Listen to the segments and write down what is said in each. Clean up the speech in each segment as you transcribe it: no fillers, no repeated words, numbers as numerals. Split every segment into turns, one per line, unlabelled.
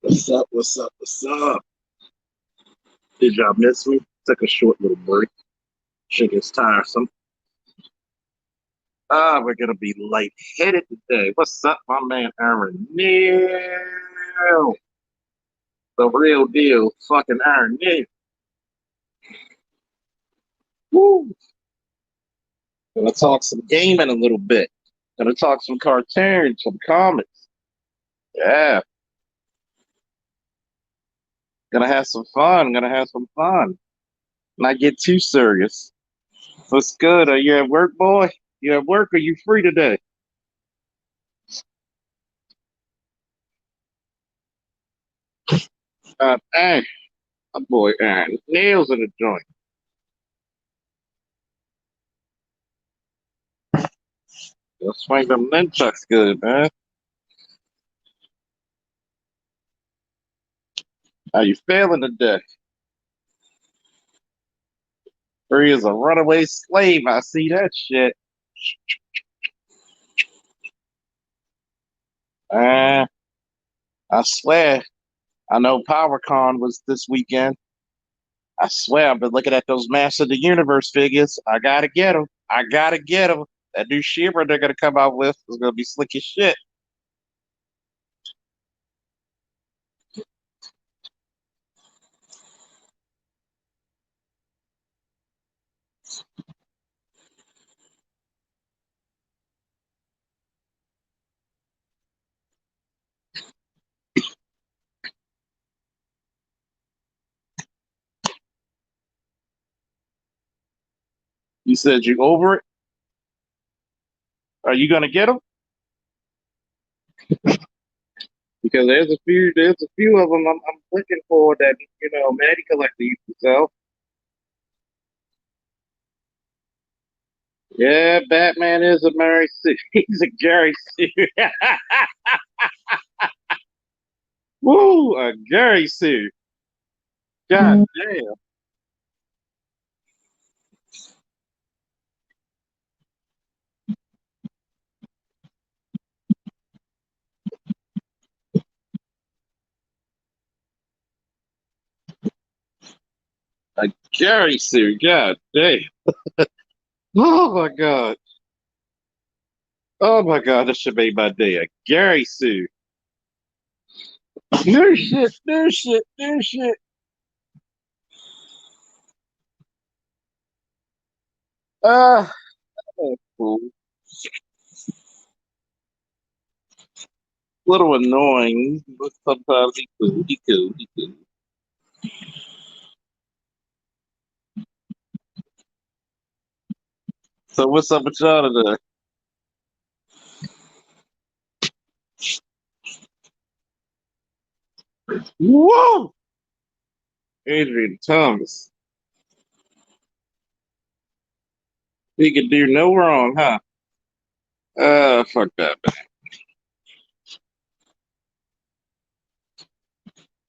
What's up? What's up? What's up? Did y'all miss me? Took a short little break. Shit gets tiresome. We're gonna be lightheaded today. What's up, my man Aaron Neal? The real deal, fucking Aaron Neal. Woo! Gonna talk some gaming a little bit. Gonna talk some cartoons, some comics. Yeah, gonna have some fun. Gonna have some fun. Not get too serious. What's good? Are you at work, boy? You at work? Or you free today? Hey, my boy Aaron Nails in the joint. Let's swing them nunchucks good, man. How you feeling today? Free as a runaway slave. I see that shit. Uh, I swear. I know PowerCon was this weekend. I swear I've been looking at those Master of the Universe figures. I gotta get them. I gotta get them. That new Shiver they're gonna come out with is gonna be slick as shit. You said you over it? Are you gonna get them? Because there's a few of them I'm looking for that Matty Collector used to sell. Yeah, Batman is a Mary Sue. He's a Gary Sue. Woo, a Gary Sue. God damn. A Gary Sue. God damn. Oh my God. Oh my God. This should make my day. A Gary Sue. No shit. No shit. No shit. Ah, cool. Little annoying, but sometimes he cool. He cool. He cool. So what's up with y'all today? Whoa! Adrian Thomas. He could do no wrong, huh? Fuck that.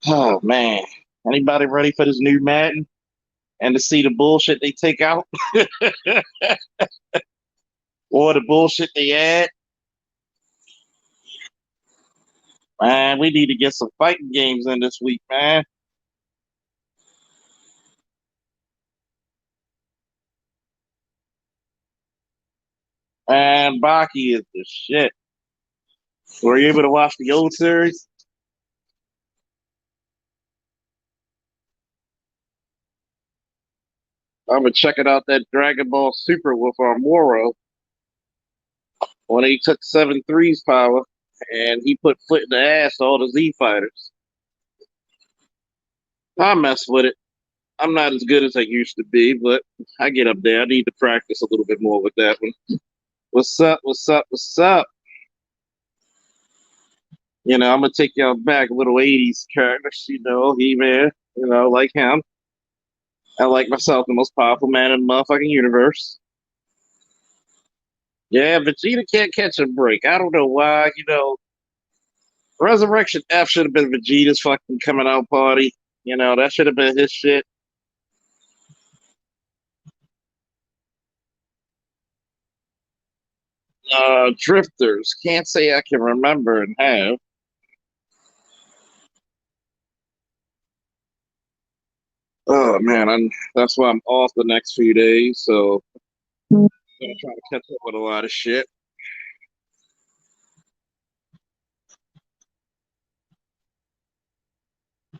Oh man. Anybody ready for this new Madden and to see the bullshit they take out or the bullshit they add? Man, we need to get some fighting games in this week, man. And Baki is the shit. Were you able to watch the old series? I've been checking out that Dragon Ball Super with Moro when he took 7-3's power and he put foot in the ass to all the Z fighters. I mess with it. I'm not as good as I used to be, but I get up there. I need to practice a little bit more with that one. What's up? What's up? What's up? I'm gonna take y'all back, little '80s characters. He Man. Like him. I like myself, the most powerful man in the motherfucking universe. Yeah, Vegeta can't catch a break. I don't know why. Resurrection F should have been Vegeta's fucking coming out party. That should have been his shit. Drifters. Can't say I can remember and have. Oh man, that's why I'm off the next few days. So I'm gonna try to catch up with a lot of shit.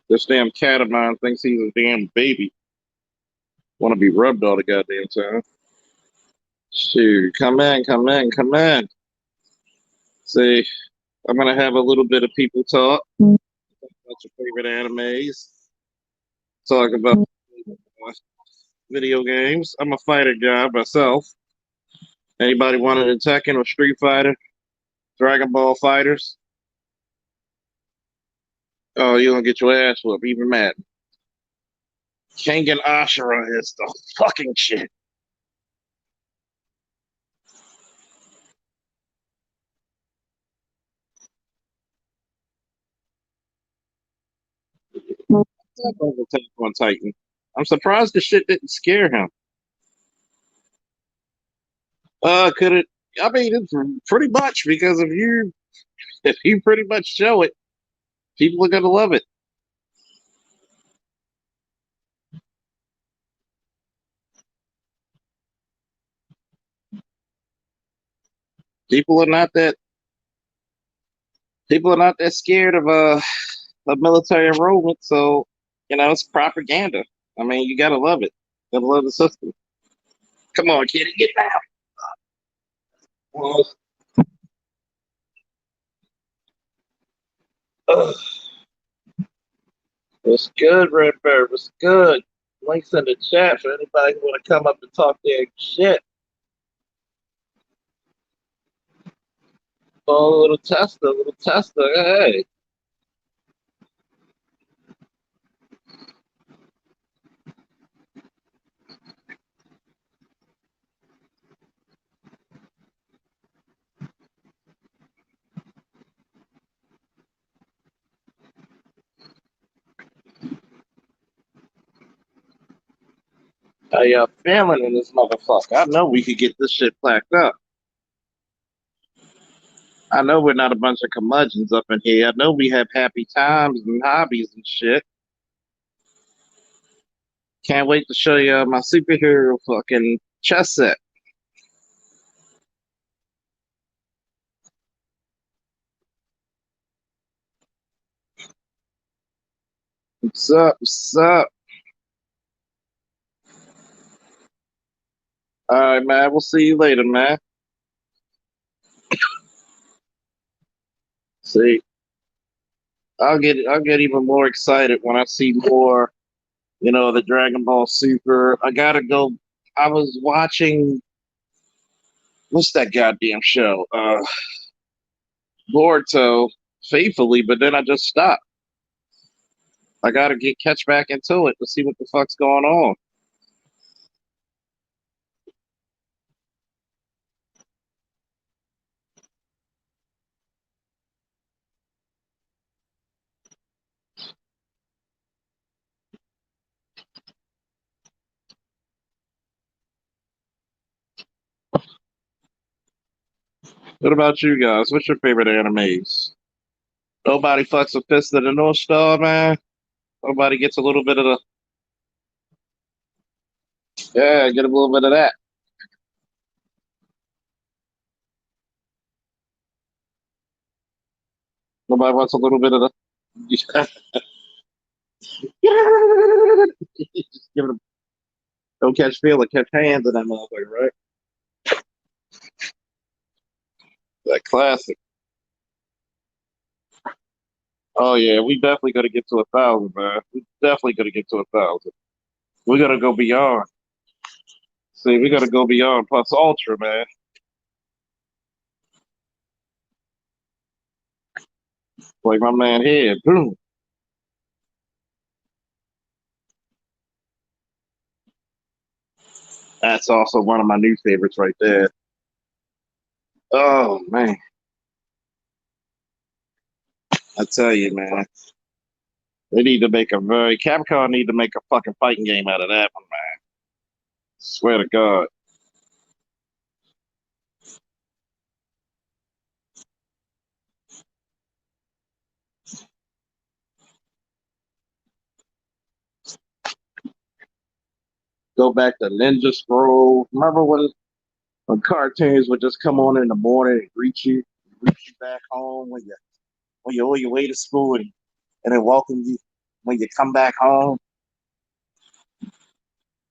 This damn cat of mine thinks he's a damn baby. Want to be rubbed all the goddamn time. Shoot, come in, come in, come in. See, I'm gonna have a little bit of people talk about your favorite animes. Talk about video games. I'm a fighter guy myself. Anybody wanted to Tekken or Street Fighter, Dragon Ball Fighters? Oh, you gonna get your ass whooped, even mad. Kengan Ashura is the fucking shit. Attack on Titan. I'm surprised the shit didn't scare him. Could it? I mean, it's pretty much because if you pretty much show it, people are gonna love it. People are not that. People are not that scared of military enrollment. So it's propaganda. I mean, you gotta love it. Gotta love the system. Come on, kid, get down. Well, ugh, what's good, Redbird? What's good? Links in the chat for anybody who want to come up and talk their shit. Oh, a little tester, a little tester. Hey, how y'all feeling in this motherfucker? I know we could get this shit placked up. I know we're not a bunch of curmudgeons up in here. I know we have happy times and hobbies and shit. Can't wait to show you my superhero fucking chess set. What's up? What's up? All right, man. We'll see you later, man. See, I'll get even more excited when I see more, the Dragon Ball Super. I gotta go. I was watching what's that goddamn show? Boruto faithfully, but then I just stopped. I gotta get catch back into it to see what the fuck's going on. What about you guys? What's your favorite animes? Nobody fucks a fist of the North Star, man. Nobody gets a little bit of the yeah, get a little bit of that. Nobody wants a little bit of the just give it a don't catch feel it, catch hands in that motherfucker, right? That classic. Oh yeah, we definitely gotta get to 1,000, man. We definitely gotta get to 1,000. We gotta go beyond. See, we gotta go beyond plus ultra, man. Like my man here, boom. That's also one of my new favorites right there. Oh man, I tell you, man, they need to make a very Capcom need to make a fucking fighting game out of that one, man. Swear to God. Go back to Ninja Scroll. Remember when cartoons would just come on in the morning and greet you back home when you're on your way to school and then welcome you when you come back home.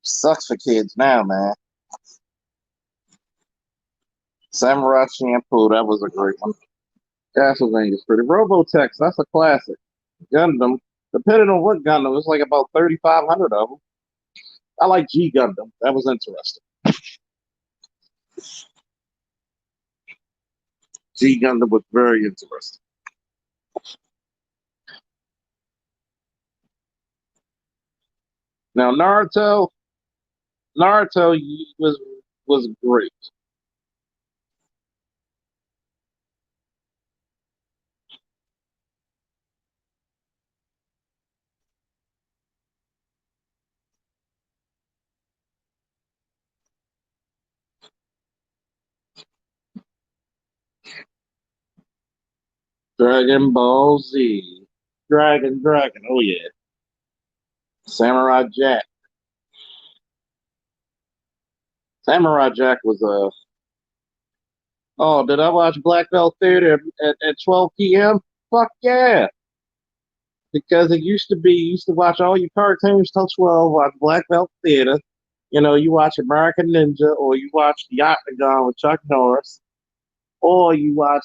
Sucks for kids now, man. Samurai Shampoo, that was a great one. Castlevania's pretty. Robotex, that's a classic. Gundam, depending on what Gundam, it's like about 3,500 of them. I like G Gundam. That was interesting. G Gundam was very interesting. Now Naruto was great. Dragon Ball Z, Dragon. Oh yeah, Samurai Jack. Samurai Jack was a. Oh, did I watch Black Belt Theater at 12 p.m.? Fuck yeah! Because it used to be, you used to watch all your cartoons till 12, watch Black Belt Theater. You know, you watch American Ninja, or you watch The Octagon with Chuck Norris, or you watch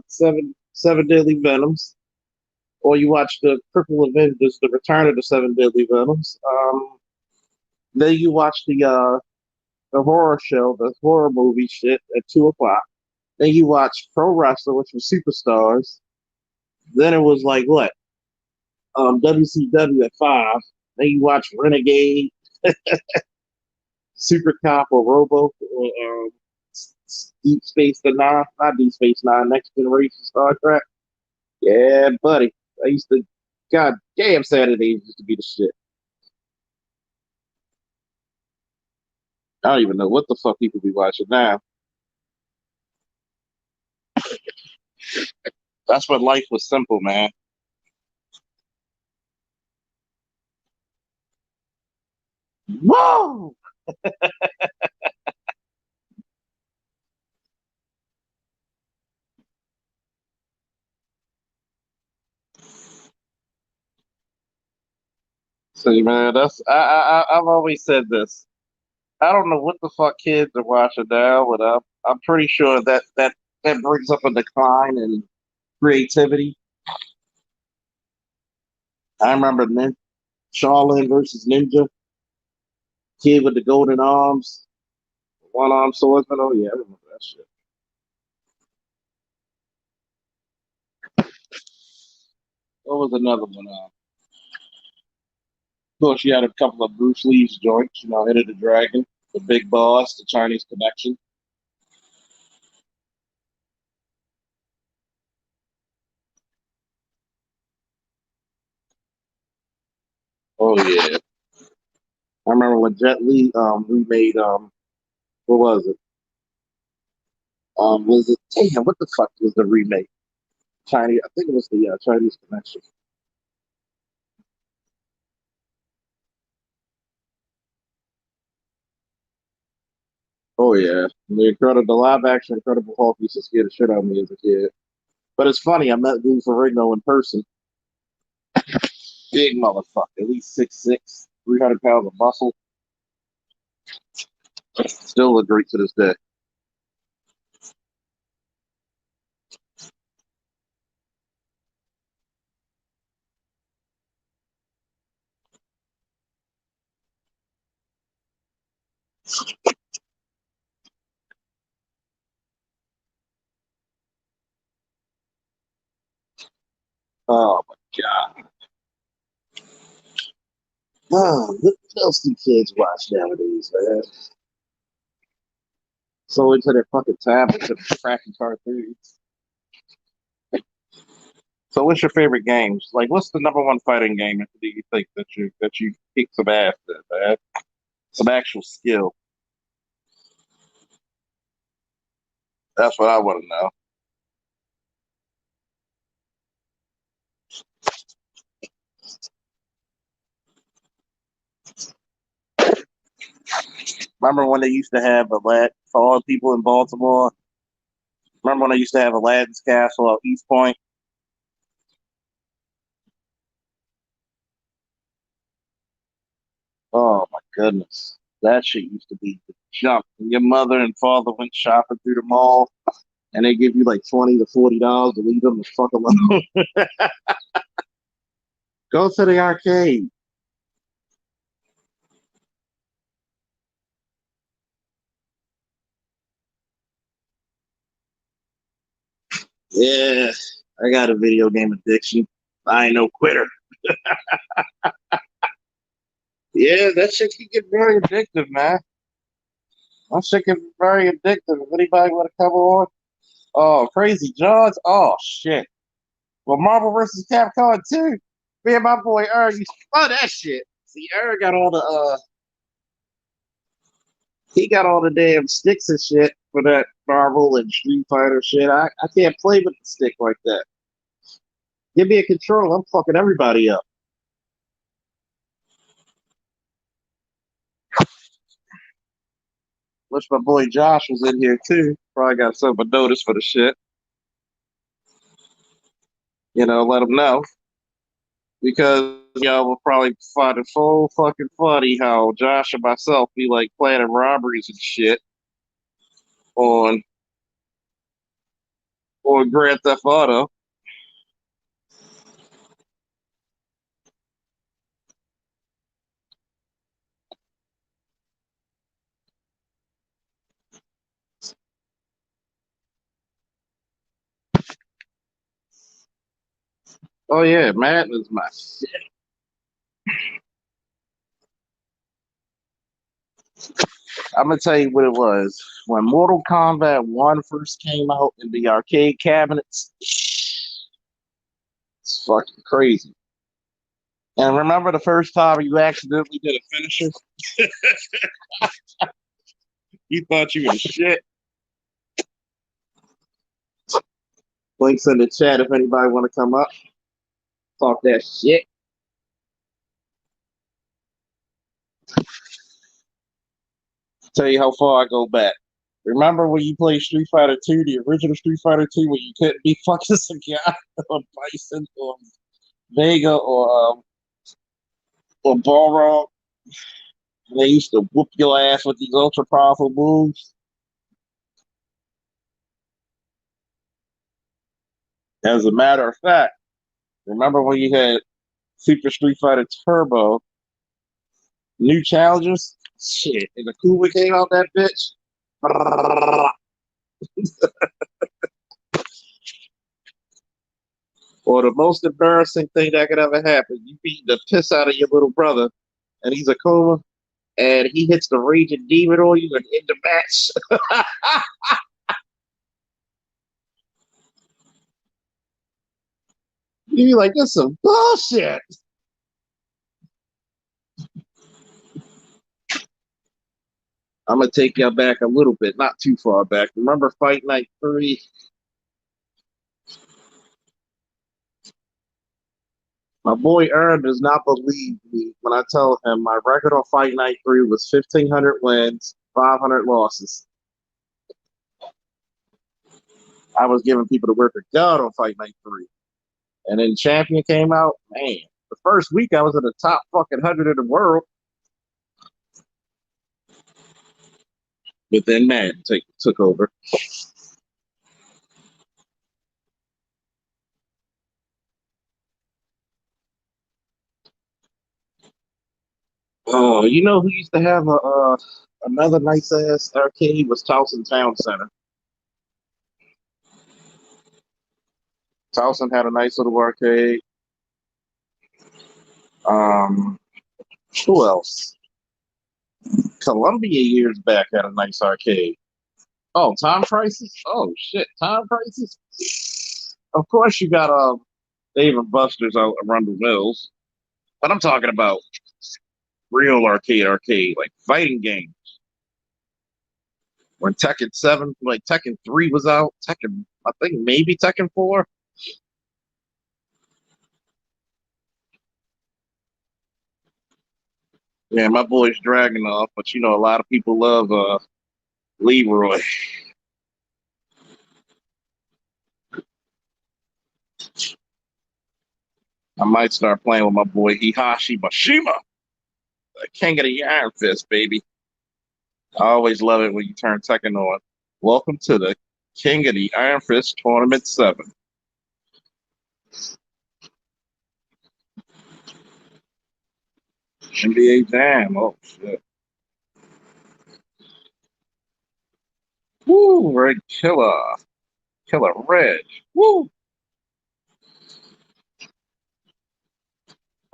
Seven Deadly Venoms, or you watch the Purple Avengers, The Return of the Seven Deadly Venoms. Then you watch the horror show, the horror movie shit at 2 o'clock. Then you watch Pro Wrestler, which was Superstars. Then it was like what? WCW at 5. Then you watch Renegade, Super Cop, or Robo, or Deep Space Nine, not Deep Space Nine, Next Generation Star Trek. Yeah, buddy. I used to, God damn, Saturdays used to be the shit. I don't even know what the fuck people be watching now. That's when life was simple, man. Whoa! See, man, I've always said this. I don't know what the fuck kids are watching now, but I'm pretty sure that brings up a decline in creativity. I remember Shaolin versus Ninja, kid with the golden arms, one arm swordsman. Oh yeah, I remember that shit. What was another one? Of course, you had a couple of Bruce Lee's joints. You know, Enter the Dragon, The Big Boss, The Chinese Connection. Oh yeah, I remember when Jet Li remade what was it? Was it damn? What the fuck was the remake? Chinese. I think it was the Chinese Connection. Oh yeah, the live action Incredible Hulk used to scare the shit out of me as a kid. But it's funny, I met Lou Ferrigno in person. Big motherfucker, at least 6'6", 300 pounds of muscle. Still a great to this day. Oh my god. Oh, what else do kids watch nowadays, man? So into their fucking tablets and crappy cartoons. So what's your favorite games? Like what's the number one fighting game do you think that you kick some ass at, man? Some actual skill. That's what I want to know. Remember when they used to have for all the people in Baltimore? Remember when they used to have Aladdin's Castle at East Point? Oh my goodness. That shit used to be the jump. When your mother and father went shopping through the mall and they give you like $20 to $40 to leave them the fuck alone. Go to the arcade. Yeah, I got a video game addiction. I ain't no quitter. Yeah, that shit can get very addictive, man. That shit can be very addictive. If anybody want to come on, oh, Crazy Jaws. Oh shit. Well, Marvel versus Capcom too. Me and my boy Ern used to love that shit. See, Ern got all the he got all the damn sticks and shit for that Marvel and Street Fighter shit. I can't play with the stick like that. Give me a controller, I'm fucking everybody up. Wish my boy Josh was in here too. Probably got something to notice for the shit. Let him know. Because y'all will probably find it so fucking funny how Josh and myself be like planning robberies and shit on Grand Theft Auto. Oh yeah, Madden is my shit. I'm gonna tell you what it was. When Mortal Kombat 1 first came out in the arcade cabinets, it's fucking crazy. And remember the first time you accidentally did a finisher? You thought you was shit. Links in the chat if anybody want to come up. Talk that shit. Tell you how far I go back. Remember when you played Street Fighter 2, the original Street Fighter 2, where you couldn't be fucking some guy or Bison or Vega or Balrog? And they used to whoop your ass with these ultra powerful moves. As a matter of fact, remember when you had Super Street Fighter Turbo, new challenges? Shit, and the Kuma came out that bitch. Or the most embarrassing thing that could ever happen, you beat the piss out of your little brother, and he's a Kuma, and he hits the Raging Demon on you and end the match. You're like, this is some bullshit. I'm gonna take you back a little bit, not too far back. Remember Fight Night 3? My boy Aaron does not believe me when I tell him my record on Fight Night 3 was 1,500 wins, 500 losses. I was giving people the work of God on Fight Night 3. And then Champion came out, man. The first week I was in the top fucking 100 in the world. But then Madden took over. Oh, you know who used to have another nice ass arcade was Towson Town Center. Towson had a nice little arcade. Um, who else? Columbia years back had a nice arcade. Oh, Time Crisis. Oh shit, Time Crisis. Of course, you got Dave and Buster's out at Arundel Mills, but I'm talking about real arcade, like fighting game. When Tekken 7, like Tekken 3 was out, I think maybe Tekken 4. Yeah, my boy's Dragunov, but you know a lot of people love Leroy. I might start playing with my boy Hihashi Mashima, the king of the Iron Fist, baby. I always love it when you turn Tekken on. Welcome to the King of the Iron Fist Tournament 7. NBA Jam. Oh, shit. Woo, Red Killer. Killer Red. Woo.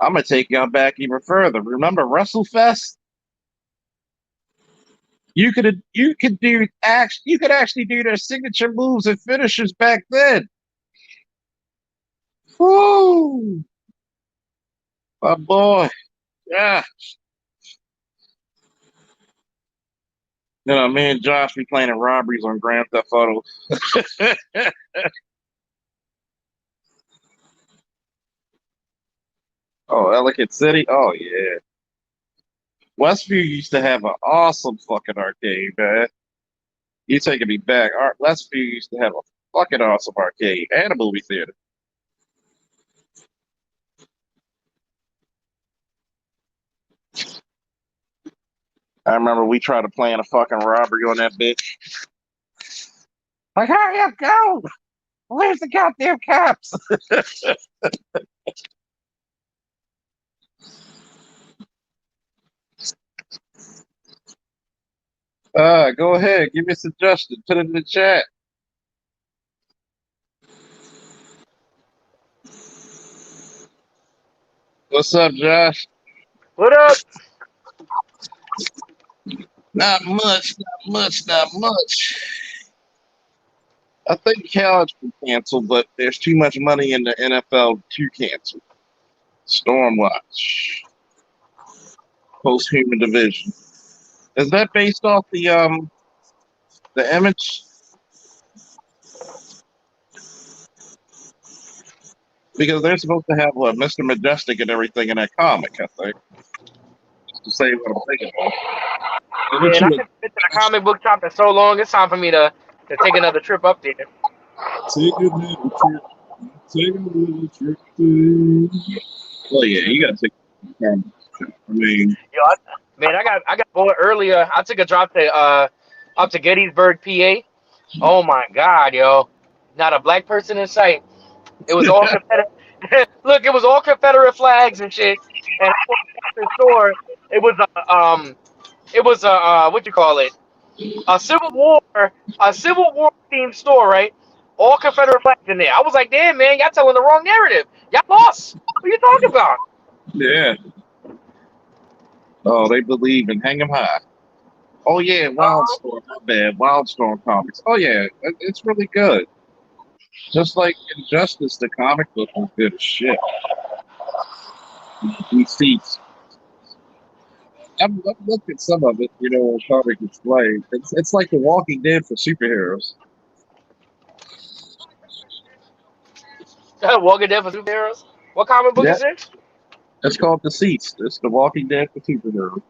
I'm going to take y'all back even further. Remember WrestleFest? You could actually do their signature moves and finishes back then. Woo! My boy. Yeah. You know, me and Josh be playing robberies on Grand Theft Auto. Oh, Ellicott City? Oh, yeah. Westview used to have an awesome fucking arcade, man. You taking me back. Westview used to have a fucking awesome arcade and a movie theater. I remember we tried to plan a fucking robbery on that bitch. Like, hurry up, go! Where's the goddamn cops? Go ahead, give me a suggestion. Put it in the chat. What's up, Josh?
What up?
Not much, not much, not much. I think college can cancel, but there's too much money in the NFL to cancel. Stormwatch, post-human division. Is that based off the image? Because they're supposed to have Mr. Majestic and everything in that comic, I think. Just to say what I'm thinking of.
Yeah, and I haven't been to the comic book shop in so long. It's time for me to take another trip up there.
Take a little trip. Take a little trip. Well, yeah, you gotta take a comic trip. I mean,
Yo, man, I got bored earlier. I took a drop to up to Gettysburg, PA. Oh my God, yo, not a black person in sight. It was all Confederate. Look, it was all Confederate flags and shit. And I walked past the store. It was a what you call it? A Civil War themed store, right? All Confederate flags in there. I was like, damn, man, y'all telling the wrong narrative. Y'all lost. What are you talking about?
yeah. Oh, they believe in hang 'em high. Oh yeah,
Uh-huh.
Wildstorm. Not bad. Wildstorm comics. Oh yeah, it's really good. Just like Injustice, the comic book was good as shit. DC's. I've looked at some of it, you know, on comic display. It's like The Walking Dead for superheroes.
Walking Dead for superheroes. What comic book
Yeah,
is this?
it's called Deceased. It's The Walking Dead for superheroes.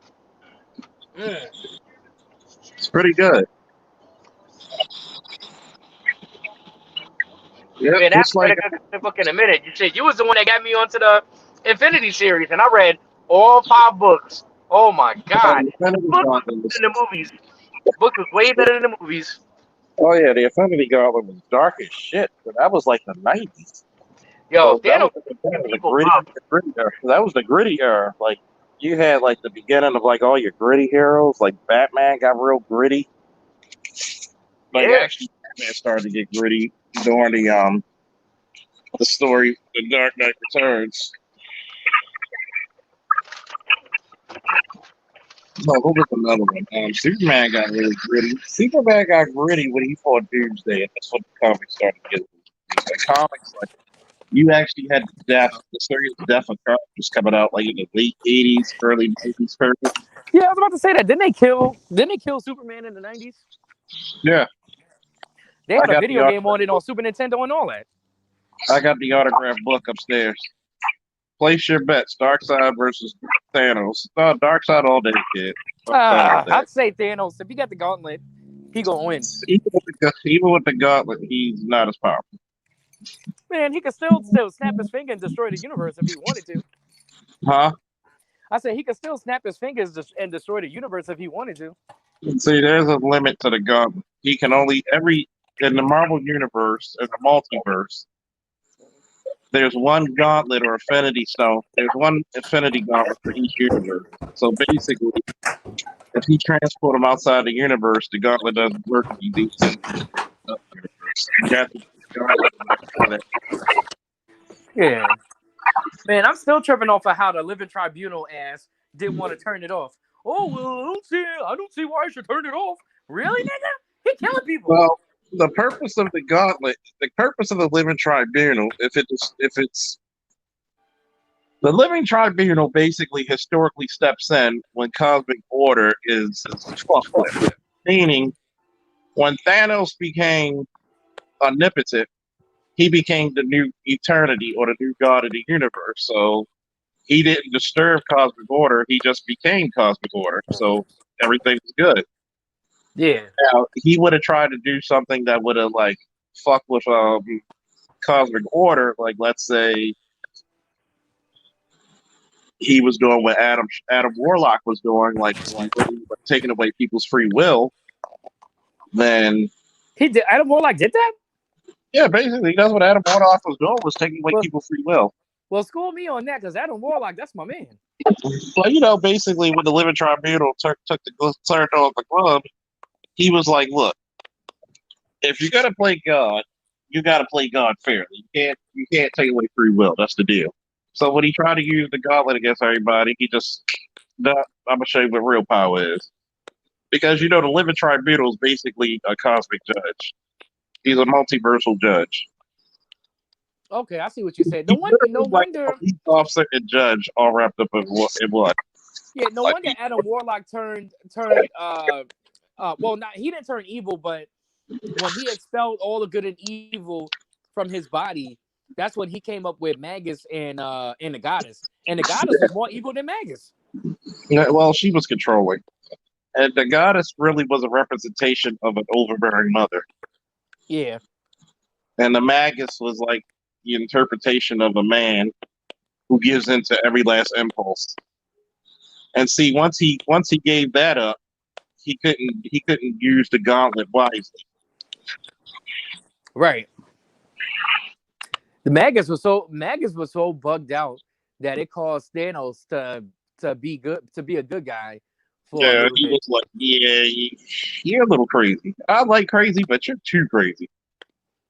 Mm.
It's pretty good. Yep,
Man, I
just
haven't read
like
a good comic book in a minute. You said you was the one that got me onto the Infinity series, and I read all 5 books. Oh my God,
the Infinity
books was
Gauntlet
better
was.
than the movies. Books was way better than the movies.
Oh yeah, the Infinity Gauntlet was dark as shit, but that was like the '90s.
Yo,
So that
Thanos
was,
was
that
fucking
was a
people
gritty,
up.
gritty era. That was the gritty era. Like you had like the beginning of like all your gritty heroes. Like Batman got real gritty. Like
Yeah.
actually, Batman started to get gritty during the story, The Dark Knight Returns. No, what was another one? Superman got really gritty. Superman got gritty when he fought Doomsday, and that's when the comics started getting. The comics, like you actually had the serious death of characters coming out like in the late '80s, early '90s.
Yeah, I was about to say that. Didn't they kill Superman in the 90s?
Yeah,
They
I
had a
got the
video game on it on Super Nintendo and all that.
I got the autographed book upstairs. Place your bets. Darkseid versus Thanos. No, Darkseid all day, kid. Darkseid all day.
I'd say Thanos. If he got the gauntlet, he gonna win.
Even with the gauntlet, he's not as powerful.
Man, he could still snap his finger and destroy the universe if he wanted to.
Huh?
I said he could still snap his fingers and destroy the universe if he wanted to.
See, there's a limit to the gauntlet. He can only in the Marvel universe, in the multiverse, there's one gauntlet or infinity stone. There's one infinity gauntlet for each universe. So basically, if he transport him outside the universe, the gauntlet doesn't work if he's inside the universe. You have to use the gauntlet.
Yeah. Man, I'm still tripping off of how the Living Tribunal ass didn't want to turn it off. Oh well, I don't see why I should turn it off. Really, nigga? He killing people.
Well, the purpose of the gauntlet, the purpose of the Living Tribunal, if it's the Living Tribunal, basically historically steps in when cosmic order is fucked with. Meaning, when Thanos became omnipotent, he became the new eternity or the new god of the universe. So he didn't disturb cosmic order; he just became cosmic order. So everything was good.
Yeah.
Now, he would have tried to do something that would have like fucked with cosmic order, like let's say he was doing what Adam Warlock was doing, like taking away people's free will. Then
he did. Adam Warlock did that.
Yeah, basically that's what Adam Warlock was doing, was taking away people's free will.
Well, school me on that, because Adam Warlock, that's my man.
Well, basically when the Living Tribunal turned on the club, he was like, look, if you're gonna play God, you gotta play God fairly. You can't take away free will. That's the deal. So when he tried to use the gauntlet against everybody, I'm gonna show you what real power is. Because the Living Tribunal is basically a cosmic judge. He's a multiversal judge.
Okay, I see what you said. No wonder.
He's officer and judge all wrapped up in one.
Yeah, no wonder Adam Warlock turned. Well, he didn't turn evil, but when he expelled all the good and evil from his body, that's when he came up with Magus and the Goddess. And the Goddess was more evil than Magus.
Yeah, well, she was controlling. And the Goddess really was a representation of an overbearing mother.
Yeah.
And the Magus was like the interpretation of a man who gives into every last impulse. And see, once he gave that up, he couldn't use the gauntlet wisely.
Right. The Magus was so bugged out that it caused Thanos to be a good guy.
Yeah, he was like, you're a little crazy. I like crazy, but you're too crazy.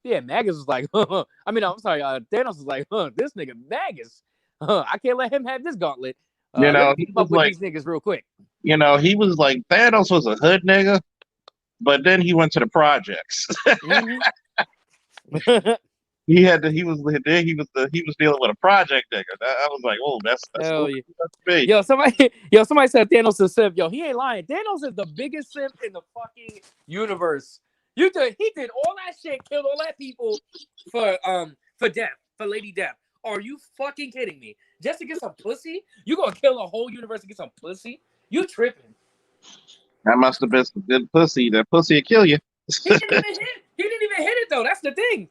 Yeah, Magus was like, I'm sorry, Thanos was like, this nigga Magus. I can't let him have this gauntlet.
He was
up with
like,
these niggas real quick.
He was like, Thanos was a hood nigga, but then he went to the projects.
Mm-hmm.
He was dealing with a project nigga. I was like, oh, that's big.
Yo, somebody said Thanos is simp. Yo, he ain't lying. Thanos is the biggest simp in the fucking universe. He did all that shit, killed all that people for death, for Lady Death. Are you fucking kidding me? Just to get some pussy? You gonna kill a whole universe to get some pussy? You tripping?
That must have been some good pussy. That pussy will kill you.
He didn't even hit it though. That's the thing.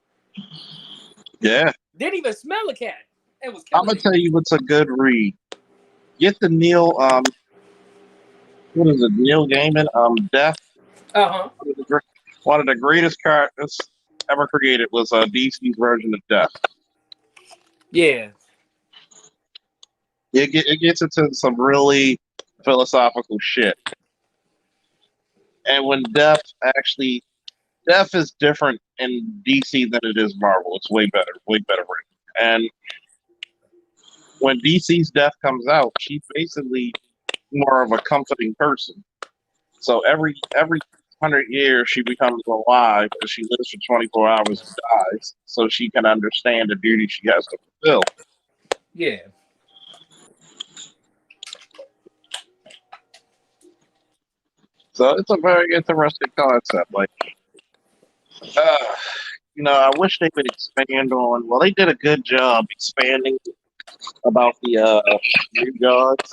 Yeah.
Didn't even smell a cat. It was.
I'm gonna tell you what's a good read. Get the Neil. What is it? Neil Gaiman. Death. One of the greatest characters ever created was DC's version of Death.
Yeah.
It gets into some really philosophical shit. And when Death is different in DC than it is Marvel. It's way better written. And when DC's Death comes out, she's basically more of a comforting person. So every 100 years she becomes alive and she lives for 24 hours and dies, so she can understand the duty she has to fulfill.
Yeah.
So it's a very interesting concept. Like, I wish they would expand on. Well, they did a good job expanding about the new gods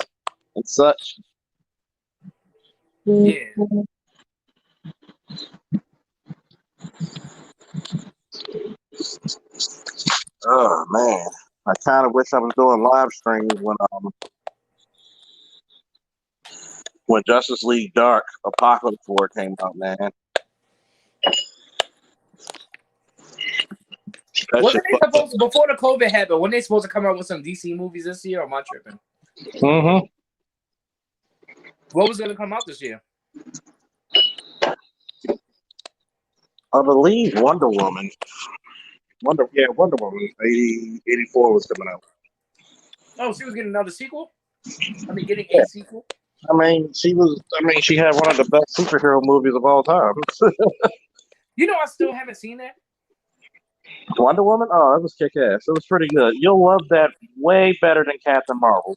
and such.
Yeah.
Oh man, I kind of wish I was doing live streams when Justice League Dark Apocalypse War came out, man. That shit
Wasn't they supposed before the COVID happened? When they supposed to come out with some DC movies this year? Or am I tripping?
Mm-hmm.
What was going to come out this year?
I believe Wonder Woman. Wonder Woman 84 was coming out.
Oh, she was getting another sequel? I mean, getting
Yeah.
a sequel?
She had one of the best superhero movies of all time.
You know, I still haven't seen that.
Wonder Woman? Oh, it was kick ass. It was pretty good. You'll love that way better than Captain Marvel.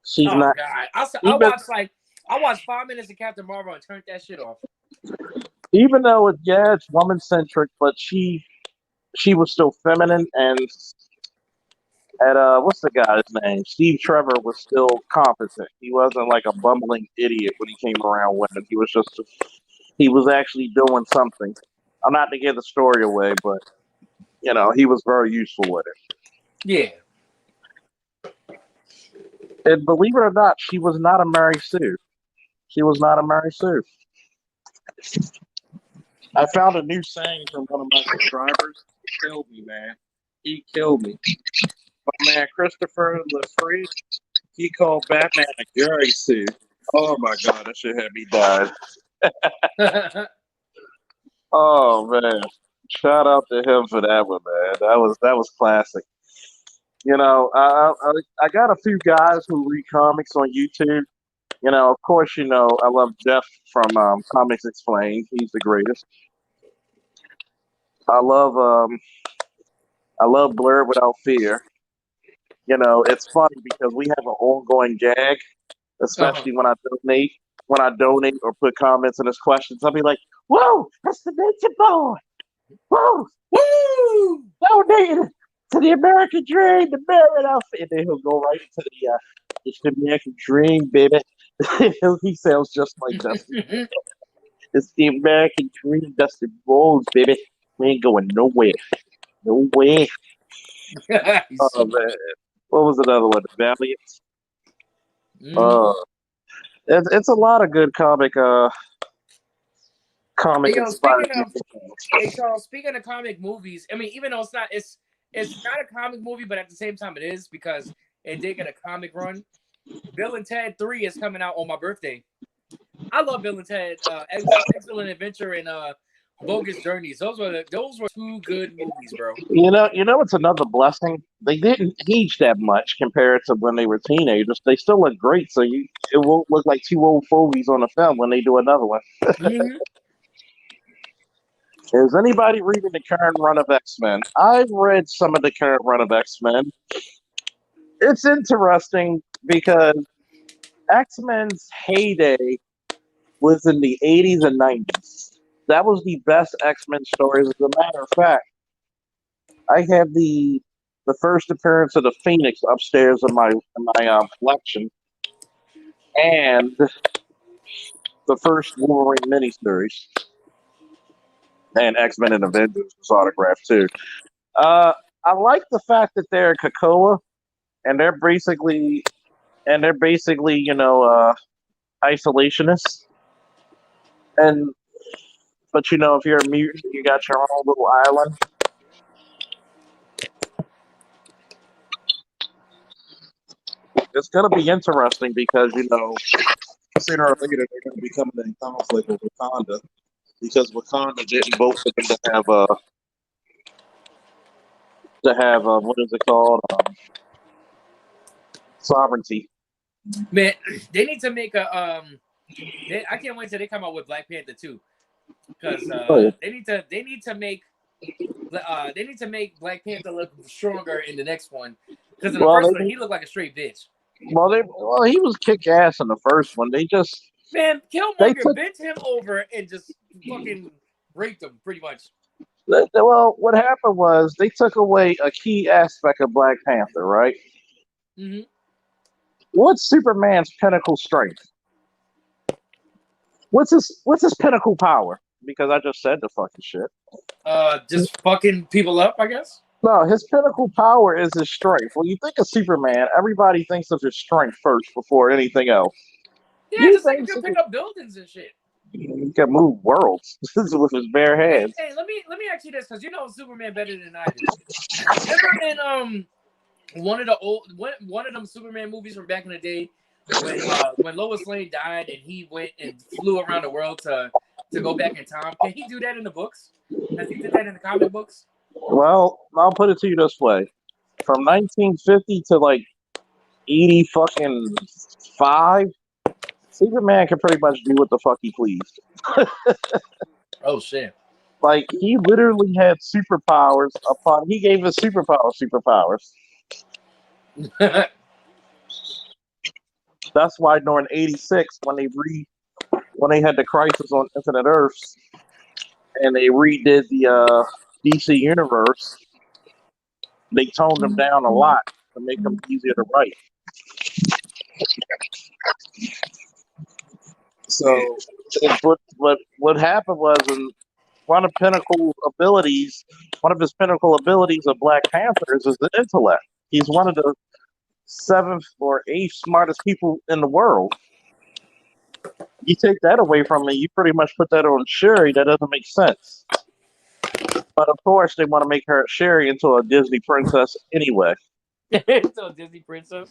She's
Oh
not.
God! I watched 5 minutes of Captain Marvel and turned that shit off.
Even though it's woman centric, but she was still feminine and what's the guy's name? Steve Trevor was still competent. He wasn't like a bumbling idiot when he came around women. He was actually doing something. I'm not to give the story away, but he was very useful with it.
Yeah.
And believe it or not, she was not a Mary Sue. She was not a Mary Sue. I found a new saying from one of my subscribers. He killed me, man. He killed me. My man Christopher LeFree, he called Batman a Gary Sue. Oh my God, that shit had me died. Oh man, shout out to him for that one, man. That was classic. I got a few guys who read comics on YouTube. Of course, I love Jeff from Comics Explained. He's the greatest. I love Blurred Without Fear. It's funny because we have an ongoing gag, especially when I donate or put comments in his questions. I'll be like, "Whoa, that's the Nature Boy! Whoa,
Woo!
donated to the American Dream, the Blurred Without Fear." And then he'll go right into it's the American Dream, baby. He sounds just like Dusty. It's the American Dream, Dusty Rhodes, baby. We ain't going nowhere. Nowhere. Oh man. What was another one? The Valiant. It's a lot of good comic inspired.
Speaking of comic movies, I mean, even though it's not a comic movie, but at the same time it is because it did get a comic run. Bill and Ted 3 is coming out on my birthday. I love Bill and Ted, Excellent Adventure and Bogus Journeys. Those were two good movies, bro.
It's another blessing. They didn't age that much compared to when they were teenagers. They still look great, so it won't look like two old fogies on a film when they do another one.
Mm-hmm.
Is anybody reading the current run of X-Men? I've read some of the current run of X-Men. It's interesting because X-Men's heyday was in the 80s and 90s. That was the best X-Men stories. As a matter of fact, I have the first appearance of the Phoenix upstairs in my collection, and the first Wolverine miniseries, and X-Men and Avengers was autographed too. I like the fact that they're Krakoa, and they're basically isolationists, but if you're a mutant, you got your own little island. It's going to be interesting because sooner or later they're going to be coming in conflict with Wakanda, because Wakanda didn't vote for them to have what is it called, sovereignty.
Man, they need to make a I can't wait till they come out with Black Panther 2, because they need to make Black Panther look stronger in the next one, because in the first one he looked like a straight bitch.
Well, he was kick ass in the first one.
Killmonger bent him over and just fucking raped him pretty much.
Well, what happened was they took away a key aspect of Black Panther, right?
Mm-hmm.
What's Superman's pinnacle strength? What's his pinnacle power? Because I just said the fucking shit.
Just fucking people up, I guess.
No, his pinnacle power is his strength. When you think of Superman, everybody thinks of his strength first before anything else.
Yeah,
You
just like you
think
can pick up buildings and shit.
he can move worlds with his bare hands.
Hey, let me ask you this, because you know Superman better than I do. Remember in one of them Superman movies from back in the day when Lois Lane died and he went and flew around the world to go back in time? Can he do that in the books? Has he did that in the comic books?
Well, I'll put it to you this way: from 1950 to like 80 fucking 5, Superman can pretty much do what the fuck he pleased.
Oh shit!
Like he literally had superpowers upon he gave his superpowers. That's why during '86 when they had the crisis on Infinite Earths and they redid the DC universe, they toned them down a lot to make them easier to write. So what happened was one of his pinnacle abilities of Black Panthers is the intellect. He's one of the 7th or 8th smartest people in the world. You take that away from me, you pretty much put that on Sherry. That doesn't make sense. But of course, they want to make her Sherry into a Disney princess anyway.
So a Disney princess.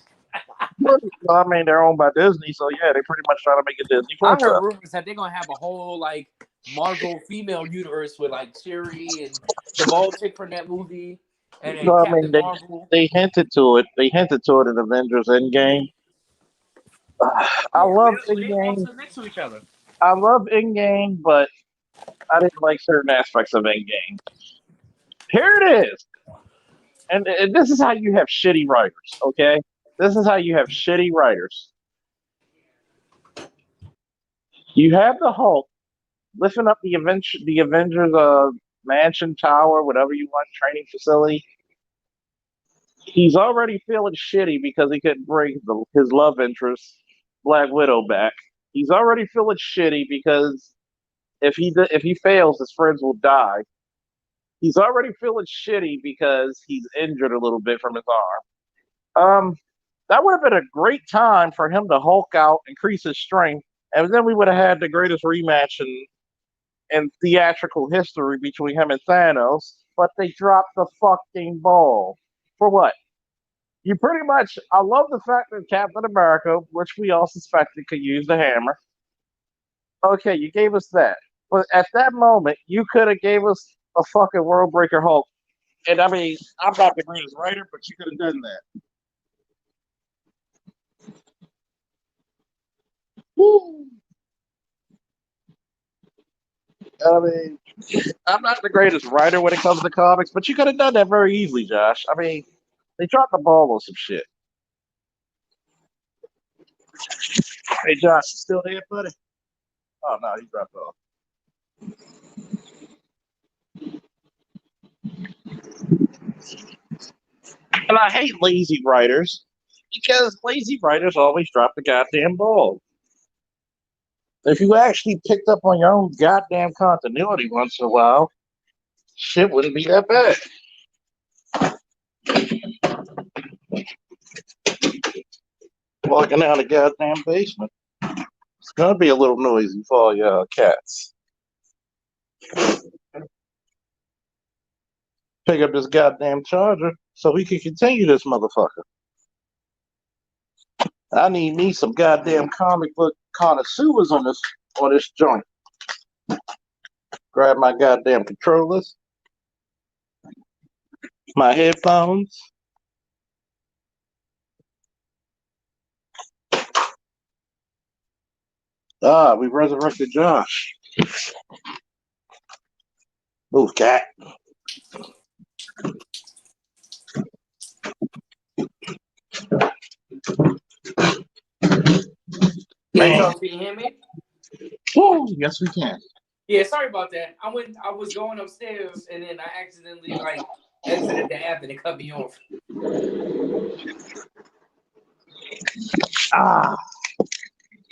Well, I mean, they're owned by Disney, so yeah, they pretty much try to make a Disney
I
princess.
heard rumors that they're gonna have a whole like Marvel female universe with like Shuri and the bald chick from that movie, and then
No, I
Captain
mean,
Marvel.
they hinted to it. They hinted to it in Avengers Endgame. I
Yeah,
love
they all
Endgame.
sit next to each other.
I love Endgame, but I didn't like certain aspects of Endgame. Here it is. And this is how you have shitty writers, okay? This is how you have shitty writers. You have the Hulk lifting up the Avengers mansion tower, whatever you want, training facility. He's already feeling shitty because he couldn't bring his love interest, Black Widow, back. He's already feeling shitty because if he fails, his friends will die. He's already feeling shitty because he's injured a little bit from his arm. That would have been a great time for him to Hulk out, increase his strength, and then we would have had the greatest rematch in theatrical history between him and Thanos. But they dropped the fucking ball. For what? You pretty much. I love the fact that Captain America, which we all suspected could use the hammer. Okay, you gave us that. But at that moment, you could have gave us a fucking World Breaker Hulk. And I mean, I'm not the greatest writer, but you could have done that. Woo. I mean, I'm not the greatest writer when it comes to comics, but you could have done that very easily, Josh. I mean, they dropped the ball on some shit. Hey, Josh, you still there, buddy? Oh no, he dropped off. And I hate lazy writers because lazy writers always drop the goddamn ball. If you actually picked up on your own goddamn continuity once in a while, shit wouldn't be that bad. Walking out of the goddamn basement. It's gonna be a little noisy for all your cats. Pick up this goddamn charger so we can continue this motherfucker. I need me some goddamn comic book connoisseurs on this joint. Grab my goddamn controllers, my headphones. Ah, we resurrected Josh. Move, cat. Man.
Can you hear me?
Woo, yes, we can.
Yeah, sorry about that. I was going upstairs and then I accidentally like exited the app and it cut me off.
Ah,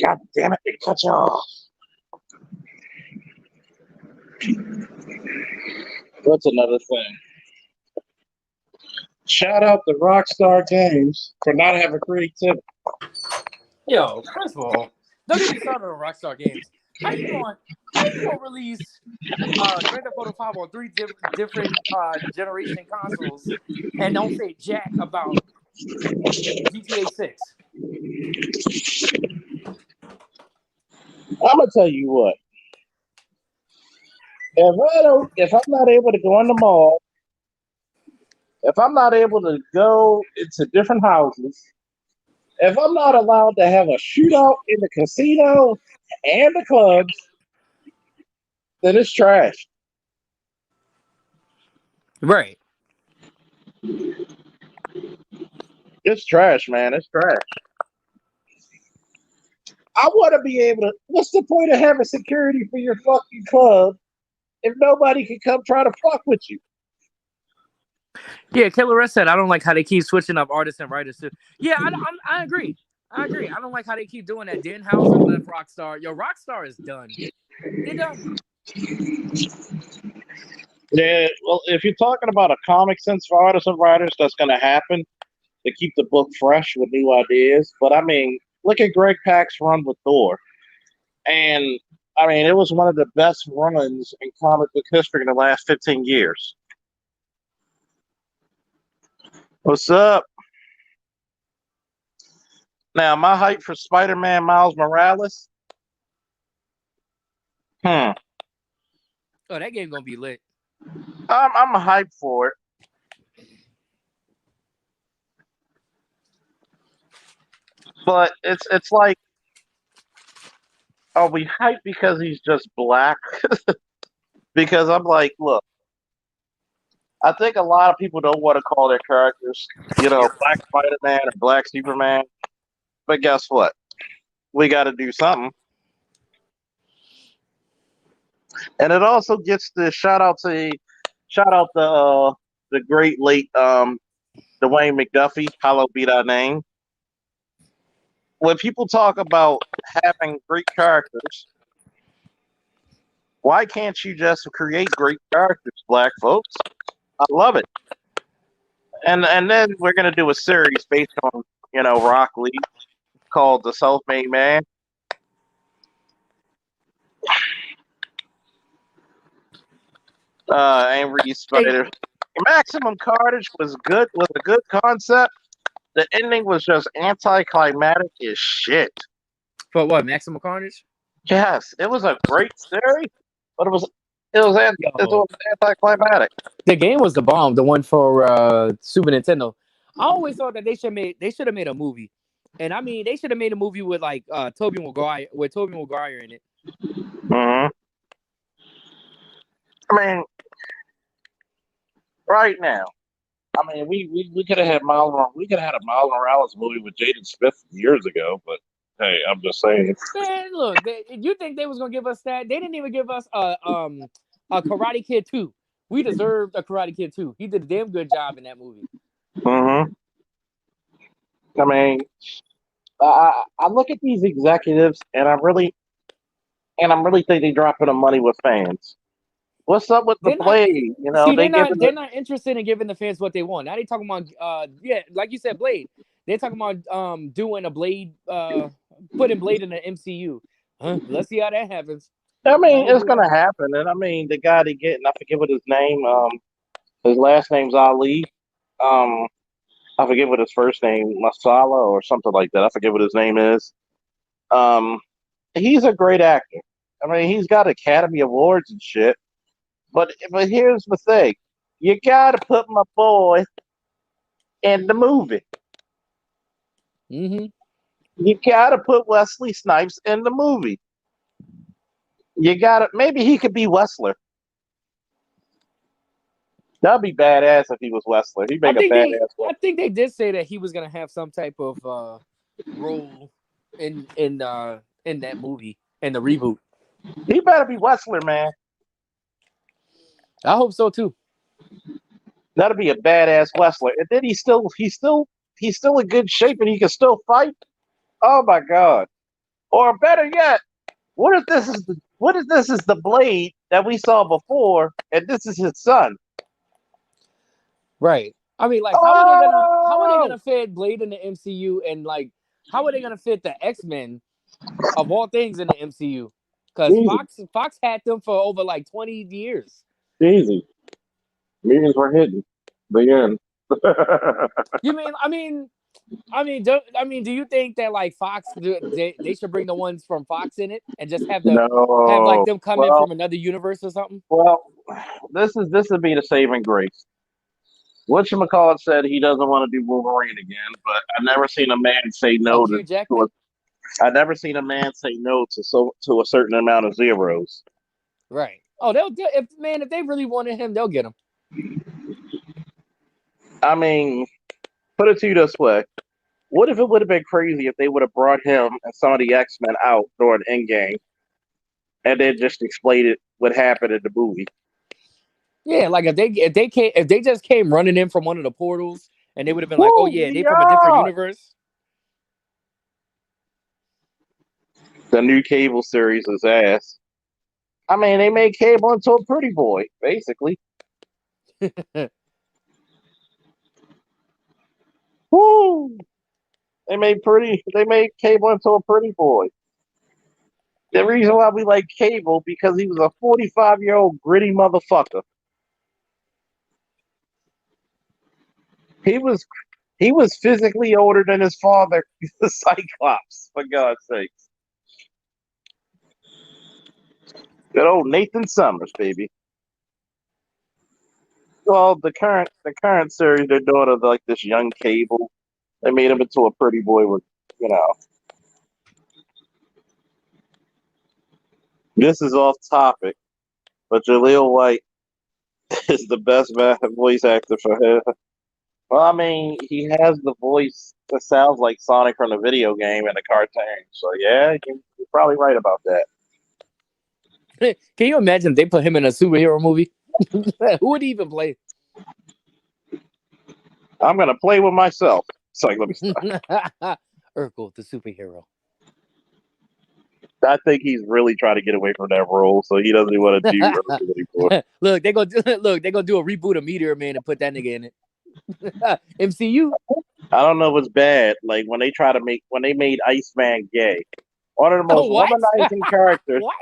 God damn it! They cut you off. What's another thing? Shout out to Rockstar Games for not having creativity.
Yo, first of all, don't get me started on Rockstar Games. How you gonna release Grand Theft Auto 5 on three different generation consoles and don't say jack about GTA 6?
I'm gonna tell you what. If I'm not able to go in the mall, if I'm not able to go into different houses, if I'm not allowed to have a shootout in the casino and the clubs, then it's trash.
Right.
It's trash, man. It's trash. I want to be able to. What's the point of having security for your fucking club if nobody can come try to fuck with you?
Yeah, Killer Rest said, I don't like how they keep switching up artists and writers too. Yeah, I agree. I don't like how they keep doing that. Dan Houser left Rockstar. Yo, Rockstar is done. They're done.
Yeah, well, if you're talking about a comic sense for artists and writers, that's going to happen to keep the book fresh with new ideas. But I mean, look at Greg Pak's run with Thor. And I mean, it was one of the best runs in comic book history in the last 15 years. What's up? Now, my hype for Spider-Man Miles Morales.
Oh, that game gonna be lit.
I'm hyped for it. But it's like, are we hyped because he's just black? Because I'm like, look, I think a lot of people don't want to call their characters, Black Spider-Man or Black Superman. But guess what? We got to do something. And it also gets the shout out the great late Dwayne McDuffie, hallowed be thy name. When people talk about having great characters, why can't you just create great characters, black folks? I love it. And then we're gonna do a series based on Rock Lee called The Self-Made Man. Angry Spider. Maximum Carnage was good, was a good concept. The ending was just anticlimactic as shit.
For what, Maximum Carnage?
Yes, it was a great series, but it was anticlimactic.
The game was the bomb, the one for Super Nintendo. I always thought that they should have made a movie. And I mean, they should have made a movie with like Tobey Maguire in it.
Mm-hmm. I mean, right now, we could have had we could have had a Miles Morales movie with Jaden Smith years ago, but hey, I'm just saying.
Man, look, you think they was gonna give us that? They didn't even give us a Karate Kid 2. We deserved a Karate Kid 2. He did a damn good job in that movie.
Mm-hmm. I mean, I look at these executives and I'm really think they're dropping the money with fans. What's up with the Blade?
They're not interested in giving the fans what they want. Now they talking about like you said, Blade. They're talking about doing a Blade, putting Blade in the MCU. Let's see how that happens.
I mean, it's gonna happen, and I mean the guy they getting, I forget what his name. His last name's Ali. I forget what his first name, Masala or something like that. I forget what his name is. He's a great actor. I mean, he's got Academy Awards and shit. But here's the thing: you gotta put my boy in the movie.
Mm-hmm.
You gotta put Wesley Snipes in the movie. You gotta. Maybe he could be Wessler. That'd be badass if he was Wessler. He'd make a badass.
I think they did say that he was gonna have some type of role in that movie, in the reboot.
He better be Wessler, man.
I hope so too.
That'd be a badass Wessler. And then he's still in good shape and he can still fight. Oh my god! Or better yet, what if this is the Blade that we saw before, and this is his son?
Right. I mean, like, how are they
Oh,
gonna fit Blade in the MCU, and like, how are they gonna fit the X-Men of all things in the MCU? Because
easy,
Fox had them for over like 20 years.
easy. Meetings were hidden. The end.
You mean? Do you think that like Fox they should bring the ones from Fox in it and just have like
No.
them come in
Well,
from another universe or something?
well. This would be the saving grace. Whatchamacallit said he doesn't want to do Wolverine again, but I never seen a man say
Oh,
no
Hugh
to a,
Jackman.
I never seen a man say no to a certain amount of zeros.
Right. Oh, if they really wanted him, they'll get him.
I mean, put it to you this way: what if it would have been crazy if they would have brought him and some of the X Men out during Endgame, and then just explained what happened in the movie?
Yeah, like if they just came running in from one of the portals and they would have been like, oh
Woo,
yeah, they from a different
yeah.
universe.
The new Cable series is ass. I mean, they made Cable into a pretty boy, basically. Woo! They made Cable into a pretty boy. The reason why we like Cable because he was a 45-year-old gritty motherfucker. He was he was physically older than his father, the Cyclops, for God's sakes. Good old Nathan Summers, baby. Well, the current series they're doing of like this young Cable. They made him into a pretty boy with, you know. This is off topic, but Jaleel White is the best voice actor for him. Well, I mean, he has the voice that sounds like Sonic from the video game and the cartoon. So yeah, you're probably right about that.
Can you imagine if they put him in a superhero movie? Who would he even play?
I'm gonna play with myself. It's like, let me stop.
Urkel, the superhero.
I think he's really trying to get away from that role, so he doesn't want to do Urkel anymore.
Look, they gonna do a reboot of Meteor Man and put that nigga in it. MCU.
I don't know what's bad. Like when they made Iceman gay, one of the most
What?
womanizing characters.
What?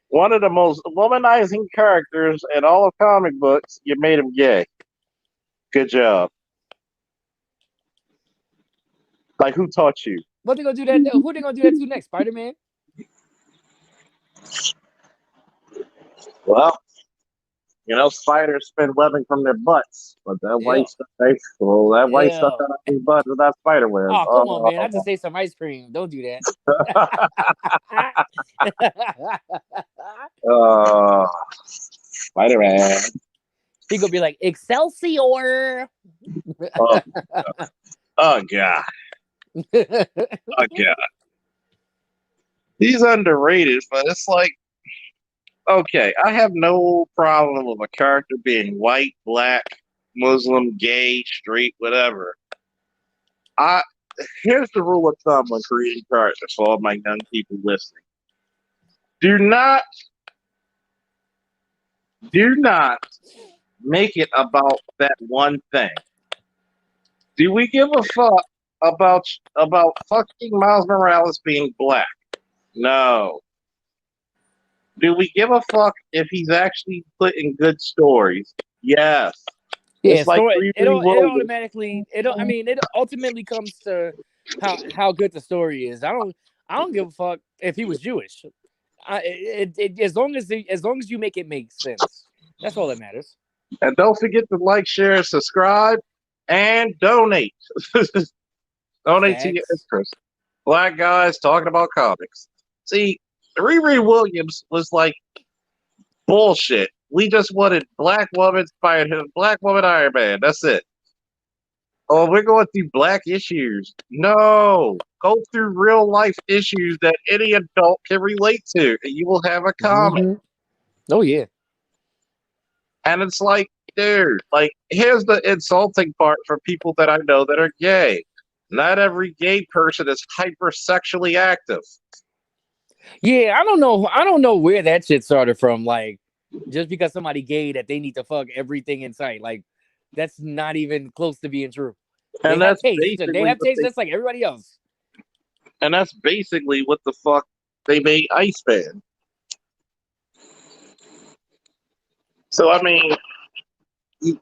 One of the most womanizing characters in all of comic books. You made him gay. Good job. Like who taught you?
What they gonna do that? Who they gonna do that to next? Spider-Man?
Well, spiders spin webbing from their butts, but that
Yeah.
white stuff, that white stuff
Yeah.
out of his butt with that spider web.
Oh, come on, man. I just ate some ice cream. Don't do that.
Spider-Man.
He gonna be like, Excelsior.
Oh, oh god. Oh god. He's underrated, but it's like, okay, I have no problem with a character being white, black, Muslim, gay, straight, whatever. Here's the rule of thumb when creating characters for all my young people listening. Do not make it about that one thing. Do we give a fuck about fucking Miles Morales being black? No. Do we give a fuck if he's actually putting good stories? Yes.
Yeah,
It's like
it ultimately comes to how good the story is. I don't give a fuck if he was Jewish. As long as you make it make sense, that's all that matters.
And don't forget to like, share, subscribe, and donate. Donate to your interest. Black guys talking about comics. See, Riri Williams was like bullshit. We just wanted black woman Iron Man. That's it. Oh, we're going through black issues. No, go through real life issues that any adult can relate to, and you will have a comic.
Mm-hmm. Oh yeah.
And it's like, dude, like here's the insulting part for people that I know that are gay. Not every gay person is hypersexually active.
Yeah, I don't know. I don't know where that shit started from. Like, just because somebody gay that they need to fuck everything in sight. Like, that's not even close to being true. They
And
have
that's
taste. They
basically
have
what
taste just like everybody else.
the fuck they made Iceman. So I mean, you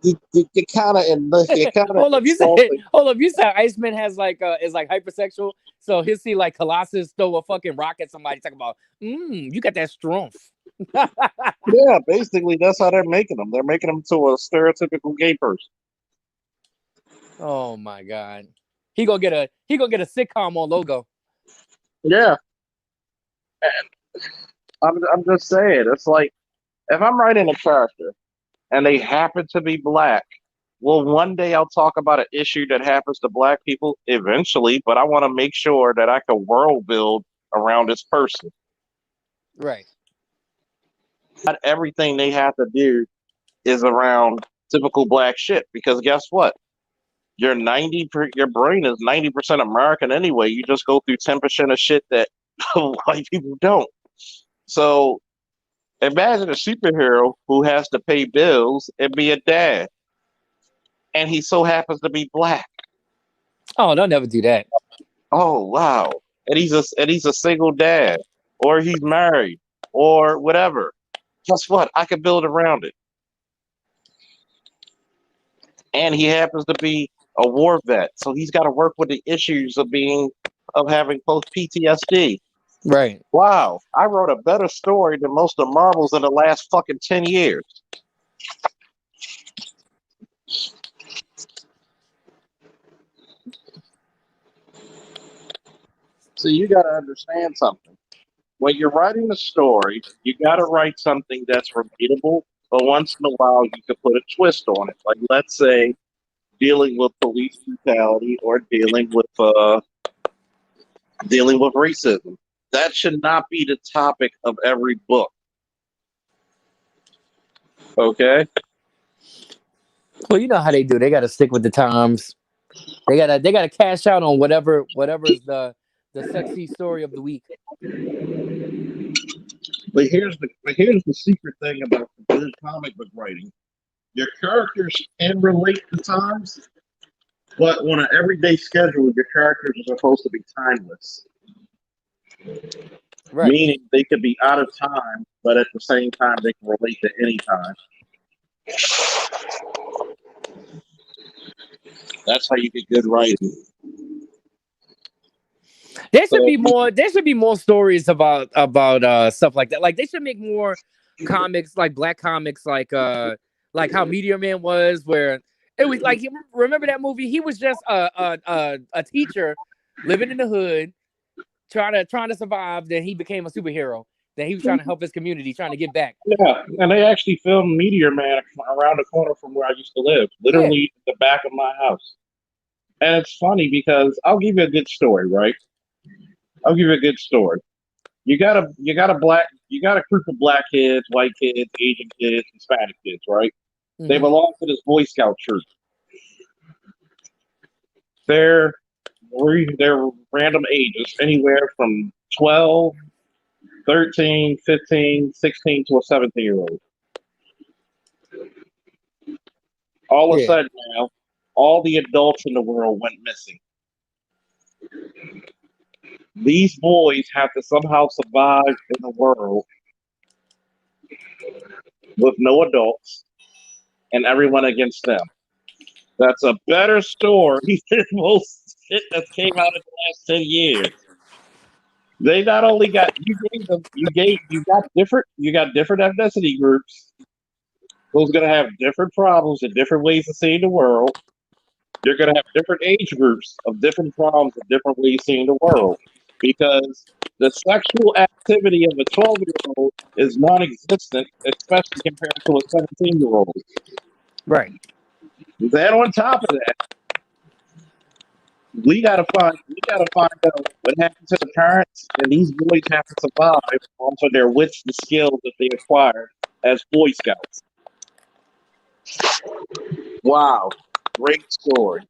kind of you kind of insulting.
Hold up, you said Iceman has like is like hypersexual. So he'll see like Colossus throw a fucking rock at somebody talking about, you got that strength.
Yeah, basically that's how they're making them. They're making them to a stereotypical gay person.
Oh my god. He gonna get a sitcom on logo.
Yeah, I'm just saying. It's like if I'm writing a character and they happen to be black, well, one day I'll talk about an issue that happens to black people eventually, but I want to make sure that I can world build around this person.
Right.
Not everything they have to do is around typical black shit because guess what? Your brain is 90% American anyway. You just go through 10% of shit that white people don't. So imagine a superhero who has to pay bills and be a dad, and he so happens to be black.
Oh, they'll never do that.
Oh wow! And he's a single dad, or he's married, or whatever. Guess what? I could build around it. And he happens to be a war vet, so he's got to work with the issues of having post PTSD.
Right.
Wow, I wrote a better story than most of Marvel's in the last fucking 10 years. So you got to understand something. When you're writing a story, you got to write something that's relatable, but once in a while you could put a twist on it. Like let's say dealing with police brutality or dealing with racism. That should not be the topic of every book. Okay?
Well, you know how they do. They gotta stick with the times. They gotta cash out on whatever is the sexy story of the week.
But here's the secret thing about good comic book writing. Your characters can relate to times, but on an everyday schedule, your characters are supposed to be timeless.
Right.
Meaning they could be out of time, but at the same time they can relate to any time. That's how you get good writing.
There should be more. There should be more stories about stuff like that. Like they should make more comics, like black comics, like how Meteor Man was, where it was like remember that movie? He was just a teacher living in the hood, trying to survive. Then he became a superhero. Then he was trying to help his community, trying to give back.
Yeah, and they actually filmed Meteor Man around the corner from where I used to live, literally the back of my house. And it's funny because I'll give you a good story, right? I'll give you a good story. You got a group of black kids, white kids, Asian kids, Hispanic kids, right? Mm-hmm. They belong to this Boy Scout troop. They're random ages, anywhere from 12, 13, 15, 16 to a 17-year-old. All of a sudden now, all the adults in the world went missing. These boys have to somehow survive in the world with no adults and everyone against them. That's a better story than most shit that came out in the last 10 years. They not only got you got different ethnicity groups. Those are gonna have different problems and different ways of seeing the world. You're gonna have different age groups of different problems and different ways of seeing the world. Because the sexual activity of a 12-year-old is non-existent, especially compared to a 17-year-old.
Right.
Then on top of that, we gotta find out what happened to the parents, and these boys have to survive off of their wits and skills that they acquired as Boy Scouts. Wow, great story.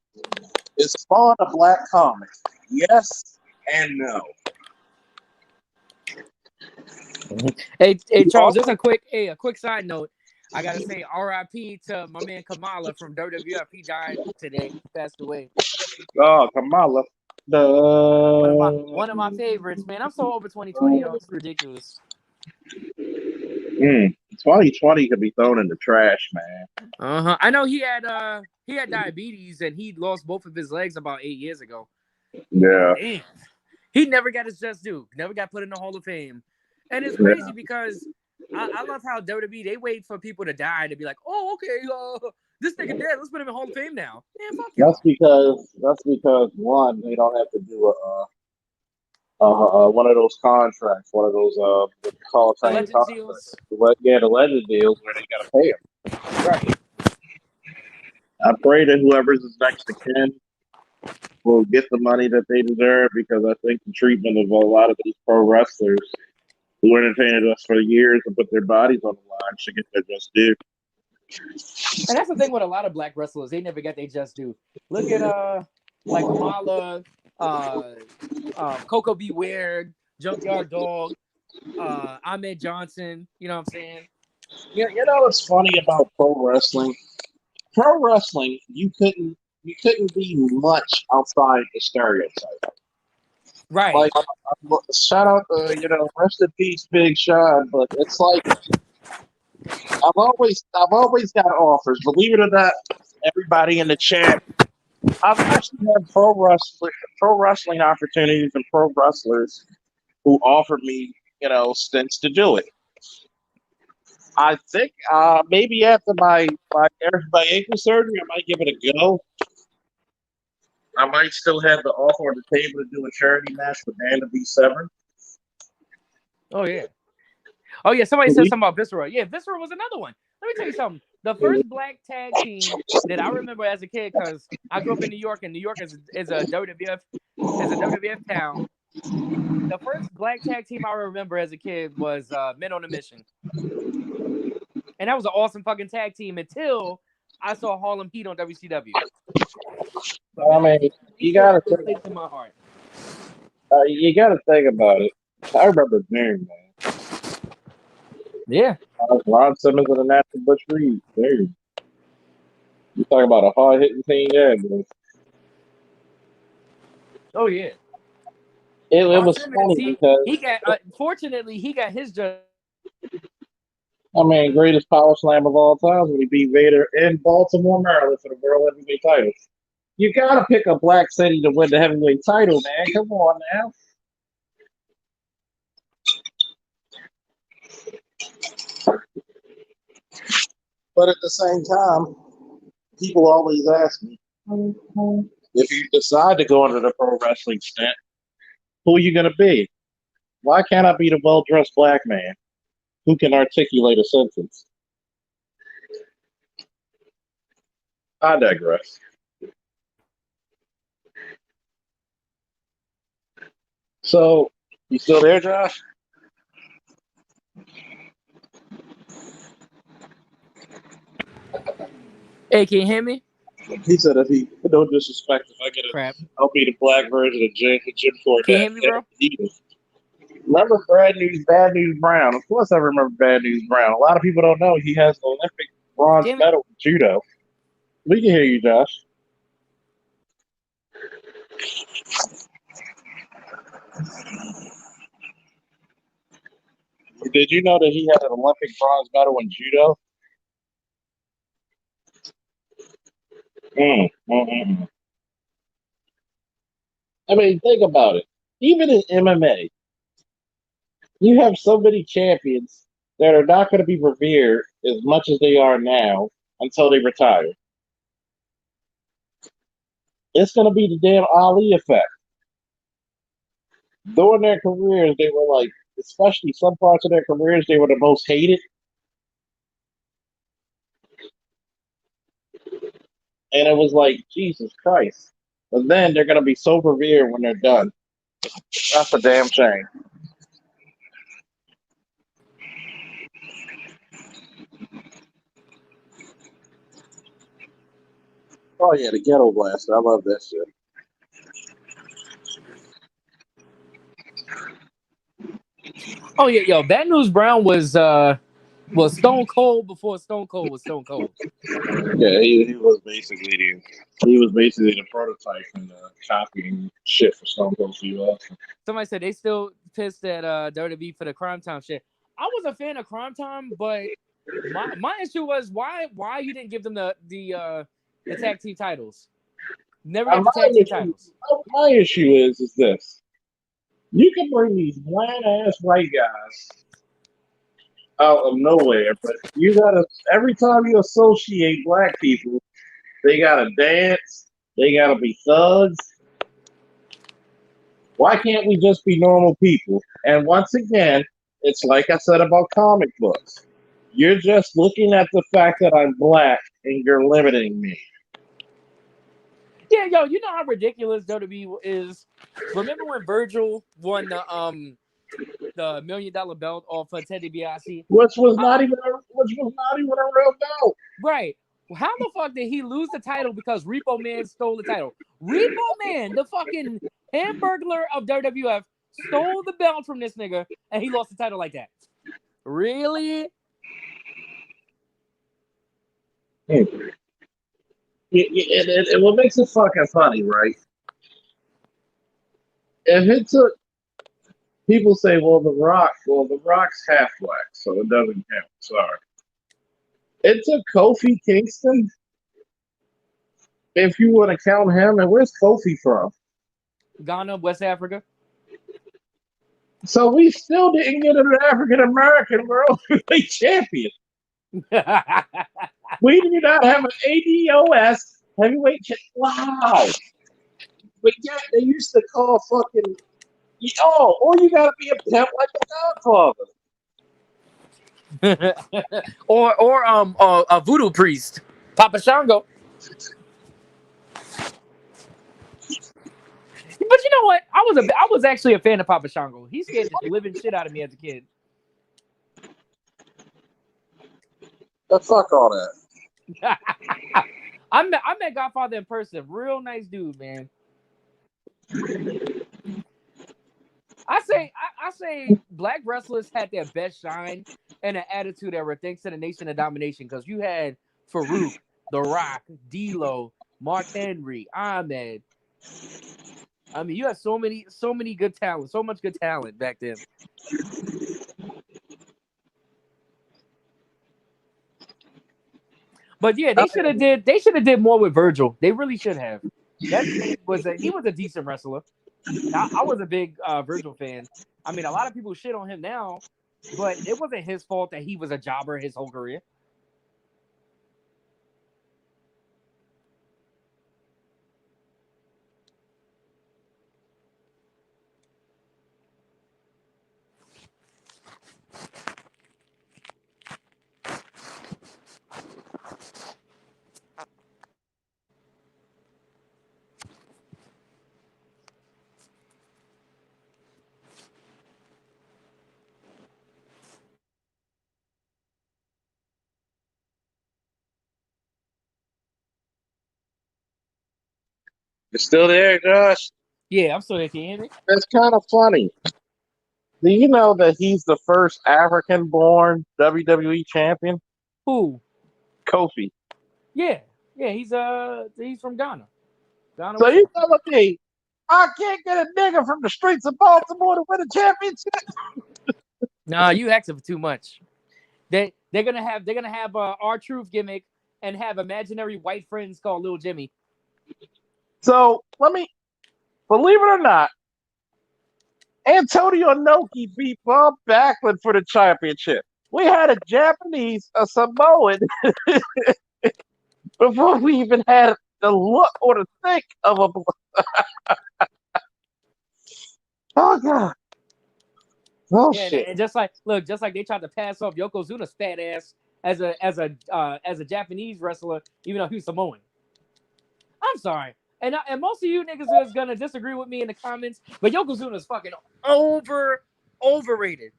Is Spawn a black comic? Yes and no.
Hey, Charles, just
Also,
a quick side note. I gotta say R.I.P. to my man Kamala from WWF. He died today. He passed away.
Kamala.
One of my favorites, man. I'm so over 2020, yo. It's ridiculous.
2020 could be thrown in the trash, man.
I know he had diabetes and he lost both of his legs about 8 years ago.
Yeah.
Damn. He never got his just due. Never got put in the Hall of Fame. And it's
Yeah.
crazy because I love how WWE, they wait for people to die to be like, oh, okay, this nigga dead. Let's put him in Hall of Fame now. Man, fuck
That's
y'all.
because one, they don't have to do one of those contracts, one of those what you call
The
fame
Legends
contracts.
deals.
The legend deals where they gotta pay them.
Right.
I pray that whoever's is next to Ken will get the money that they deserve because I think the treatment of a lot of these pro wrestlers who entertained us for years and put their bodies on the line should get their just due.
And that's the thing with a lot of black wrestlers. They never get their just due. Look at like Kamala, Coco Beware, Junkyard Dog, Ahmed Johnson. You know what I'm saying?
Yeah, you know what's funny about pro wrestling? Pro wrestling, you couldn't be much outside the stereotype.
Right.
Like, shout out to rest in peace, Big Sean. But it's like I've always got offers. Believe it or not, everybody in the chat, I've actually had pro wrestling opportunities and pro wrestlers who offered me, stints to do it. I think maybe after my ankle surgery, I might give it a go. I might still have the offer on the table to do a charity match with Dan to be severed.
Oh yeah. Oh yeah. Somebody said something about Viscera. Yeah, Viscera was another one. Let me tell you something. The first black tag team that I remember as a kid, because I grew up in New York, and New York is a WWF town. The first black tag team I remember as a kid was Men on a Mission, and that was an awesome fucking tag team until I saw Harlem Heat on WCW. But
I
Men on a
mean,
Mission,
you
still
gotta
got this place in my heart.
think about it. I remember Boom, man.
Yeah.
Ron Simmons and the Natural Butch Reed. Dude, you talk about a hard hitting team, yeah. But
Oh yeah.
it
Ron
was
Simmons,
funny because
he got fortunately he got his just.
greatest power slam of all time when he beat Vader in Baltimore, Maryland for the World Heavyweight title. You gotta pick a black city to win the heavyweight title, man. Come on now. But at the same time, people always ask me, if you decide to go into the pro wrestling stint, who are you going to be? Why can't I be the well dressed black man who can articulate a sentence? I digress. So, you still there, Josh?
Hey, can you hear me?
He said if he, no disrespect, if I get
Crap.
I'll be the black version of Jim
Can you
Cornette.
hear me, bro?
Remember Bad News Brown? Of course I remember Bad News Brown. A lot of people don't know he has an Olympic bronze
Damn it.
medal in judo. We can hear you, Josh. Did you know that he had an Olympic bronze medal in judo? Mm, mm, mm. I mean, think about it. Even in MMA, you have so many champions that are not going to be revered as much as they are now until they retire. It's going to be the damn Ali effect. During their careers, they were like, especially some parts of their careers, they were the most hated. And it was like, Jesus Christ. But then they're going to be so revered when they're done. That's a damn shame. Oh yeah, the Ghetto Blast. I love that shit.
Oh yeah, yo, Bad News Brown was Stone Cold before Stone Cold was Stone Cold.
Yeah, he was basically the prototype and copying shit for Stone Cold Steve Austin.
Somebody said they still pissed at WWE for the Crime Time shit. I was a fan of Crime Time, but my issue was why you didn't give them the tag team titles. Never got the tag team titles.
My issue is this: you can bring these bland ass white guys out of nowhere, but you gotta every time you associate black people, they gotta dance, they gotta be thugs. Why can't we just be normal people? And once again, it's like I said about comic books. You're just looking at the fact that I'm black and you're limiting me.
Yeah, yo, you know how ridiculous WWE is. Remember when Virgil won the $1 million belt off of Teddy DiBiase?
Which was not even a real belt.
Right. How the fuck did he lose the title because Repo Man stole the title? Repo Man, the fucking Hamburglar of WWF, stole the belt from this nigga, and he lost the title like that. Really?
And what makes it fucking funny, right? If it took people say, well, the Rock's half black, so it doesn't count. Sorry. It took Kofi Kingston, if you want to count him, and where's Kofi from?
Ghana, West Africa.
So we still didn't get an African American World Heavyweight Champion. We do not have an ADOS heavyweight champion. Wow. But yet they used to call fucking, or you gotta be a pimp like the Godfather.
or a voodoo priest, Papa Shango. But you know what? I was actually a fan of Papa Shango. He scared the living shit out of me as a kid.
But fuck all that.
I met Godfather in person. Real nice dude, man. I say black wrestlers had their best shine and an attitude era thanks to the Nation of Domination, because you had Farouk, The Rock, D'Lo, Mark Henry, Ahmed. I mean, you had so many good talent, so much good talent back then. But yeah, they should have did more with Virgil. They really should have. He was a decent wrestler. I was a big Virgil fan. I mean, a lot of people shit on him now, but it wasn't his fault that he was a jobber his whole career.
You're still there, Josh?
Yeah, I'm still there. Can you hear me?
That's kind of funny. Do you know that he's the first African-born WWE champion?
Who?
Kofi.
Yeah, he's from Ghana.
So you telling me I can't get a nigga from the streets of Baltimore to win a championship?
Nah, you asking for too much. They're gonna have R-Truth gimmick and have imaginary white friends called Little Jimmy.
So believe it or not, Antonio Inoki beat Bob Backlund for the championship. We had a Japanese, a Samoan, before we even had the look or the think of a. Oh God. Oh
yeah,
shit.
and just like they tried to pass off Yokozuna's fat ass as a Japanese wrestler, even though he was Samoan. I'm sorry. And most of you niggas is gonna disagree with me in the comments, but Yokozuna is fucking overrated.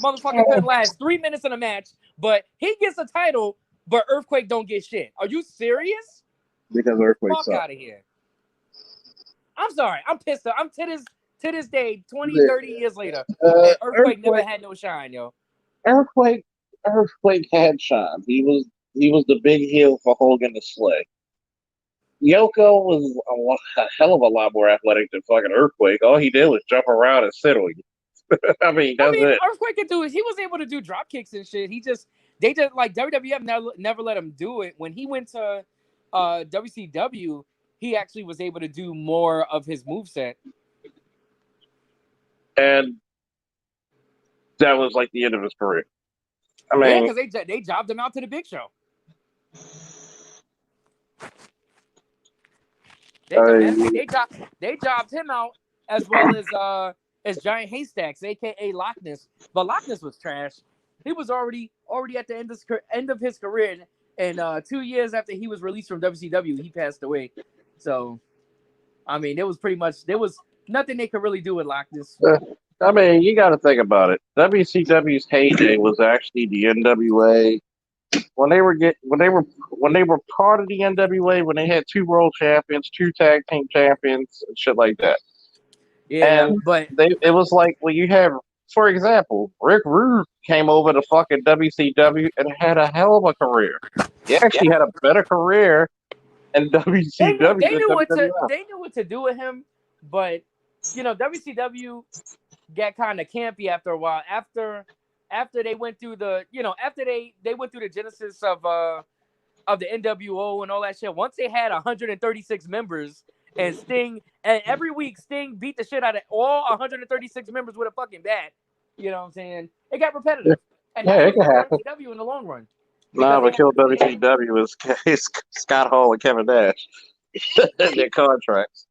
Motherfucker couldn't last 3 minutes in a match, but he gets a title but Earthquake don't get shit. Are you serious?
Because Earthquake
Fuck
sucks.
out of here. I'm sorry. I'm pissed off. I'm to this day, 20, 30 years later, and Earthquake never had no shine, yo.
Earthquake had shine. He was the big heel for Hogan to slay. Yoko was a hell of a lot more athletic than fucking Earthquake. All he did was jump around and sit on you. I mean, that's it.
Earthquake could do it. He was able to do drop kicks and shit. They just like WWF never let him do it. When he went to WCW, he actually was able to do more of his moveset.
And that was like the end of his career. I mean,
yeah, because they jobbed him out to the Big Show. They jobbed him out as well as Giant Haystacks, aka Loch Ness. But Loch Ness was trash. He was already at the end of his career, and 2 years after he was released from WCW, he passed away. So, I mean, there was nothing they could really do with Loch Ness.
I mean, you got to think about it. WCW's heyday was actually the NWA. When they were part of the NWA, when they had 2 world champions, 2 tag team champions, and shit like that.
Yeah,
and
but
it was like when you have, for example, Rick Rude came over to fucking WCW and had a hell of a career. He actually had a better career in WCW.
They knew what to do with him, but WCW got kind of campy after a while. After they went through the they went through the genesis of the NWO and all that shit. Once they had 136 members and Sting, and every week Sting beat the shit out of all 136 members with a fucking bat. You know what I'm saying? It got repetitive. And
it can happen.
WCW in the long run.
Nah, but killed WCW is Scott Hall and Kevin Nash. Their contracts.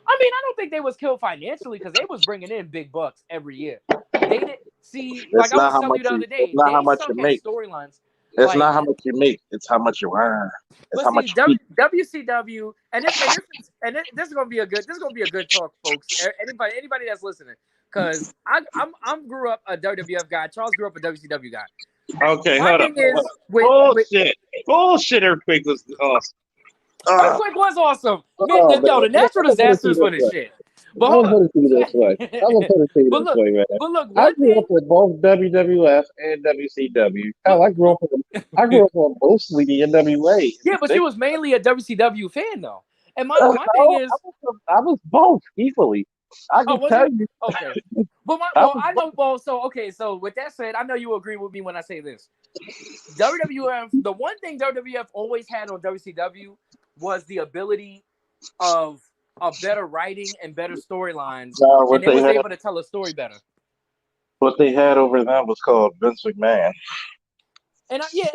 I mean, I don't think they was killed financially because they was bringing in big bucks every year. They didn't see, like I was telling you the other day,
it's not how much you make.
Storylines.
It's not how much you make; it's how much you earn. It's how much you
WCW, and this is gonna be a good talk, folks. Anybody that's listening, because I'm grew up a WWF guy. Charles grew up a WCW guy.
Okay,
hold up.
Bullshit. Earthquake was awesome.
Earthquake was awesome. The natural disasters were the shit. But
I'm gonna put it this way. Man.
But look,
I grew up with both WWF and WCW. Hell, I grew up on mostly the NWA.
Yeah, but she was mainly a WCW fan though. And my thing is,
I was both equally. I can tell you.
Okay. But so with that said, I know you agree with me when I say this. WWF, the one thing WWF always had on WCW was the ability of better writing and better storylines, and they was able to tell a story better.
What they had over them was called Vince McMahon.
And they had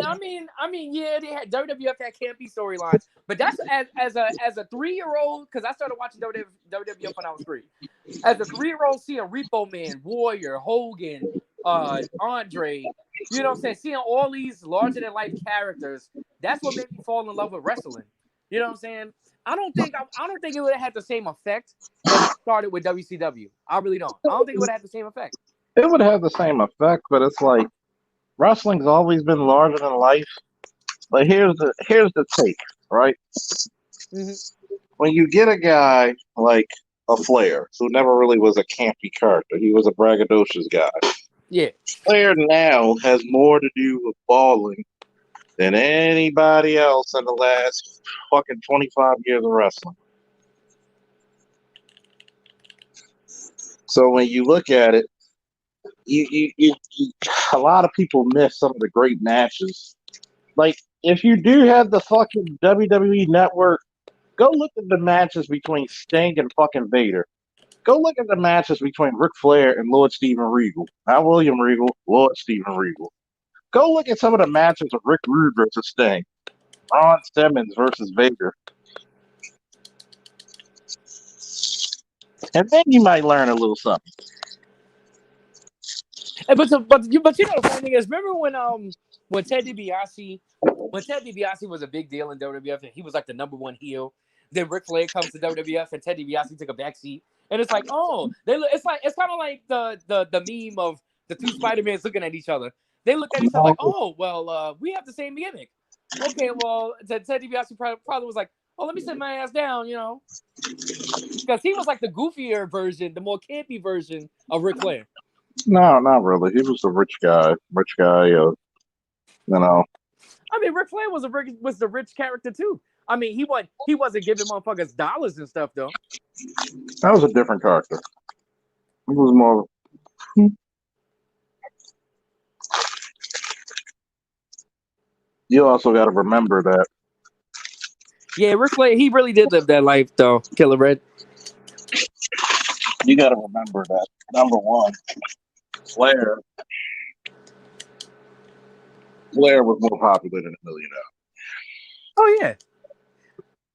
WWF had campy storylines, but that's as a 3-year-old, because I started watching WWF when I was 3. As a 3-year-old, seeing Repo Man, Warrior, Hogan, Andre, you know what I'm saying, seeing all these larger than life characters, that's what made me fall in love with wrestling. You know what I'm saying? I don't think it would have had the same effect when it started with WCW. I really don't. I don't think it would have had the same effect.
It would have the same effect, but it's like wrestling's always been larger than life. But here's the take, right?
Mm-hmm.
When you get a guy like a Flair, who never really was a campy character, he was a braggadocious guy.
Yeah.
Flair now has more to do with balling than anybody else in the last fucking 25 years of wrestling. So when you look at it, you a lot of people miss some of the great matches. Like, if you do have the fucking WWE Network, go look at the matches between Sting and fucking Vader. Go look at the matches between Ric Flair and Lord Steven Regal. Not William Regal, Lord Steven Regal. Go look at some of the matches of Rick Rude versus Sting. Ron Simmons versus Vader. And then you might learn a little something.
But the funny thing is, remember when Ted DiBiase was a big deal in WWF and he was like the #1 heel. Then Ric Flair comes to WWF and Ted DiBiase took a backseat. And it's like, it's kind of like the meme of The two Spider-Mans looking at each other. They looked at each other like, oh, well, we have the same gimmick. Okay, well, Ted DiBiase probably was like, oh, let me sit my ass down, because he was like the goofier version, the more campy version of Ric Flair.
No, not really. He was a rich guy.
I mean, Ric Flair was the rich character too. I mean, he wasn't giving motherfuckers dollars and stuff though.
That was a different character. He was more. You also got to remember that.
Yeah, Ric Flair, he really did live that life though, Killer Red.
You got to remember that. Number one, Flair was more popular than $1 million.
Oh yeah.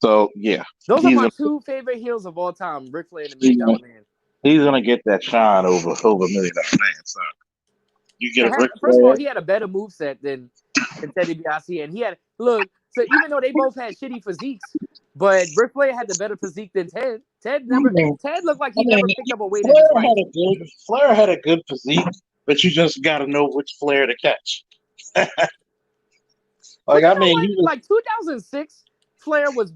So yeah,
those are my two favorite heels of all time, Ric Flair and the $1 Million Man.
He's gonna get that shine over $1 million man. So you get a Ric Flair.
First of all, he had a better moveset than Ted DiBiase, and he had So even though they both had shitty physiques, but Ric Flair had the better physique than Ted. Ted looked like he never picked up a weight in his life.
Flair had a good physique, but you just got to know which Flair to catch. Like
2006 Flair was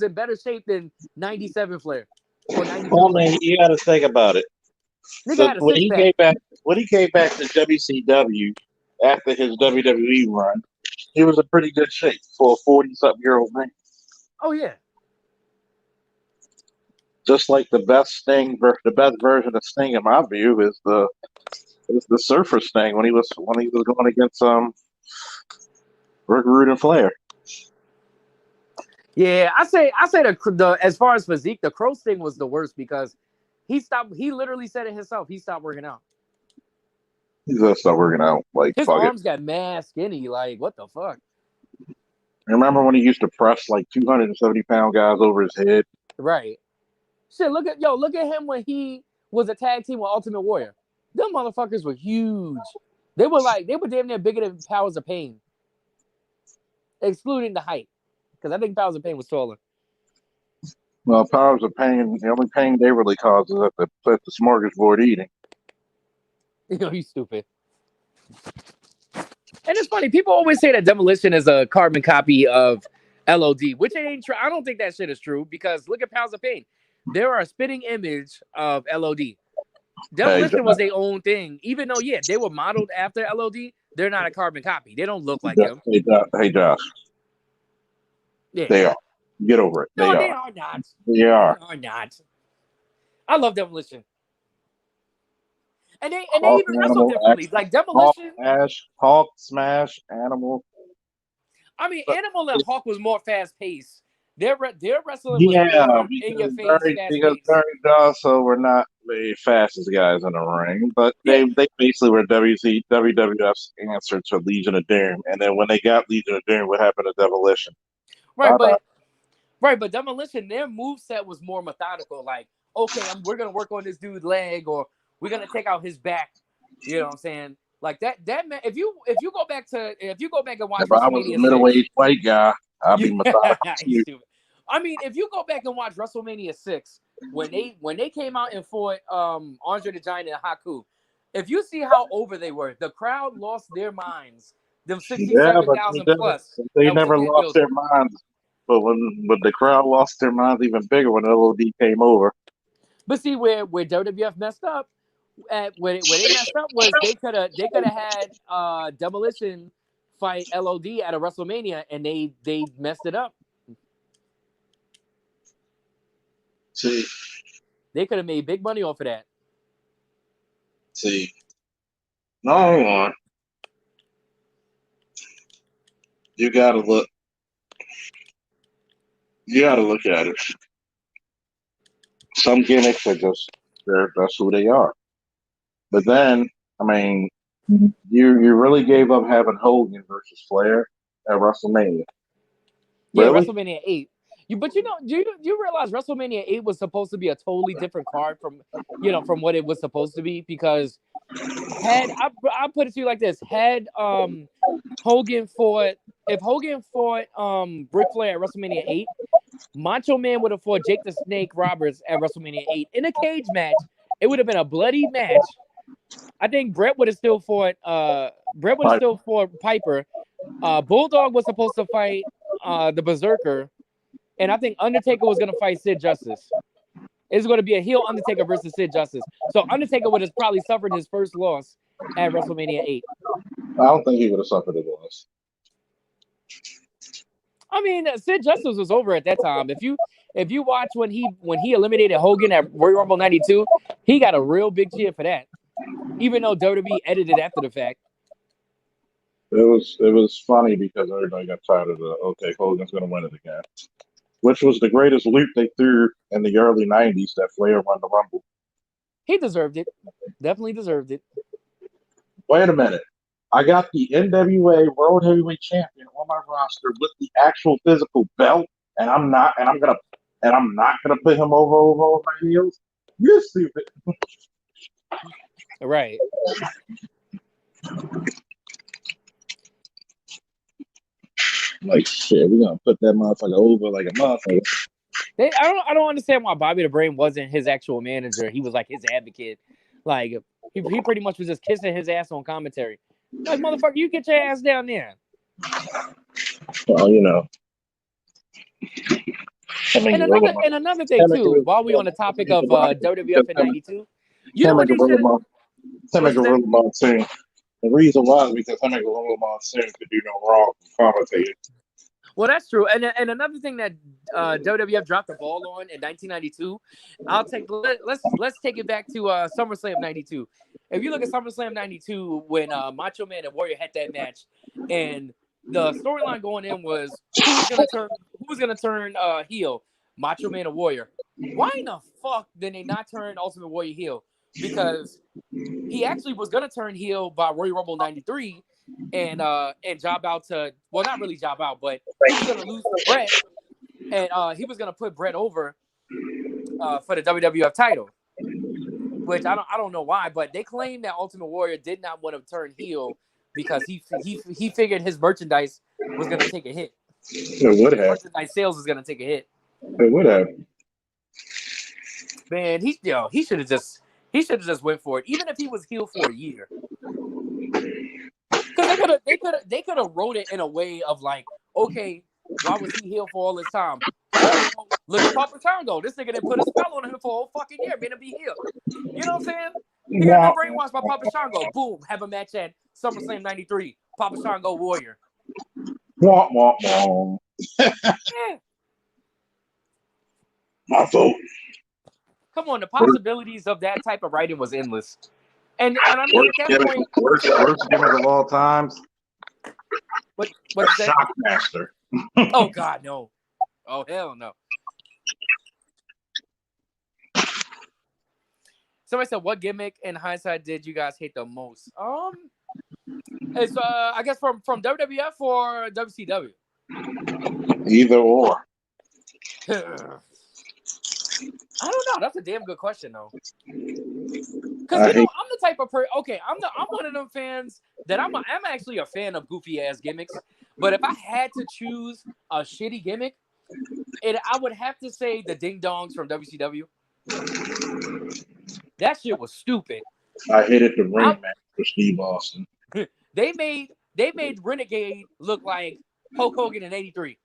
in better shape than 97 Flair.
You got to think about it. So when he came back to WCW after his WWE run, he was in pretty good shape for a 40-something-year-old man.
Oh yeah.
Just like the best version of Sting, in my view, is the Surfer Sting when he was going against Rick Rude and Flair.
Yeah, I say the as far as physique, the Crow Sting was the worst because he stopped. He literally said it himself. He stopped working out.
He just stopped working out. Like
his arms got mad skinny. Like what the fuck?
Remember when he used to press like 270-pound guys over his head?
Right. Shit, look at him when he was a tag team with Ultimate Warrior. Them motherfuckers were huge. They were damn near bigger than Powers of Pain. Excluding the height. Because I think Powers of Pain was taller.
Well, Powers of Pain, the only pain they really cause is at the smorgasbord eating.
You stupid. And it's funny, people always say that Demolition is a carbon copy of LOD, which it ain't true. I don't think that shit is true because look at Powers of Pain. They're a spitting image of LOD. Demolition was their own thing. Even though, they were modeled after LOD, they're not a carbon copy. They don't look like him.
Hey, Josh. Yeah. They are. Get over it.
No, they are not.
They are.
They are not. I love Demolition. And they even wrestle differently. Like Demolition.
Hawk, Smash, Animal.
I mean, Animal and Hawk was more fast paced. Their wrestling was more in your face, fast paced.
Barry also were not the fastest guys in the ring, but they basically were WWF's answer to Legion of Doom. And then when they got Legion of Doom, what happened to Demolition?
But Demolition, their moveset was more methodical. Like, okay, we're gonna work on this dude's leg, or we're gonna take out his back. You know what I'm saying? Like that man. If you go back and watch,
if I was a middle-aged white guy, I'd be methodical.
I mean, if you go back and watch WrestleMania 6, when they came out and fought Andre the Giant and Haku, if you see how over they were, the crowd lost their minds. Them 67,000 plus.
They never lost their minds. But when the crowd lost their minds even bigger when LOD came over.
But see where WWF messed up, where they messed up was they could have had Demolition fight LOD at a WrestleMania and they messed it up.
See,
they could have made big money off of that.
See, no, hold on. You gotta look at it. Some gimmicks are that's who they are. But then, I mean, you really gave up having Hogan versus Flair at WrestleMania.
Yeah,
really?
WrestleMania 8. Do you realize WrestleMania 8 was supposed to be a totally different card from what it was supposed to be? Because I'll put it to you like this: if Hogan fought Ric Flair at WrestleMania 8, Macho Man would have fought Jake the Snake Roberts at WrestleMania 8 in a cage match. It would have been a bloody match. I think Brett would have still fought. Brett would have still fought Piper. Bulldog was supposed to fight the Berserker, and I think Undertaker was going to fight Sid Justice. It's going to be a heel Undertaker versus Sid Justice. So Undertaker would have probably suffered his first loss at WrestleMania 8.
I don't think he would have suffered a loss.
I mean, Sid Justice was over at that time. If you watch when he eliminated Hogan at Royal Rumble 92, he got a real big cheer for that. Even though WWE edited after the fact.
It was funny because everybody got tired of okay, Hogan's gonna win it again. Which was the greatest loop they threw in the early 90s that Flair won the Rumble.
He deserved it. Definitely deserved it.
Wait a minute. I got the NWA World Heavyweight Champion on my roster with the actual physical belt, and I'm not gonna put him over my heels. You're stupid.
Right.
Like shit, we're gonna put that motherfucker over like a motherfucker.
I don't understand why Bobby the Brain wasn't his actual manager. He was like his advocate. Like he pretty much was just kissing his ass on commentary. Like, motherfucker, you get your ass down there.
Well, you know.
And another thing too, while we on the topic of WWF in '92, you know what they should.
Gorilla Monsoon. The reason why is because him and Gorilla Monsoon could do no wrong commentating.
Well, that's true. And another thing that WWF dropped the ball on in 1992, let's take it back to SummerSlam '92. If you look at SummerSlam '92 when Macho Man and Warrior had that match, and the storyline going in was who's gonna turn heel, Macho Man or Warrior. Why in the fuck did they not turn Ultimate Warrior heel? Because he actually was gonna turn heel by Royal Rumble '93 and job out to, well, not really job out, but he was gonna lose to Brett, and he was gonna put Brett over for the WWF title. Which I don't know why, but they claim that Ultimate Warrior did not want to turn heel because he figured his merchandise was gonna take a hit.
It would have.
Merchandise sales was gonna take a hit.
It would have.
Man, he should have just went for it, even if he was heel for a year. Because they could have wrote it in a way of like, okay, why was he heel for all this time? Oh, look at Papa Shango. This nigga didn't put a spell on him for a whole fucking year, made him be heel. You know what I'm saying? He got been brainwashed by Papa Shango. Boom, have a match at SummerSlam '93. Papa Shango Warrior.
Womp womp womp.
Yeah.
My vote.
Come on, the possibilities of that type of writing was endless. And I mean, at that point,
worst gimmick of all times.
What's that?
Shockmaster.
Oh God, no. Oh hell no. Somebody said, "What gimmick in hindsight did you guys hate the most?" It's I guess from WWF or WCW.
Either or.
I don't know. That's a damn good question, though. Because I'm the type of person. Okay, I'm one of them fans that I'm actually a fan of goofy ass gimmicks. But if I had to choose a shitty gimmick, I would have to say the Ding Dongs from WCW. That shit was stupid.
I hated the ring match for Steve Austin.
They made Renegade look like Hulk Hogan in '83.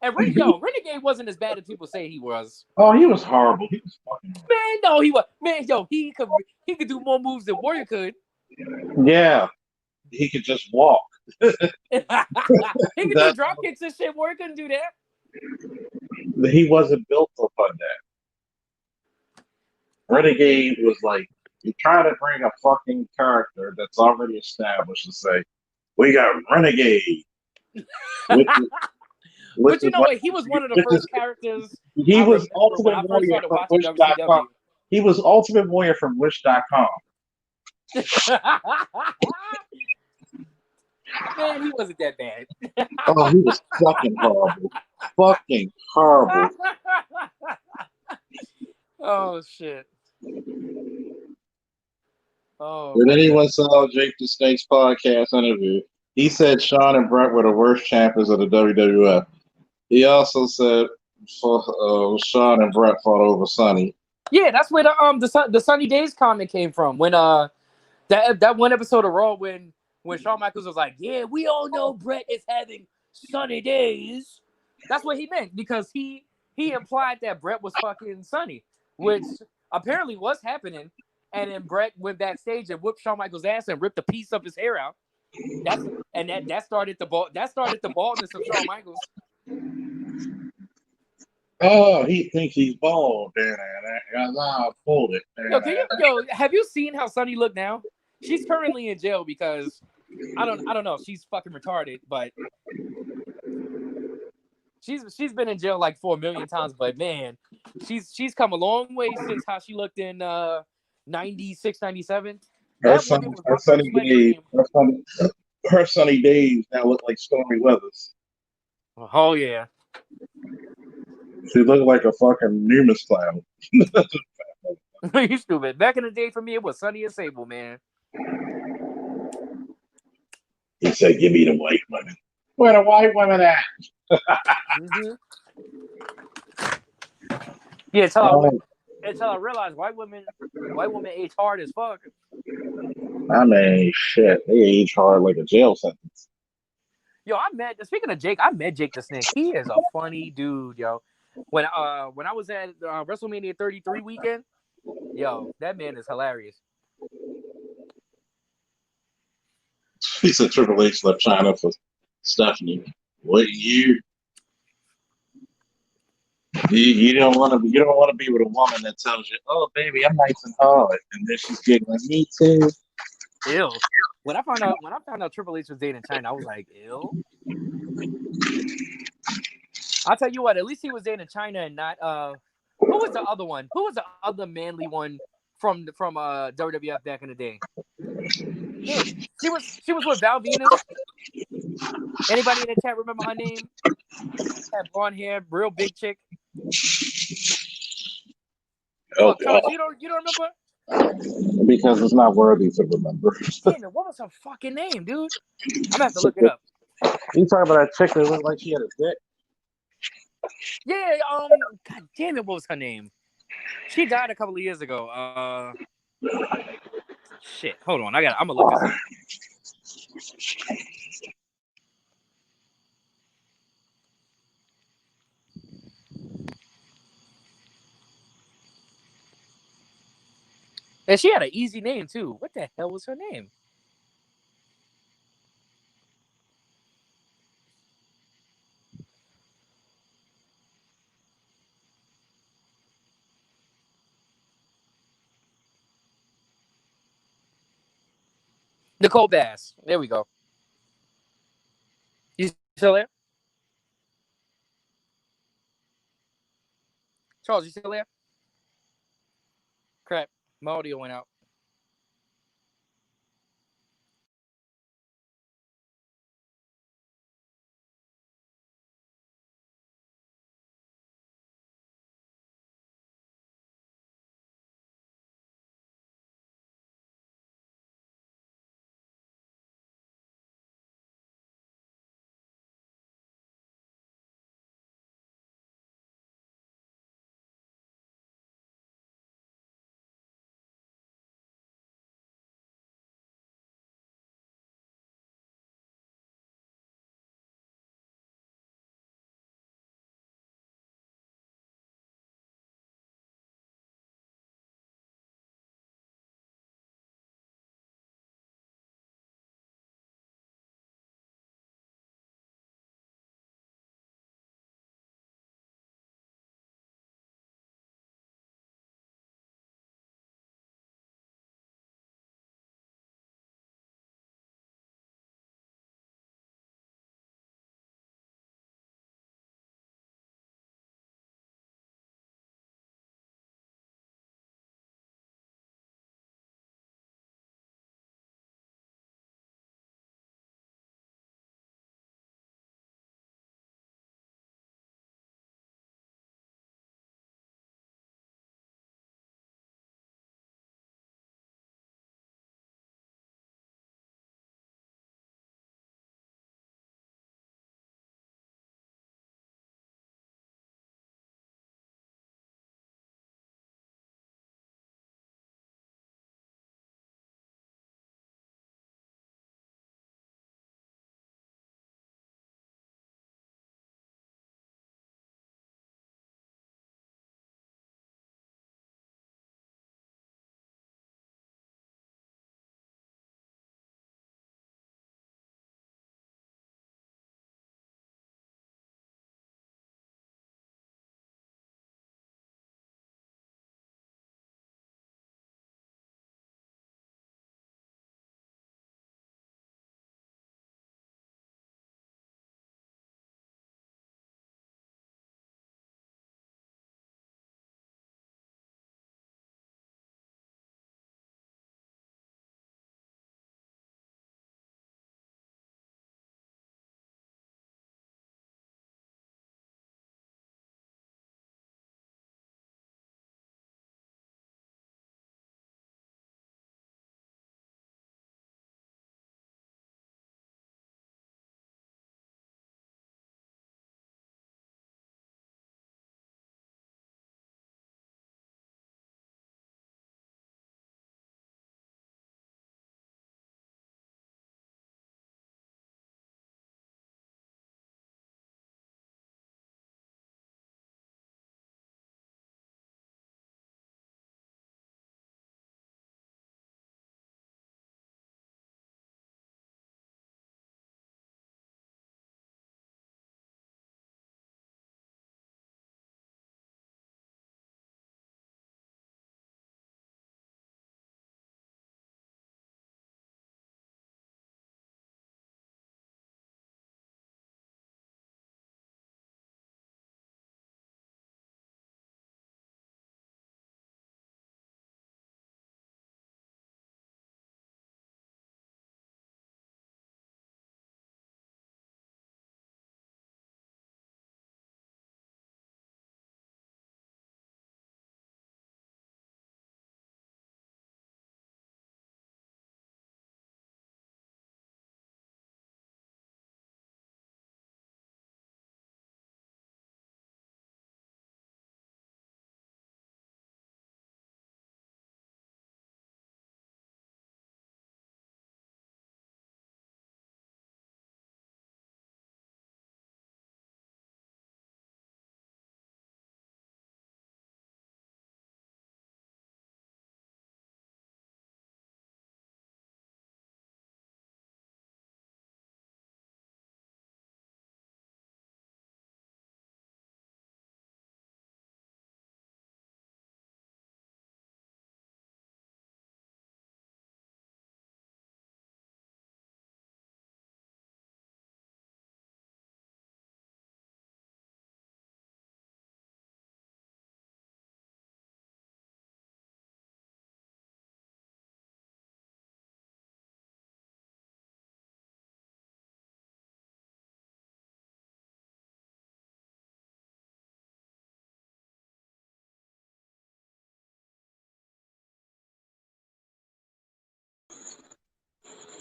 And Renegade wasn't as bad as people say he was.
Oh, he was horrible. He was fucking horrible.
Man, no, he was. Man, he could do more moves than Warrior could.
Yeah, he could just walk.
He could do drop kicks and shit. Warrior couldn't do that.
He wasn't built upon that. Renegade was like, you try to bring a fucking character that's already established and say, we got Renegade.
But you know what? He was one of the first characters.
He was Ultimate Warrior from Wish.com. He was Ultimate Warrior from Wish.com.
Man, he wasn't that bad.
Oh, he was fucking horrible. Fucking horrible.
Oh, shit. Oh.
Did anyone saw Jake the Snake's podcast interview? He said Shawn and Brett were the worst champions of the WWF. He also said Shawn and Brett fought over Sonny.
Yeah, that's where the Sunny Days comment came from. When that one episode of Raw when Shawn Michaels was like, "Yeah, we all know Brett is having sunny days." That's what he meant because he implied that Brett was fucking sunny, which apparently was happening. And then Brett went backstage and whooped Shawn Michaels' ass and ripped a piece of his hair out. That started the baldness of Shawn Michaels.
Oh, he thinks he's bald. I pulled it.
Have you seen how Sunny look now? She's currently in jail because I don't know. She's fucking retarded, but she's been in jail like 4 million times. But man, she's come a long way since how she looked in 96, 97.
Her
That woman was
her
my first
sunny
wet
days,
dream.
her sunny days now look like Stormy Weathers.
Oh yeah.
She looked like a fucking Numus cloud.
You stupid. Back in the day for me, it was Sunny and Sable, man.
He said, "Give me the white women." Where the white women at?
Mm-hmm. Yeah, until I realized white women age hard as fuck.
I mean, shit, they age hard like a jail sentence.
Yo, speaking of Jake, I met Jake the Snake. He is a funny dude, yo. When I was at WrestleMania 33 weekend, yo, that man is hilarious.
He said Triple H left China for Stephanie. What you don't want to be with a woman that tells you, "Oh, baby, I'm nice and hard," and then she's giggling, "Me too."
Ew. When I found out Triple H was dating China, I was like, ew. I'll tell you what, at least he was dating China and not who was the other one? Who was the other manly one from WWF back in the day? Yeah, she was with Val Venus. Anybody in the chat remember her name? Had blonde hair, real big chick.
Oh
Fuck,
God!
Charles, you don't remember?
Because it's not worthy to remember.
Damn it, what was her fucking name, dude? I'm gonna have to look it up.
You talking about that chick that looked like she had a dick?
Yeah, god damn it, what was her name? She died a couple of years ago. Shit, hold on, I'm gonna look this up. And she had an easy name too. What the hell was her name? Nicole Bass. There we go. You still there? Charles, you still there? Crap, my audio went out.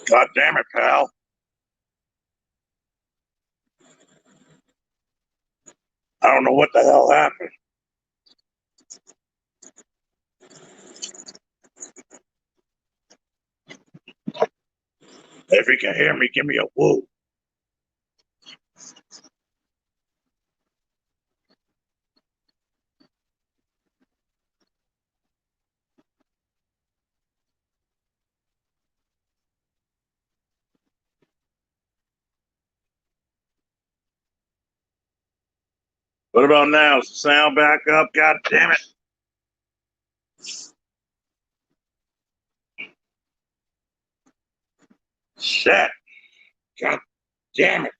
God damn it, pal. I don't know what the hell happened. If you can hear me, give me a woo. What about now? Is the sound back up? God damn it. Shit. God damn it.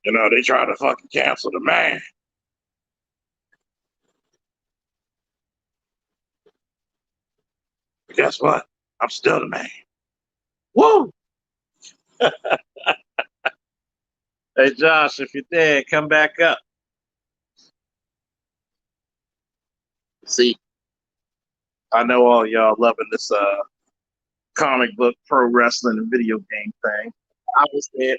You know, they try to fucking cancel the man. But guess what? I'm still the man. Woo! Hey, Josh, if you're there, come back up. See, I know all y'all loving this comic book, pro wrestling, and video game thing. I was there.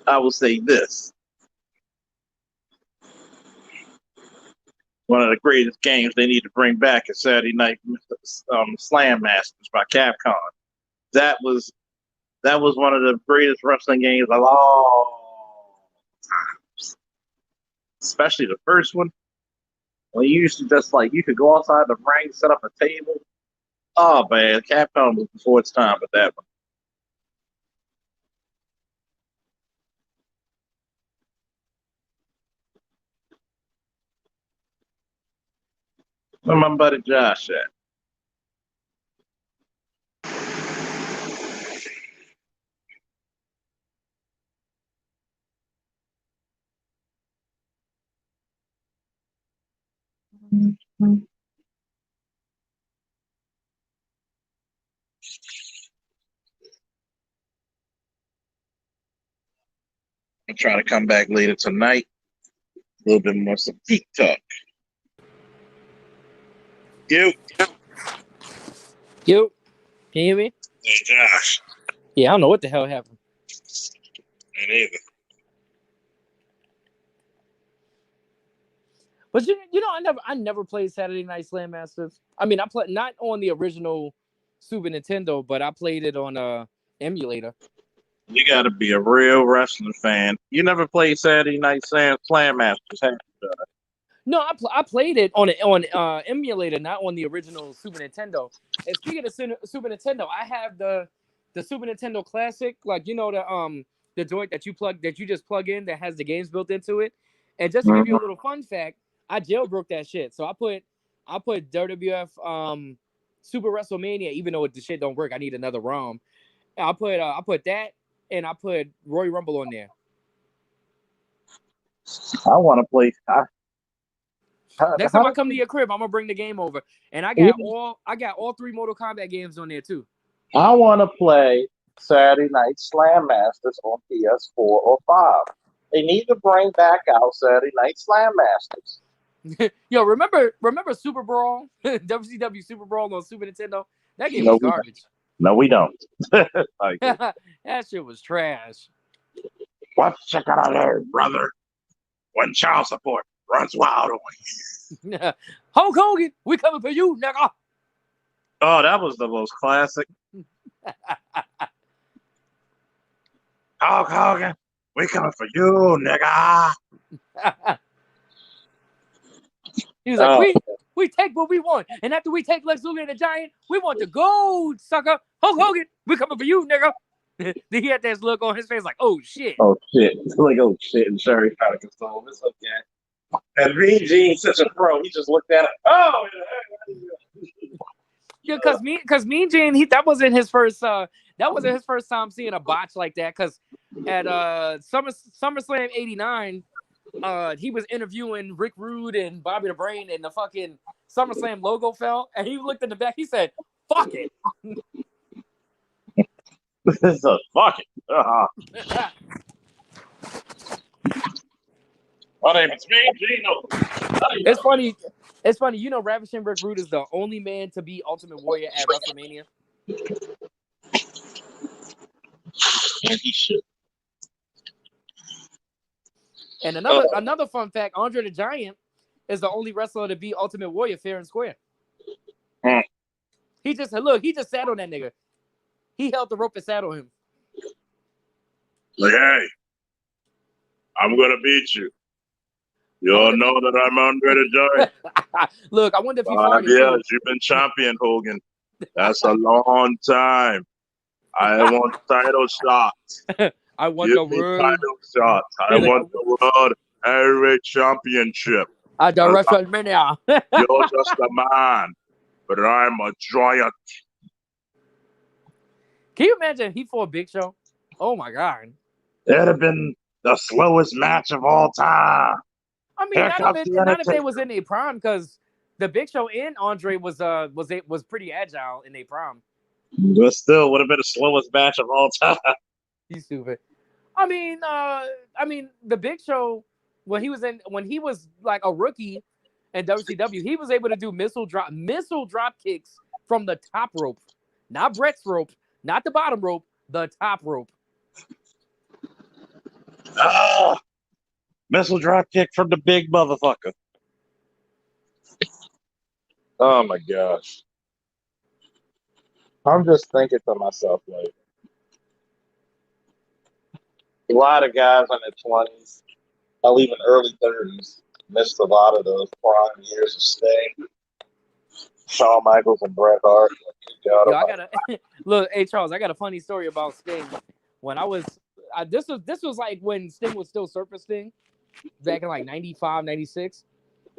I will say this. One of the greatest games they need to bring back is Saturday Night Slam Masters by Capcom. That was one of the greatest wrestling games of all times. Especially the first one. When you used to just like you could go outside the ring, set up a table. Oh man, Capcom was before its time with that one. Where my buddy Josh at? I'm trying to come back later tonight. A little bit more some geek talk. You.
Yo, can you hear me?
Hey Josh.
Yeah, I don't know what the hell happened.
Me neither.
But you know, I never played Saturday Night Slam Masters. I mean, I played not on the original Super Nintendo, but I played it on emulator.
You got to be a real wrestling fan. You never played Saturday Night Slam Masters, have you?
No, I played it on emulator, not on the original Super Nintendo. And speaking of Super Nintendo, I have the Super Nintendo Classic, like you know the joint that you just plug in that has the games built into it. And just to give you a little fun fact, I jailbroke that shit. So I put WWF Super WrestleMania, even though the shit don't work, I need another ROM. I put that and I put Royal Rumble on there.
I want to play.
Next time I come to your crib, I'm gonna bring the game over, and I got all 3 Mortal Kombat games on there too.
I want to play Saturday Night Slam Masters on PS4 or 5. They need to bring back out Saturday Night Slam Masters.
Yo, remember Super Brawl, WCW Super Brawl on Super Nintendo? That game was garbage.
No, we don't.
That shit was trash.
What's check out there, brother? When child support runs wild on
you. Hulk Hogan, we coming for you, nigga.
Oh, that was the most classic. Hulk Hogan, we coming for you, nigga.
He was like, we take what we want, and after we take Lex Luger and the Giant, we want the gold, sucker. Hulk Hogan, we coming for you, nigga. Then he had that look on his face like, oh shit.
Oh shit. Like, oh shit. And Sherry trying to console him. It's okay. And Mean Gene's such a pro. He just looked at it. Oh,
yeah, because Mean Gene, that wasn't his first time seeing a botch like that. Because at SummerSlam '89, he was interviewing Rick Rude and Bobby the Brain, and the fucking SummerSlam logo fell, and he looked in the back. He said, "Fuck it."
This is a fuck it. My name is me, Gino.
It's funny. It's funny. You know, Ravishing Rick Rude is the only man to be Ultimate Warrior at WrestleMania.
And he should.
And another fun fact: Andre the Giant is the only wrestler to be Ultimate Warrior fair and square.
Hmm.
He just sat on that nigga. He held the rope and sat on him.
Like, hey, I'm gonna beat you. You all know that I'm Andre the Giant.
Look, I wonder if he
5
farted
years,
too.
you've been champion, Hogan. That's a long time. I want title shots.
I want
Give
the
me
world.
title shots. I
He's like,
want the World Heavyweight Championship.
at the WrestleMania.
You're just a man, but I'm a giant.
Can you imagine if he fought Big Show? Oh my god.
It'd have been the slowest match of all time.
I mean,
Here
not
comes
if
the Undertaker.
they was in a prime, because the Big Show and Andre was pretty agile in a prime.
But still would have been the slowest match of all time.
He's stupid. I mean, the Big Show when he was like a rookie in WCW, he was able to do missile drop kicks from the top rope, not Brett's rope, not the bottom rope, the top rope.
Missile drop kick from the big motherfucker. Oh my gosh. I'm just thinking to myself, like, a lot of guys in their 20s, or even early 30s, missed a lot of those prime years of Sting. Shawn Michaels and Bret Hart.
Yo, I gotta look. Hey Charles, I got a funny story about Sting. When this was like when Sting was still Surfer Sting, back in like 95, 96.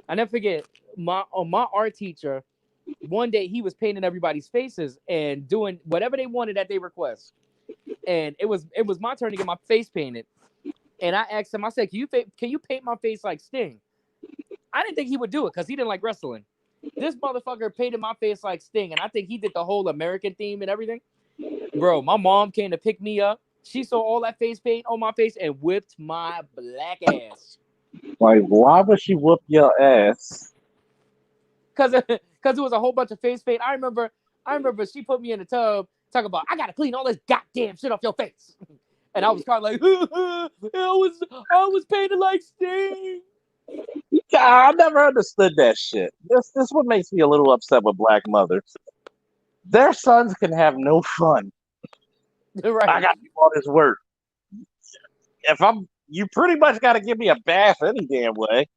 I never forget my art teacher. One day he was painting everybody's faces and doing whatever they wanted at their request, and it was my turn to get my face painted. And I asked him, I said, "Can you paint my face like Sting?" I didn't think he would do it because he didn't like wrestling. This motherfucker painted my face like Sting, and I think he did the whole American theme and everything. Bro, my mom came to pick me up. She saw all that face paint on my face and whipped my black ass.
Like, why would she whoop your ass?
Because it was a whole bunch of face paint. I remember she put me in the tub talking about, I gotta clean all this goddamn shit off your face. And I was kind of like, I was painted like Sting.
Yeah, I never understood that shit. This what makes me a little upset with black mothers. Their sons can have no fun.
Right.
I got to do all this work. You pretty much got to give me a bath any damn way.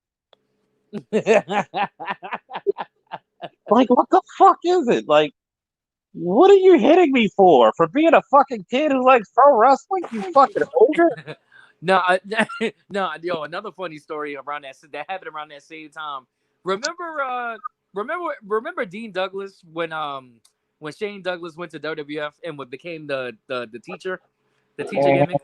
Like, what the fuck is it? Like, what are you hitting me for? For being a fucking kid who likes pro wrestling? You fucking ogre?
No, yo, another funny story around that happened around that same time. Remember Dean Douglas when Shane Douglas went to WWF and became the teacher gimmick?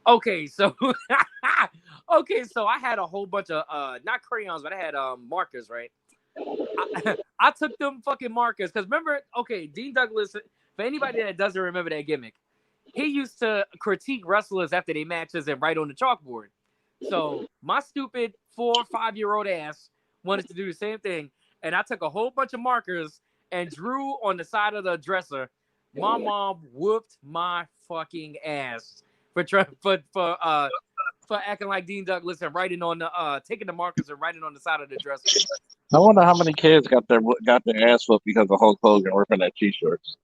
Okay, so I had a whole bunch of not crayons, but I had markers, right? I took them fucking markers because remember, okay, Dean Douglas, for anybody that doesn't remember that gimmick, he used to critique wrestlers after their matches and write on the chalkboard. So my stupid 4 or 5 year old ass wanted to do the same thing, and I took a whole bunch of markers and drew on the side of the dresser. My mom whooped my fucking ass for acting like Dean Douglas and writing on the taking the markers and writing on the side of the dresser.
I wonder how many kids got their ass whooped because of Hulk Hogan ripping their t-shirts.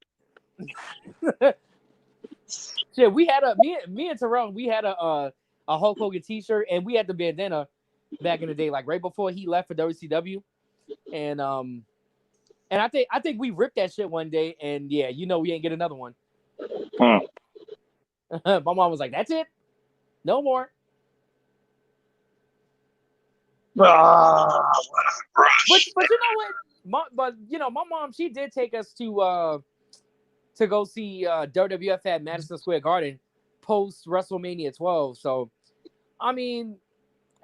Shit, we had me and Terrell, we had a Hulk Hogan t-shirt, and we had the bandana back in the day, like right before he left for WCW, and I think we ripped that shit one day, and yeah, we ain't get another one.
Huh.
My mom was like, "That's it, no more." But you know what? My mom, she did take us to go see WWF at Madison Square Garden post WrestleMania 12. So, I mean,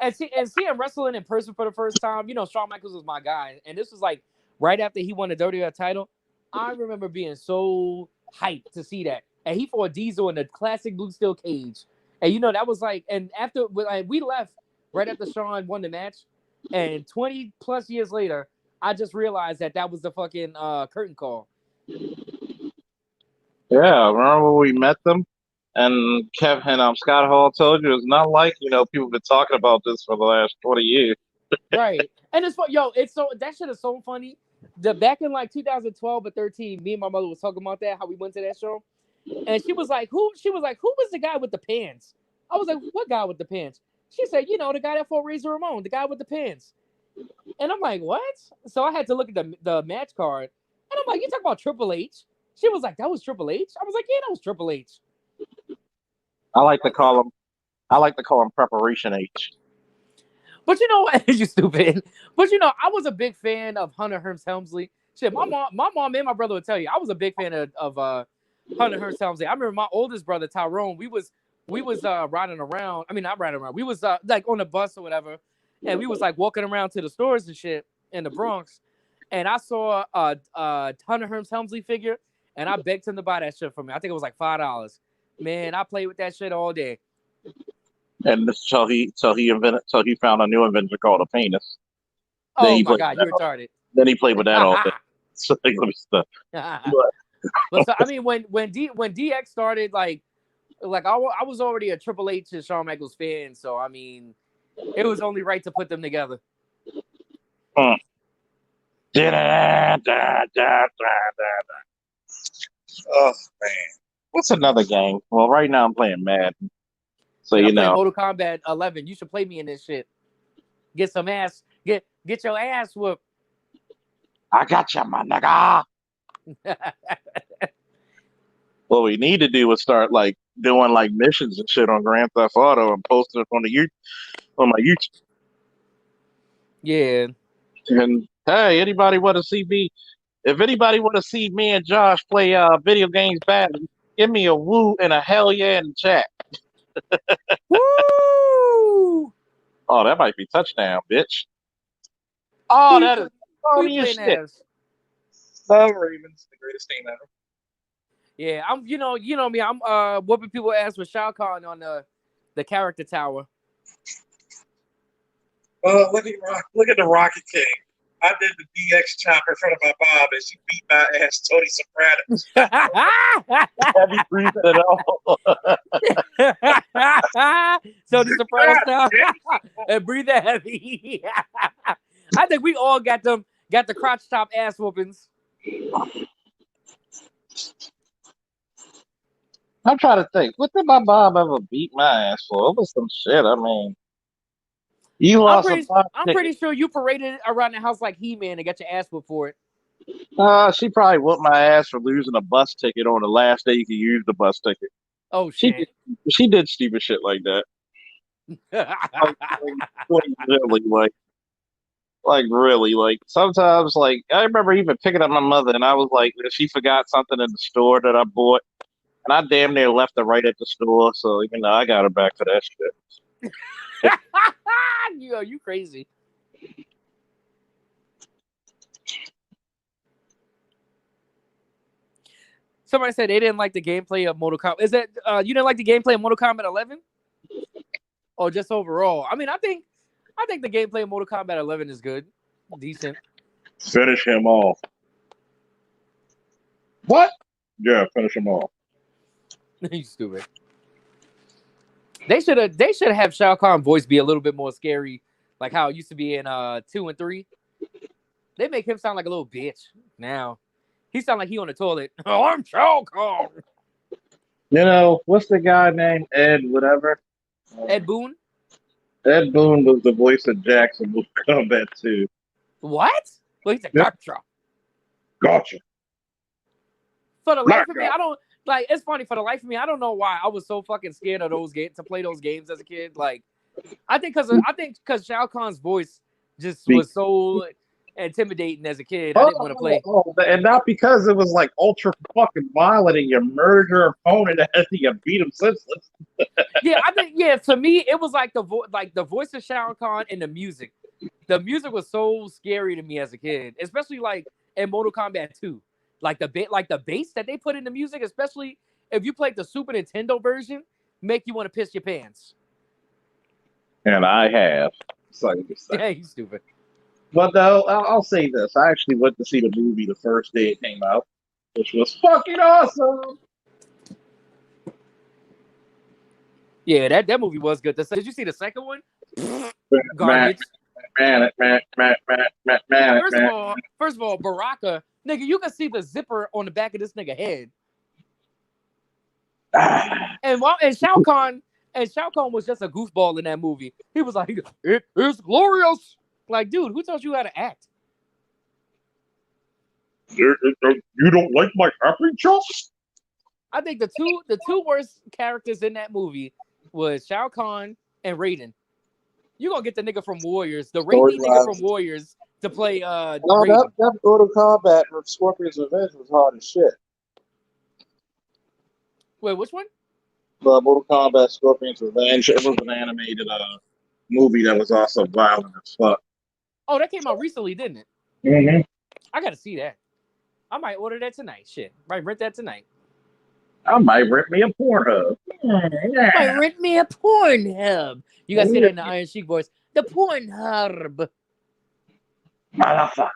and see him wrestling in person for the first time. You know, Shawn Michaels was my guy, and this was like right after he won the WWF title. I remember being so hyped to see that, and he fought Diesel in the classic blue steel cage, and you know that was like, and after we left right after Shawn won the match, and 20 plus years later, I just realized that was the fucking curtain call.
Yeah, remember we met them, and Kevin, Scott Hall told you it's not like people have been talking about this for the last 20 years.
Right. And it's yo, it's so that shit is so funny. The back in like 2012 or 13, me and my mother was talking about that, how we went to that show. And she was like, who was the guy with the pants? I was like, what guy with the pants? She said, the guy that fought Razor Ramon, the guy with the pants. And I'm like, what? So I had to look at the match card. And I'm like, you talking about Triple H? She was like, that was Triple H? I was like, yeah, that was Triple H.
I like to call him Preparation H.
But you know what? You stupid. But I was a big fan of Hunter Hearst Helmsley. Shit, my mom and my brother would tell you I was a big fan of Hunter Hearst Helmsley. I remember my oldest brother Tyrone. We was riding around. I mean, not riding around. We was like on the bus or whatever, and we was like walking around to the stores and shit in the Bronx. And I saw a Hunter Hearst Helmsley figure, and I begged him to buy that shit for me. I think it was like $5. Man, I played with that shit all day.
And so he found a new invention called a penis.
Oh my god, you're retarded.
Then he played with that all day. So stuff.
But so, I mean, when DX started, like I was already a Triple H and Shawn Michaels fan, so I mean, it was only right to put them together.
Oh man, what's another game? Well, right now I'm playing Madden, so
I'm playing Mortal Kombat 11. You should play me in this shit. Get some ass. Get your ass whooped.
I got you, my nigga. What we need to do is start like doing like missions and shit on Grand Theft Auto and post it on my YouTube.
Yeah.
And hey, anybody want to see me? If anybody want to see me and Josh play video games badly, give me a woo and a hell yeah in the chat.
Woo!
Oh, that might be touchdown, bitch. Oh, that is funny as shit. Love Ravens, the greatest team ever.
Yeah, I'm. You know me. I'm whooping people's ass with Shao Kahn on the character tower.
Look at the Rocket King. I did the DX chop in front of my mom, and she beat my ass, Tony Soprano. Heavy breathing at all.
Tony Soprano style. And breathe heavy. I think we all got the crotch top ass whoopings.
I'm trying to think. What did my mom ever beat my ass for? It was some shit. I mean, you lost
I'm pretty sure you paraded around the house like He-Man and got your ass whooped for it.
She probably whooped my ass for losing a bus ticket on the last day you could use the bus ticket.
Oh shit!
She did stupid shit like that. Really, sometimes, I remember even picking up my mother, and I was like, she forgot something in the store that I bought, and I damn near left her right at the store. So I got her back for that shit.
You crazy. Somebody said they didn't like the gameplay of Mortal Kombat. Is that you didn't like the gameplay of Mortal Kombat 11? Or just overall? I mean, I think the gameplay of Mortal Kombat 11 is good. Decent.
Finish him off.
What?
Yeah, finish him off.
You stupid. They should have Shao Kahn voice be a little bit more scary, like how it used to be in 2 and 3. They make him sound like a little bitch now. He sound like he on the toilet. Oh, I'm Shao Kahn.
What's the guy named Ed whatever?
Ed Boon?
Ed Boon was the voice of Jackson Mortal Kombat 2.
What? Well, he's a gotcha.
Gotcha.
For the life of me, I don't like. It's funny. For the life of me, I don't know why I was so fucking scared of those games to play those games as a kid. Like, I think because Shao Kahn's voice just was so. intimidating as a kid. I didn't want to play.
And not because it was like ultra fucking violent and you murder your opponent and you beat him senseless.
Yeah, I think for me it was like the voice of Shao Kahn and the music. The music was so scary to me as a kid, especially like in Mortal Kombat 2. Like the bass that they put in the music, especially if you played the Super Nintendo version, make you want to piss your pants.
And I have. So
Yeah, you stupid.
But though, I'll say this. I actually went to see the movie the first day it came out, which was fucking awesome.
Yeah, that movie was good. Did you see the second one? Garbage. First of all, Baraka, nigga, you can see the zipper on the back of this nigga head. And Shao Kahn was just a goofball in that movie. He was like, "It is glorious." Like, dude, who taught you how to act?
You don't like my happy jumps?
I think the two worst characters in that movie was Shao Kahn and Raiden. You gonna get the nigga from Warriors, the rapey nigga from Warriors, to play Raiden.
That Mortal Kombat from Scorpion's Revenge was hard as shit.
Wait, which one?
Mortal Kombat Scorpion's Revenge. It was an animated movie that was also violent as fuck.
Oh, that came out recently, didn't it?
Mm-hmm.
I gotta see that. I might order that tonight. Shit, might rent that tonight.
I might rent me a Pornhub.
Might rent me a Pornhub. You gotta say that in the Iron Sheik voice. The Pornhub.
Motherfucker.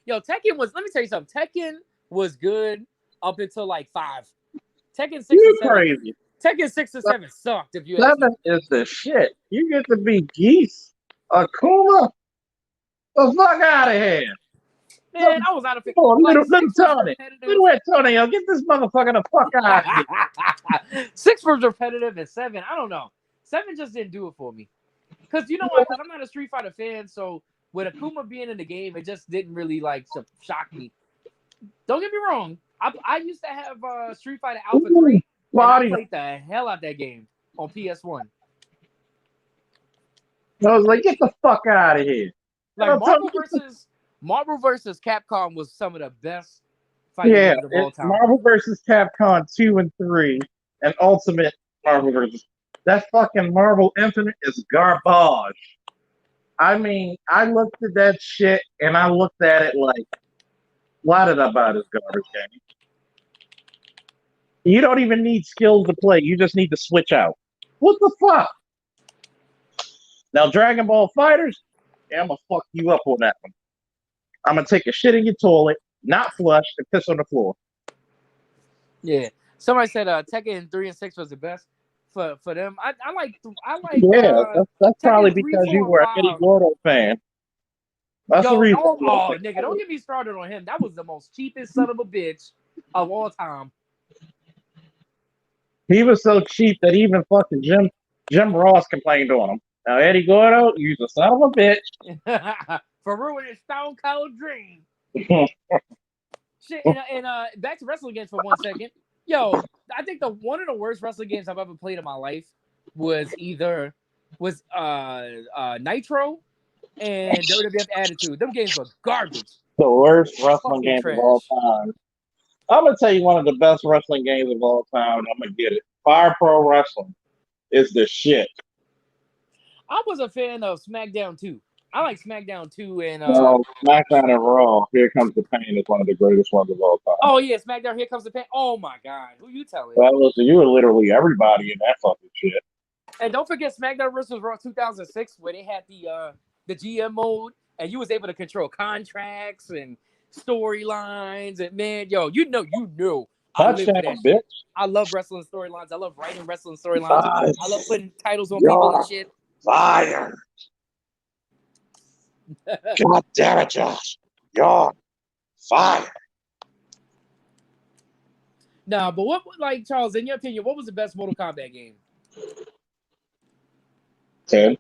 Yo, Tekken was. Let me tell you something. Tekken was good up until like 5. Tekken 6 and 7.
Crazy.
Tekken 6 and 7 sucked. If you
7 is the shit. You get to be Geese, Akuma. The fuck out of here.
Man, I was out of it.
Oh, little Tony. Little Antonio, get this motherfucker the fuck out of here.
6 was repetitive and 7, I don't know. 7 just didn't do it for me. Because you know what? I'm not a Street Fighter fan, so with Akuma being in the game, it just didn't really like shock me. Don't get me wrong. I used to have Street Fighter Alpha 3. And I played the hell out that game on PS1.
I was like, get the fuck out of here.
Like Marvel versus Capcom was some of the best fighting games of all time.
Marvel versus Capcom 2 and 3 and Ultimate Marvel versus that fucking Marvel Infinite is garbage. I mean, I looked at that shit and I looked at it like, why did I buy this garbage game? You don't even need skills to play. You just need to switch out. What the fuck? Now, Dragon Ball Fighters, yeah, I'm going to fuck you up on that one. I'm going to take a shit in your toilet, not flush, and piss on the floor.
Yeah. Somebody said Tekken 3 and 6 was the best for them. I like.
Yeah, that's probably because you were an Eddie Gordo fan. That's the reason.
Oh, nigga, don't get me started on him. That was the most cheapest son of a bitch of all time.
He was so cheap that even fucking Jim Ross complained on him. Now, Eddie Gordo, you're a son of a bitch.
For ruining Stone Cold Dream. Shit, and back to wrestling games for 1 second. Yo, I think one of the worst wrestling games I've ever played in my life was Nitro and WWF Attitude. Them games were garbage.
The worst wrestling game of all time. I'm gonna tell you one of the best wrestling games of all time. I'm gonna get it. Fire Pro Wrestling is the shit.
I was a fan of SmackDown 2. I like SmackDown 2 and
SmackDown and Raw. Here Comes the Pain is one of the greatest ones of all time.
Oh yeah, SmackDown. Here Comes the Pain. Oh my god, who you telling?
You were literally everybody in that fucking shit.
And don't forget SmackDown vs. Raw 2006, where they had the GM mode, and you was able to control contracts and storylines. And man, yo, you know. I live for that
bitch.
Shit. I love wrestling storylines. I love writing wrestling storylines. I love putting titles on people and shit.
Fire. God damn it, Josh. You're fire.
Nah, but what, like, Charles, in your opinion, what was the best Mortal Kombat game?
10.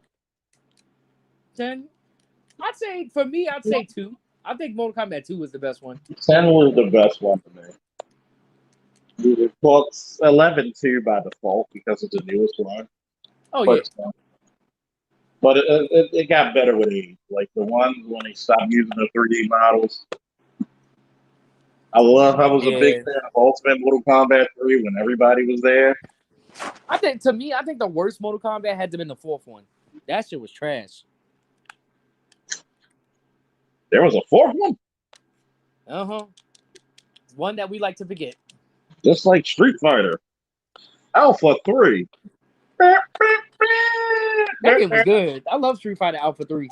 10? I'd say 2. I think Mortal Kombat 2 was the best one.
10 was the best one for me. Well, 11 too by default because it's the newest one.
Oh, yeah.
But it got better with age. Like the ones when they stopped using the 3D models. I was a big
Yeah.
fan of Ultimate Mortal Kombat 3 when everybody was there.
I think the worst Mortal Kombat had to been the fourth one. That shit was trash.
There was a fourth one,
One that we like to forget.
just like Street Fighter Alpha 3.
That game was good. I love Street Fighter Alpha 3.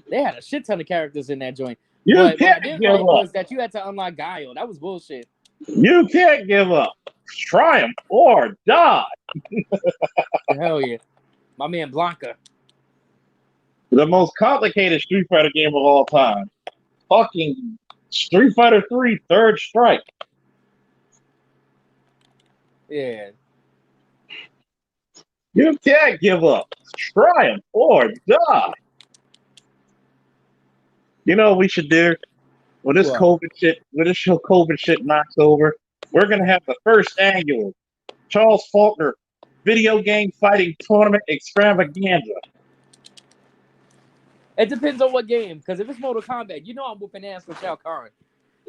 They had a shit ton of characters in that joint.
You
But what I
can't
didn't
give
like
up.
was that you had to unlock Guile. That was bullshit.
You can't give up. Triumph or die.
Hell yeah. My man Blanca.
The most complicated Street Fighter game of all time. Fucking Street Fighter 3 Third Strike.
Yeah.
You can't give up. Triumph or die. You know what we should do? When this
What?
COVID shit knocks over, we're gonna have the first annual Charles Faulkner video game fighting tournament extravaganza.
It depends on what game. Because if it's Mortal Kombat, you know I'm whooping ass with Shao Kahn.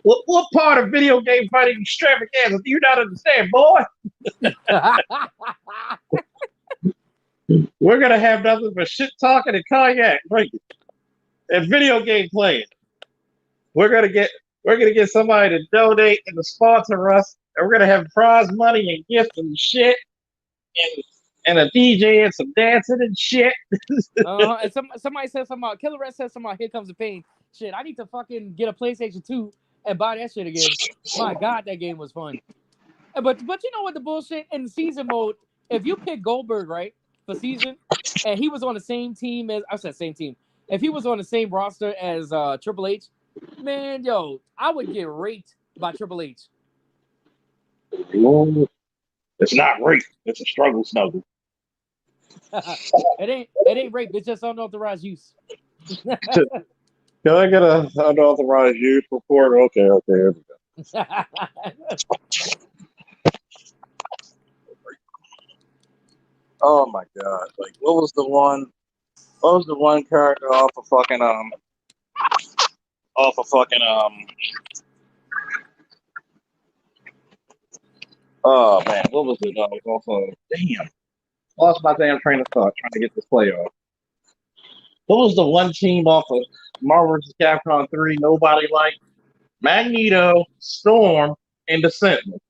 What part of video game fighting extravaganza do you not understand, boy? We're gonna have nothing but shit talking and cognac drinking and video game playing. We're gonna get somebody to donate and to sponsor us, and we're gonna have prize money and gifts and shit, and a DJ and some dancing and shit.
And somebody said something about Killer Red said something about Here Comes the Pain. Shit, I need to fucking get a PlayStation 2 and buy that shit again. My God, that game was fun. But you know what the bullshit in season mode? If you pick Goldberg right for season, and he was on the same team as same team. If he was on the same roster as Triple H, man, yo, I would get raped by Triple H.
It's not rape. It's a struggle snuggle.
It ain't rape. It's just unauthorized use.
Can I get a unauthorized use report? Okay. Here we go. Oh my god! Like, what was the one character off of fucking Oh man, what was it? Also, damn, lost my damn train of thought trying to get this play off. What was the one team off of Marvel vs. Capcom 3 nobody liked? Magneto, Storm, and the Sentinel.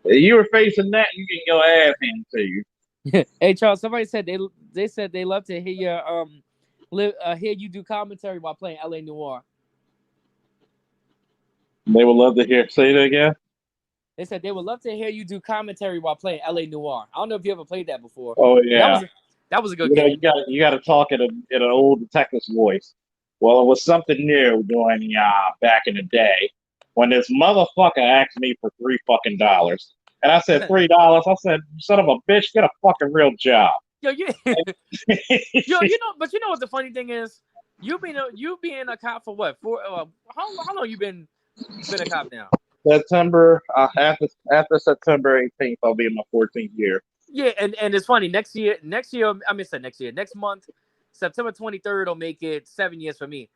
If you were facing that, you get your ass handed to you.
Hey Charles, somebody said they said they love to hear hear you do commentary while playing LA Noire.
They would love to hear. Say that again.
They said they would love to hear you do commentary while playing LA Noire. I don't know if you ever played that before.
Oh yeah,
that was a good game.
You got to talk in an old detective's voice. Well, it was something new during back in the day when this motherfucker asked me for $3 and I said $3. I said, "Son of a bitch, get a fucking real job."
Yo, you know what the funny thing is? You being a cop for what? How long you been a cop now?
September after September 18th, I'll be in my 14th year.
Yeah, and it's funny. Next month, September 23rd will make it 7 years for me.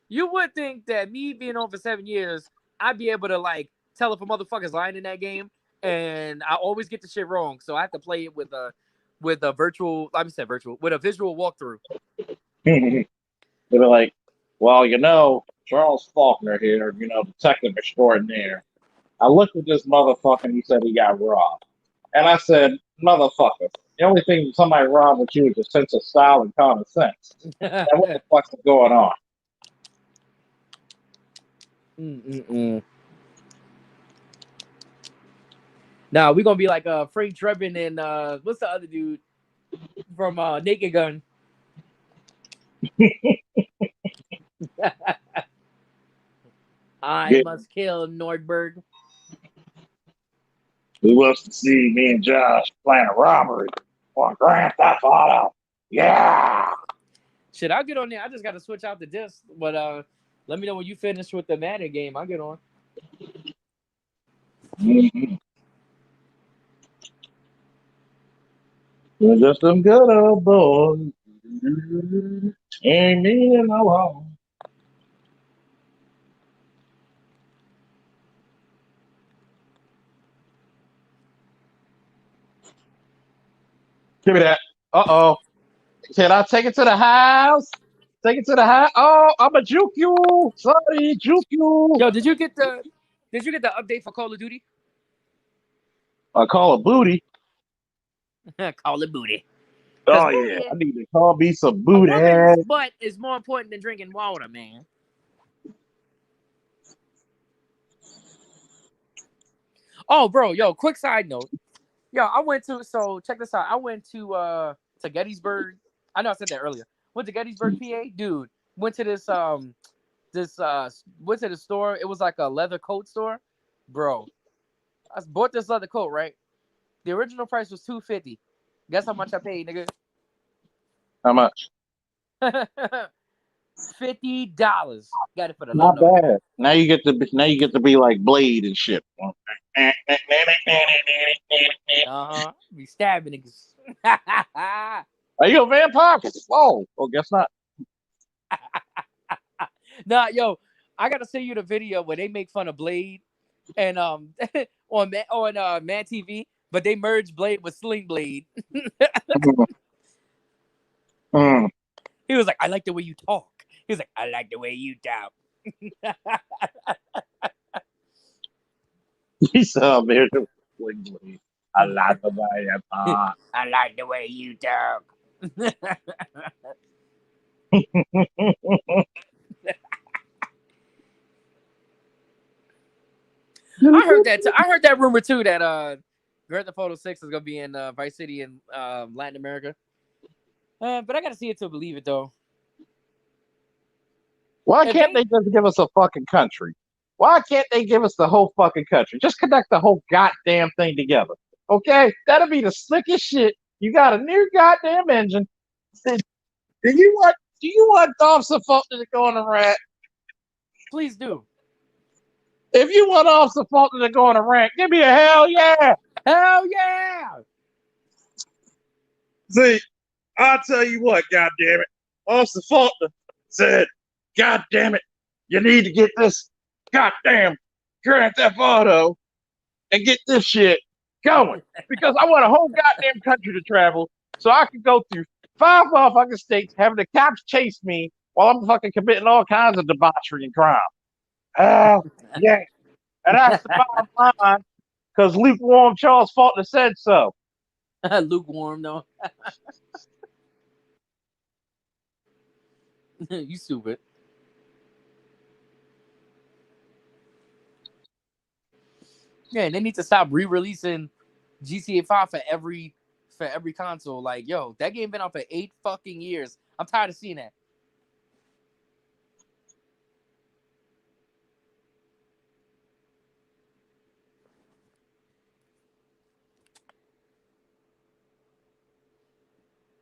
You would think that me being on for 7 years, I'd be able to like tell if a motherfucker's lying in that game, and I always get the shit wrong. So I have to play it with a with a visual walkthrough.
They were like, "Well, Charles Faulkner here, detective extraordinaire. I looked at this motherfucker and he said he got robbed. And I said, motherfucker, the only thing somebody robbed with you is a sense of style and common sense. And what the fuck's going on?"
Now we're gonna be like Frank Drebin and what's the other dude from Naked Gun? I must kill Nordberg.
Who wants to see me and Josh playing a robbery on Grand Theft Auto? Yeah.
Shit, I'll get on there. I just got to switch out the disc. But let me know when you finish with the Madden game. I'll get on.
Mm-hmm. We're just some good old boys. Ain't me and no home. Give me that. Uh-oh. Can I take it to the house? Take it to the house. Oh, I'm a juke you. Sorry, juke you.
Yo, did you get the update for Call of Duty?
I call it booty.
Call it booty. 'Cause
Oh,
booty,
yeah. I need to call me some
a
booty.
woman's butt is more important than drinking water, man. Oh, bro, yo, quick side note. Yo, check this out. I went to Gettysburg. I know I said that earlier. Went to Gettysburg, PA. Dude, went to went to the store. It was like a leather coat store. Bro, I bought this leather coat, right? The original price was $250. Guess how much I paid, nigga?
How much?
$50. Got it for the
Not
low.
bad. Now you get to be like Blade and shit.
Be stabbing niggas.
Are you a vampire? Whoa. Oh, guess not.
Nah, yo, I gotta send you the video where they make fun of Blade and on Man TV, but they merge Blade with Sling Blade.
Mm.
He was like, "I like the way you talk." He was like, "I like the way you talk."
He saw me. I like the way you talk.
I like the way you talk. I heard that rumor too that Grand Theft Auto 6 is gonna be in Vice City in Latin America. But I gotta see it to believe it though.
Why
If
can't
they-
they just give us a fucking country? Why can't they give us the whole fucking country? Just connect the whole goddamn thing together. Okay? That'll be the slickest shit. You got a new goddamn engine. Do you want Officer Fulton to go on a rant?
Please do.
If you want Officer Fulton to go on a rant, give me a hell yeah.
Hell yeah!
See, I'll tell you what, goddammit. Officer Faulkner said, God damn it, you need to get this goddamn Grand Theft Auto and get this shit going. Because I want a whole goddamn country to travel so I can go through 5 motherfucking states having the cops chase me while I'm fucking committing all kinds of debauchery and crime. Oh, yeah. And that's the bottom line because lukewarm Charles Faulkner said so.
Lukewarm though. You stupid. Yeah, and they need to stop re-releasing GTA 5 for every console. Like, yo, that game been out for 8 fucking years. I'm tired of seeing that.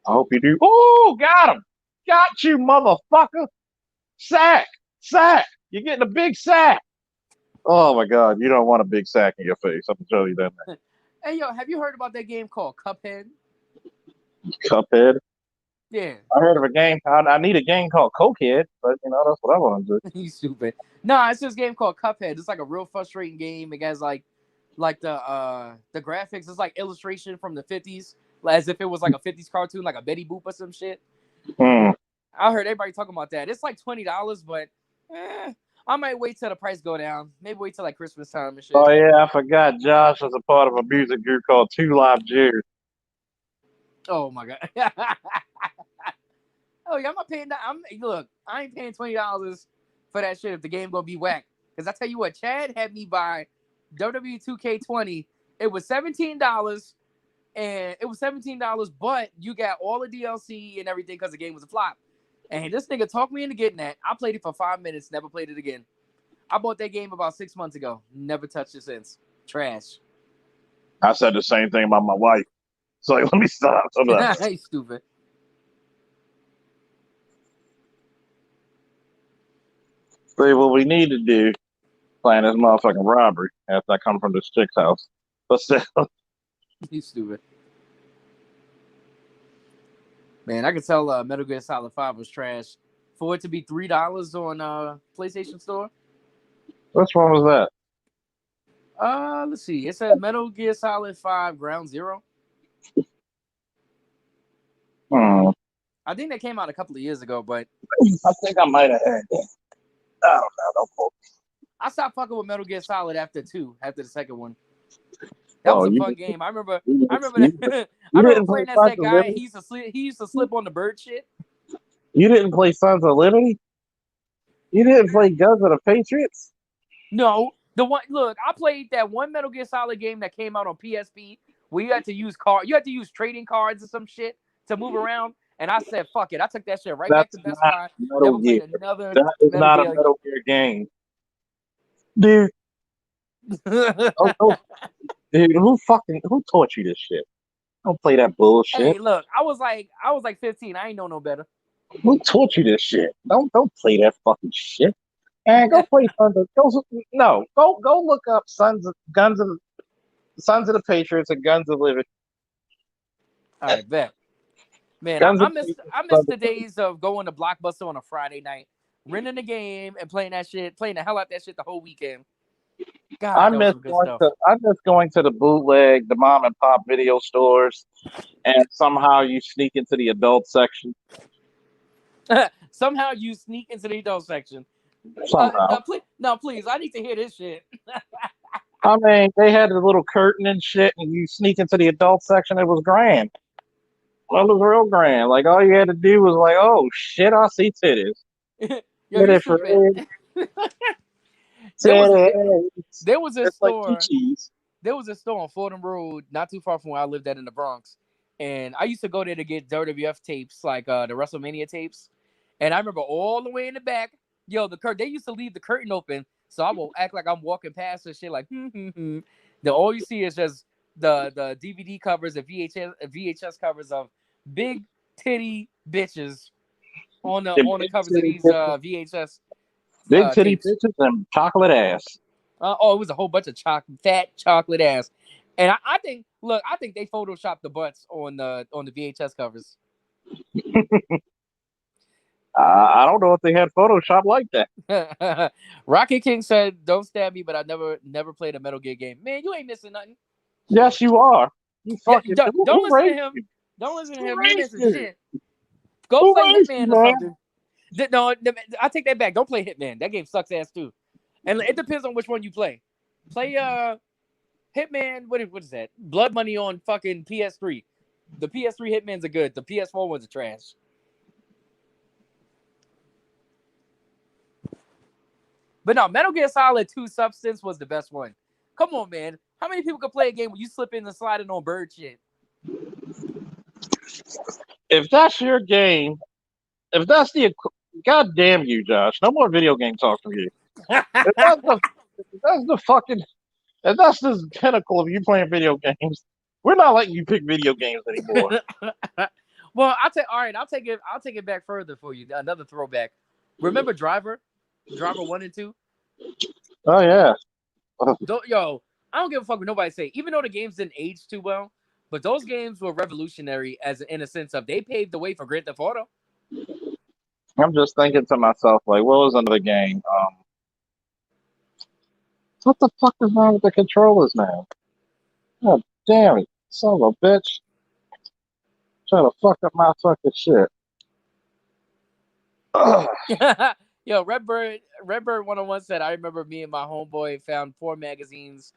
I hope you do. Oh, got him. Got you, motherfucker. Sack. You're getting a big sack. Oh, my God. You don't want a big sack in your face. I'm telling you that.
Hey, yo, have you heard about that game called Cuphead?
Cuphead.
Yeah.
I heard of a game. I need a game called Cokehead, but, that's what I want to do.
You stupid. No, it's this game called Cuphead. It's like a real frustrating game. It has like the graphics. It's like illustration from the 50s, as if it was like a 50s cartoon, like a Betty Boop or some shit.
Hmm.
I heard everybody talking about that. It's like $20, but I might wait till the price go down. Maybe wait till like Christmas time and shit.
Oh, yeah, I forgot Josh was a part of a music group called Two Live Jews.
Oh my god. Oh yeah, I'm not paying that. Look, I ain't paying $20 for that shit if the game gonna be whack. Because I tell you what, Chad had me buy WWE 2K20. It was $17, but you got all the DLC and everything because the game was a flop. And this nigga talked me into getting that. I played it for 5 minutes, never played it again. I bought that game about 6 months ago. Never touched it since. Trash.
I said the same thing about my wife. So let me stop.
Hey, stupid.
See, what we need to do, plan this motherfucking robbery after I come from this chick's house. But still,
You stupid. Man, I could tell Metal Gear Solid 5 was trash. For it to be $3 on PlayStation Store.
Which one was that?
Let's see. It says Metal Gear Solid 5 Ground Zero.
Hmm.
I think that came out a couple of years ago, but
I think I might have had that. I don't know. Don't quote me.
I stopped fucking with Metal Gear Solid after the second one. That
Oh,
was a
you
fun game. I remember
you,
that. I
you
remember
didn't play
playing as
Sons
that
of
guy.
Liberty?
He used to slip on the bird shit.
You didn't play Sons of Liberty? You didn't play Guns of the Patriots?
No, the one. Look, I played that one Metal Gear Solid game that came out on PSP where you had to use trading cards or some shit to move around. And I said, "Fuck it." I took that shit right back
That's
to Best
not
Buy.
Metal
Never
Gear.
played another
That is
Metal
not a
Gear.
Metal Gear game. Dude, oh, dude, who taught you this shit? Don't play that bullshit.
Hey, look, I was like 15. I ain't know no better.
Who taught you this shit? Don't play that fucking shit. And go play go look up Sons of the Patriots and Guns of Liberty.
All right, bet. Man,
Guns
I
of
miss
Patriots.
I miss the days of going to Blockbuster on a Friday night, renting the game and playing that shit, playing the hell out that shit the whole weekend. God, that was some good stuff.
I miss going to the bootleg, the mom and pop video stores, and somehow you sneak into the adult section.
Somehow you sneak into the adult section.
Somehow.
Please, I need to hear this shit.
I mean, they had a little curtain and shit, and you sneak into the adult section. It was grand. Well, it was real grand. Like all you had to do was like, oh shit, I see titties.
Yo, you're stupid. There was a
It's like
store.
cheese.
There was a store on Fordham Road, not too far from where I lived at in the Bronx. And I used to go there to get WWF tapes, like the WrestleMania tapes. And I remember all the way in the back, they used to leave the curtain open, so I will act like I'm walking past and shit, like Then all you see is just the DVD covers, the VHS covers of big titty bitches on the covers of these VHS
big titty
tapes.
bitches and chocolate ass.
It was a whole bunch of fat chocolate ass, and I think they photoshopped the butts on the VHS covers.
I don't know if they had Photoshop like that.
Rocket King said, "Don't stab me, but I never played a Metal Gear game." Man, you ain't missing nothing.
Yes, you are. You fucking
don't listen to him. Don't listen to him. You missing shit. Go play Hitman or something. No, I take that back. Don't play Hitman. That game sucks ass too. And it depends on which one you play. Play Hitman. What is that? Blood Money on fucking PS3. The PS3 Hitmans are good. The PS4 ones are trash. But no, Metal Gear Solid 2 Substance was the best one. Come on, man. How many people can play a game where you slip in and sliding on bird shit?
If that's your game, if that's the God damn you, Josh. No more video game talk from you. If that's the pinnacle of you playing video games, we're not letting you pick video games anymore.
Well, I'll take it back further for you. Another throwback. Remember Driver 1 and 2?
Oh yeah.
Yo, I don't give a fuck what nobody say. Even though the games didn't age too well, but those games were revolutionary in a sense of they paved the way for Grand Theft Auto.
I'm just thinking to myself, like, what was another game? What the fuck is wrong with the controllers now? God damn it, son of a bitch! Trying to fuck up my fucking shit.
Yo, Redbird 101 said, I remember me and my homeboy found 4 magazines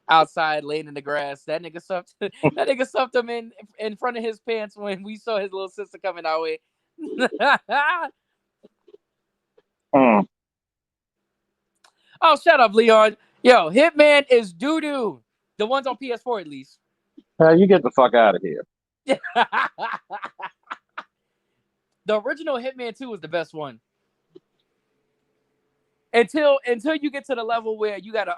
outside laying in the grass. That nigga stuffed them in front of his pants when we saw his little sister coming our way. Oh, shut up, Leon. Yo, Hitman is doo-doo. The ones on PS4 at least.
You get the fuck out of here.
The original Hitman 2 was the best one. Until you get to the level where you gotta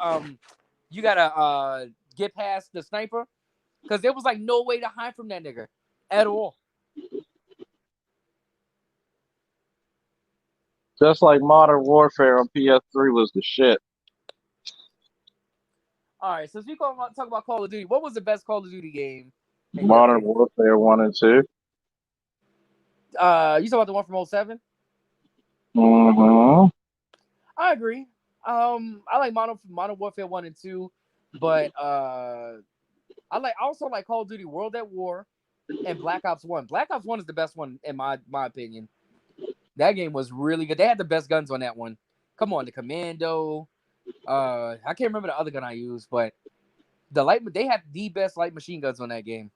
get past the sniper, because there was like no way to hide from that nigga at all.
Just like Modern Warfare on PS3 was the shit.
All right, since we talk about Call of Duty, what was the best Call of Duty game?
Modern Warfare 1 and 2.
You talking about the one from 07?
Mm-hmm.
I agree. I like Modern Warfare 1 and 2, but I also like Call of Duty World at War and Black Ops 1. Black Ops 1 is the best one in my opinion. That game was really good. They had the best guns on that one. Come on, the Commando. I can't remember the other gun I used, but they had the best light machine guns on that game.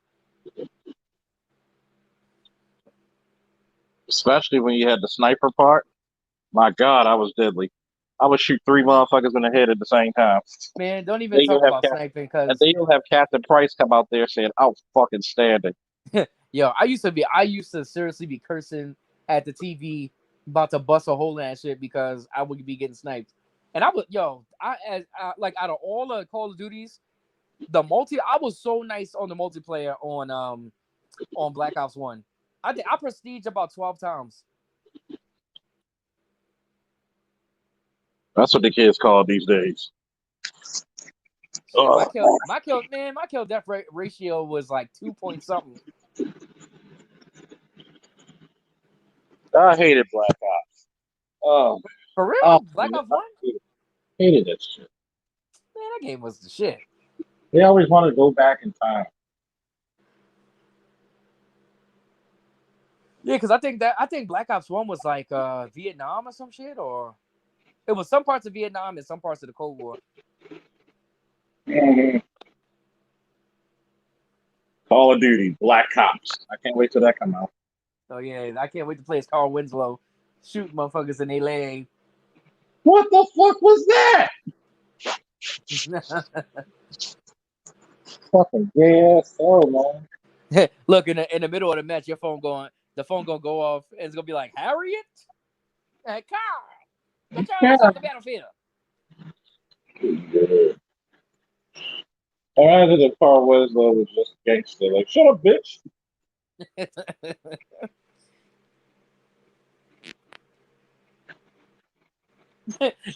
Especially when you had the sniper part. My God, I was deadly. I would shoot 3 motherfuckers in the head at the same time.
Man, don't even
Then
talk
you'll have
about sniping
and
because
then you'll have Captain Price come out there saying, "I'll fucking stand it."
yo, I used to seriously be cursing at the TV about to bust a hole in that shit because I would be getting sniped. And I like out of all the Call of Duties, I was so nice on the multiplayer on Black Ops 1. I prestige about 12 times.
That's what the kids call it these days.
Shit,
Ugh.
my kill death ratio was like 2 point something.
I hated Black Ops. Oh,
For real?
oh
Black
man,
Ops 1?
Hated that shit.
Man, that game was the shit.
They always want to go back in time.
Yeah, because I think Black Ops 1 was like Vietnam or some shit, or it was some parts of Vietnam and some parts of the Cold War.
Mm-hmm. Call of Duty, Black Ops. I can't wait till that come out.
So yeah, I can't wait to play as Carl Winslow, shoot motherfuckers in their leg.
What the fuck was that? Fucking gay ass man.
Look, in the middle of the match, the phone gonna go off, and it's gonna be like, Harriet, and Carl, get your ass off the battlefield.
I imagine if Carl Winslow was just a gangster. Like, shut up, bitch.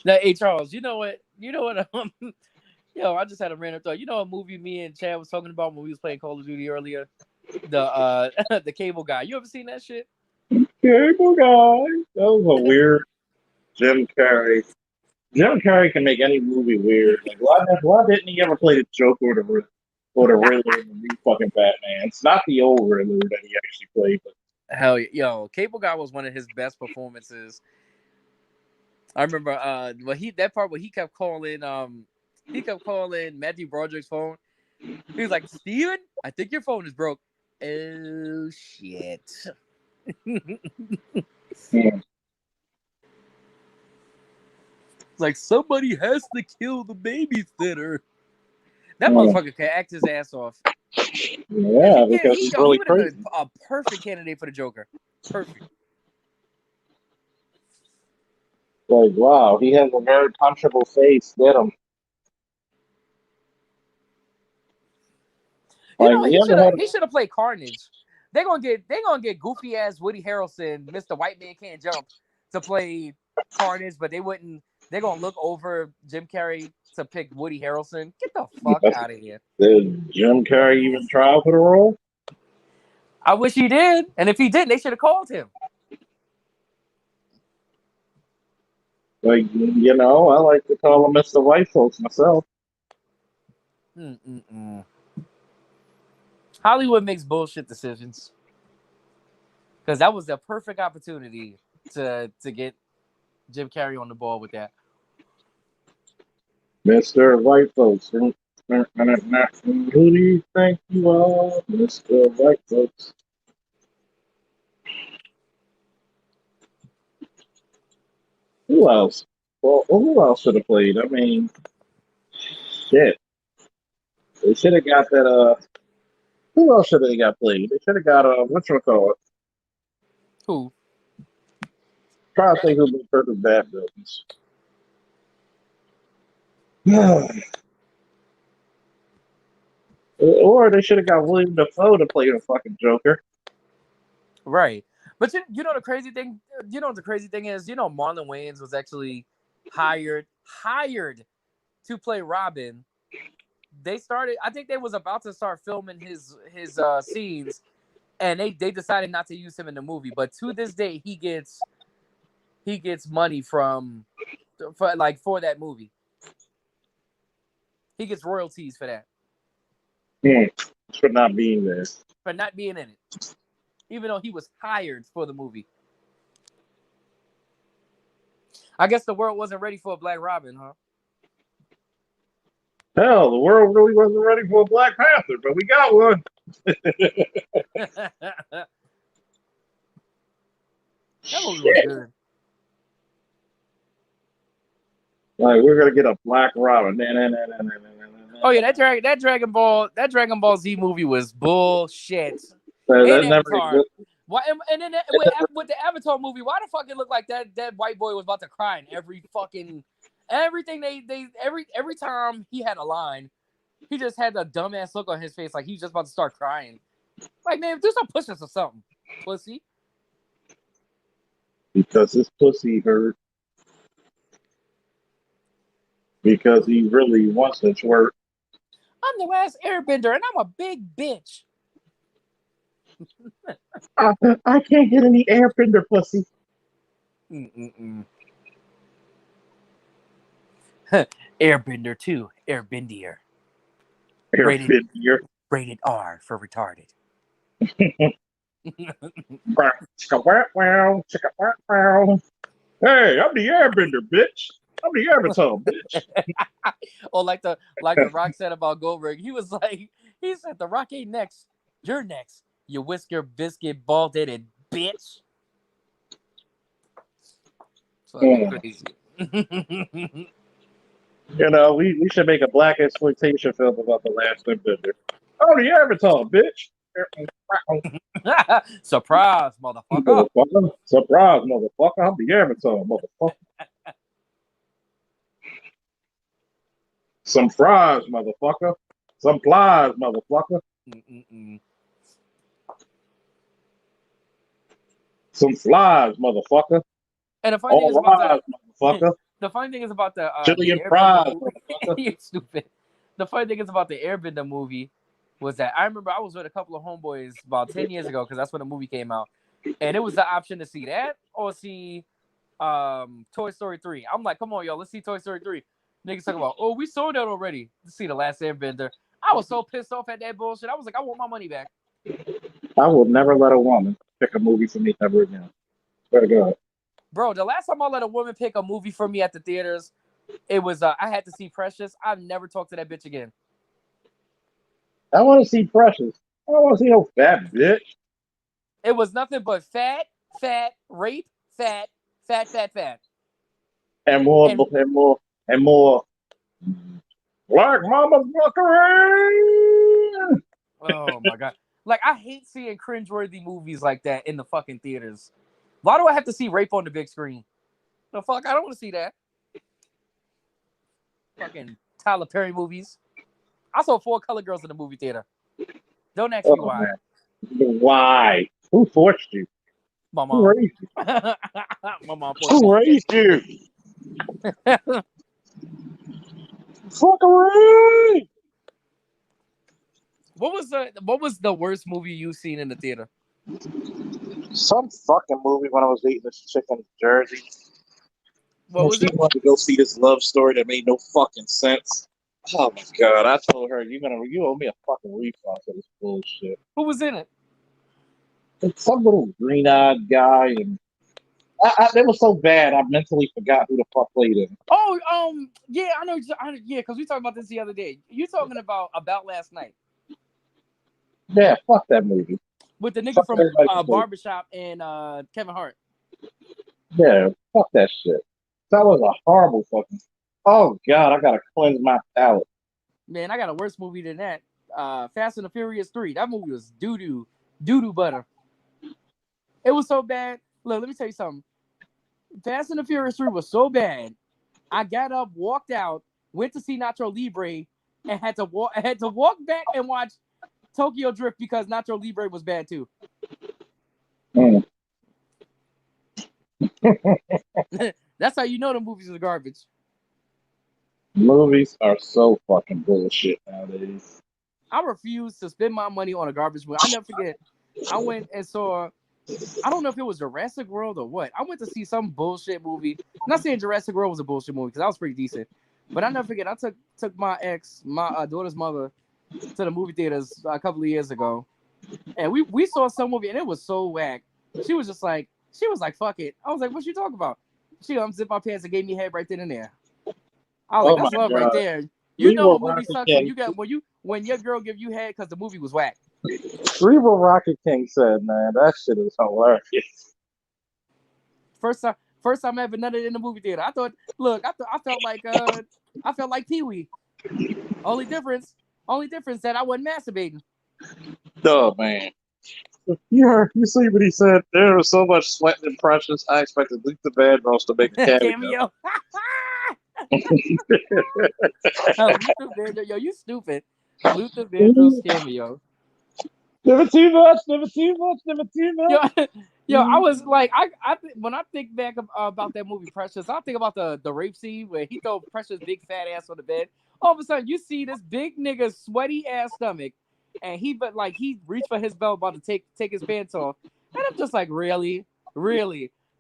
Now, hey Charles, you know what? Yo, I just had a random thought. You know a movie me and Chad was talking about when we was playing Call of Duty earlier? The the Cable Guy. You ever seen that shit?
Cable Guy. That was a weird Jim Carrey. Jim Carrey can make any movie weird. Like, why didn't he ever play the Joker or the Riddler in the new fucking Batman? It's not the old Riddler that he actually played. But
Hell yeah. Yo, Cable Guy was one of his best performances. I remember that part where he kept calling Matthew Broderick's phone. He was like, Steven, I think your phone is broke. Oh shit.
yeah.
Like somebody has to kill the babysitter. That
Yeah.
motherfucker can act his ass off.
Yeah, because
he's really
would have
crazy.
been a perfect candidate for the Joker. Perfect.
like, wow, he has a very punchable face. Get him.
You
Like,
know,
you ever had
he should have played Carnage. They're gonna get goofy ass Woody Harrelson, Mr. White Man Can't Jump, to play Carnage, but they're gonna look over Jim Carrey to pick Woody Harrelson. Get the fuck out of here.
Did Jim Carrey even try for the role?
I wish he did. And if he didn't, they should have called him.
Like, you know, I like to call him Mr. White Folks myself.
Hollywood makes bullshit decisions. Because that was the perfect opportunity to get Jim Carrey on the ball with that.
Mr. White Folks. Who do you think you are, Mr. White Folks? Who else? Well, who else should have played? I mean, shit. They should have got that, who else should have got played? They should have got, whatchamacallit?
Who?
Try to think who the perfect bad villains. Or they should have got William Dafoe to play the fucking Joker.
Right. But you know the crazy thing? You know what the crazy thing is? You know Marlon Wayans was actually hired to play Robin. I think they was about to start filming his scenes, and they decided not to use him in the movie. But to this day, he gets money for that movie. He gets royalties for that,
For not being there.
for not being in it, even though he was hired for the movie. I guess the world wasn't ready for a Black Robin, huh?
Hell, the world really wasn't ready for a Black Panther, but we got one.
That movie was good.
Like, we're gonna get a Black Robin.
Oh yeah, that Dragon Ball Z movie was bullshit.
That
And
never
Avatar.
existed.
Why? And then with the Avatar movie, why the fuck it looked like that white boy was about to cry in everything every time he had a line, he just had a dumbass look on his face, like he was just about to start crying. Like, man, do some push-ups or something, pussy.
Because his pussy hurt. Because he really wants to twerk.
I'm the last Airbender, and I'm a big bitch.
I can't get any Airbender pussy.
Airbender 2, Airbendier.
Airbender.
Rated R for retarded.
Hey, I'm the Airbender, bitch. I'm the Avatar, bitch.
Or like the Rock said about Goldberg, he said the Rock ain't next, you're next, you whisker biscuit bald-headed bitch. Crazy.
You know, we should make a black exploitation film about the last Airbender. I'm the Avatar, bitch.
Surprise, motherfucker.
Surprise, motherfucker. I'm the Avatar, motherfucker. Some fries, motherfucker. Some plies, motherfucker. Some flies, motherfucker.
And the funny thing is about
motherfucker.
The funny thing is about the
Chili and
Airbender
fries,
movie.
motherfucker.
You're stupid. The funny thing is about the Airbender movie was that I remember I was with a couple of homeboys about 10 years ago, because that's when the movie came out, and it was the option to see that or see Toy Story 3. I'm like, come on, y'all, let's see Toy Story 3. Niggas talking about, oh, we saw that already. Let's see The Last Airbender. I was so pissed off at that bullshit. I was like, I want my money back.
I will never let a woman pick a movie for me ever again. Swear to God.
Bro, the last time I let a woman pick a movie for me at the theaters, it was I had to see Precious. I've never talked to that bitch again.
I want to see Precious. I don't want to see no fat bitch.
It was nothing but fat, rape, fat.
And more Black Mama Buckaroo.
Oh my god. Like, I hate seeing cringeworthy movies like that in the fucking theaters. Why do I have to see rape on the big screen? The fuck? I don't want to see that. Fucking Tyler Perry movies. I saw 4 Color Girls in the movie theater. Don't ask me why.
Man. Why? Who forced you?
My
Who
mom.
raised you?
My mom.
Who raised you? Fuckaroo!
What was the worst movie you've seen in the theater?
Some fucking movie when I was dating this chick in Jersey.
What was
she
it?
wanted to go see this love story that made no fucking sense. Oh my god! I told her you owe me a fucking refund for this bullshit.
Who was in it?
It's some little green-eyed guy, and it was so bad I mentally forgot who the fuck played it.
Oh, yeah, I know. Yeah, because we talked about this the other day. You talking about Last Night?
Yeah, fuck that movie.
With the nigga
Fuck
from
everybody
Barbershop and Kevin Hart.
Yeah, fuck that shit. That was a horrible fucking. Oh god, I gotta cleanse my palate.
Man, I got a worse movie than that. Fast and the Furious 3. That movie was doo-doo butter. It was so bad. Look, let me tell you something. Fast and the Furious 3 was so bad. I got up, walked out, went to see Nacho Libre, and had to walk back and watch Tokyo Drift because Nacho Libre was bad too. That's how you know the movies are garbage.
Movies are so fucking bullshit nowadays.
I refuse to spend my money on a garbage movie. I never forget. I went and saw. I don't know if it was Jurassic World or what. I went to see some bullshit movie. I'm not saying Jurassic World was a bullshit movie because that was pretty decent. But I never forget. I took my daughter's mother to the movie theaters a couple of years ago, and we saw some movie and it was so whack. She was like, fuck it. I was like, what you talking about? She unzipped my pants and gave me head right then and there. I was like,
Oh my
that's love right
god.
there. You know
Cerebral
a movie
Rocket
sucks
King.
when your girl give you head because the movie was whack.
Cerebral Rocket King said, man, that shit is hilarious.
First time I ever nutted in the movie theater. I felt like Pee Wee. Only difference that I wasn't masturbating.
Oh man. You see what he said? There was so much sweat and Precious. I expected Luther Vandross to make a cameo.
Cameo. Luther Vandross, yo, you stupid. Luther Vandross cameo.
Never too much, never too much, never too much.
Yo, I was like, when I think back about that movie Precious, I think about the rape scene where he throw Precious' big fat ass on the bed. All of a sudden, you see this big nigga's sweaty ass stomach, and he reached for his belt about to take his pants off, and I'm just like, really.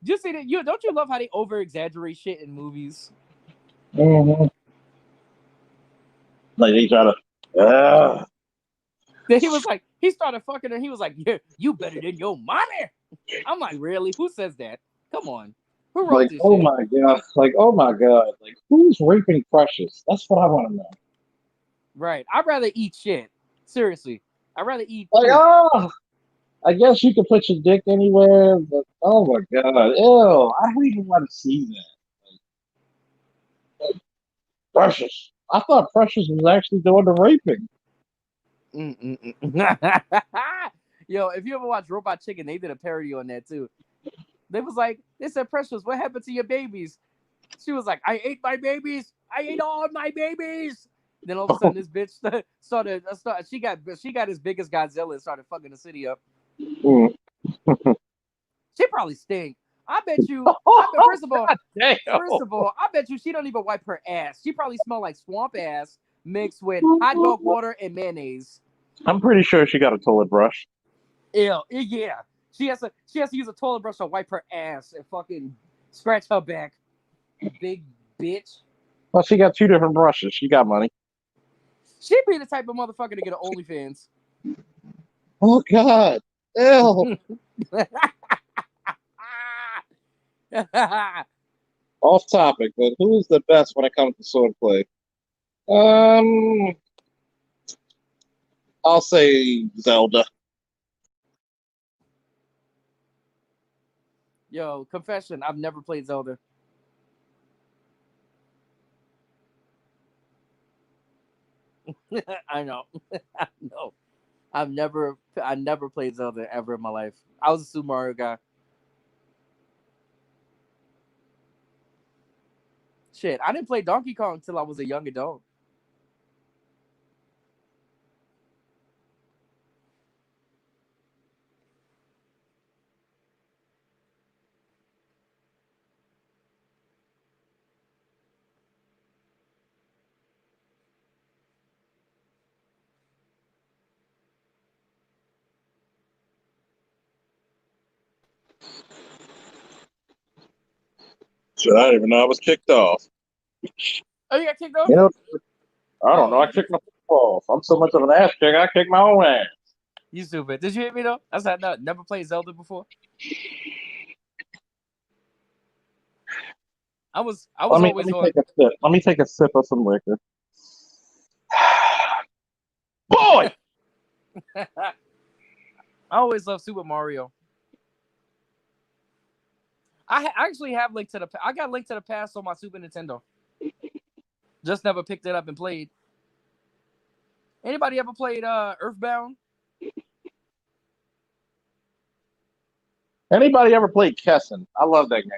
Just say that don't you love how they over exaggerate shit in movies?
Mm-hmm. Like they try to.
Then he started fucking her. He was like, yeah, you better than your mommy. I'm like, really? Who says that? Come on. Who wrote
Like,
this
oh
shit?
my god. Like, oh my god. Like, who's raping Precious? That's what I want to know.
Right. I'd rather eat shit. Seriously. I'd rather eat
Like,
poop.
oh, I guess you could put your dick anywhere, but oh my god. Ew. I don't even want to see that. Like, Precious. I thought Precious was actually doing the raping.
Yo, if you ever watch Robot Chicken, they did a parody on that too. They said, Precious, what happened to your babies? She was like, I ate my babies. I ate all my babies. Then all of a sudden, this bitch started. She got as big as Godzilla and started fucking the city up.
Mm.
She probably stink. First of all, I bet you she don't even wipe her ass. She probably smell like swamp ass mixed with hot dog water and mayonnaise.
I'm pretty sure she got a toilet brush.
Ew, yeah. She has to use a toilet brush to wipe her ass and fucking scratch her back. Big bitch.
Well, she got two different brushes. She got money.
She'd be the type of motherfucker to get an OnlyFans.
Oh god. Ew. Off topic, but who is the best when it comes to swordplay? I'll say Zelda.
Yo, confession, I've never played Zelda. I know. No. I never played Zelda ever in my life. I was a Super Mario guy. Shit, I didn't play Donkey Kong until I was a young adult.
Shit, I didn't even know I was kicked off.
Oh, you got kicked off?
You know, I don't know. I
Oh.
kicked myself off. I'm so much of an ass kick. I kicked my own ass.
You stupid. Did you hit me though? I said no, never played Zelda before. I was
Let me
always on.
take a sip. Let me take a sip of some liquor. Boy.
I always loved Super Mario. I actually have I got Link to the Past on my Super Nintendo. Just never picked it up and played. Anybody ever played Earthbound?
Anybody ever played Kessen? I love that game.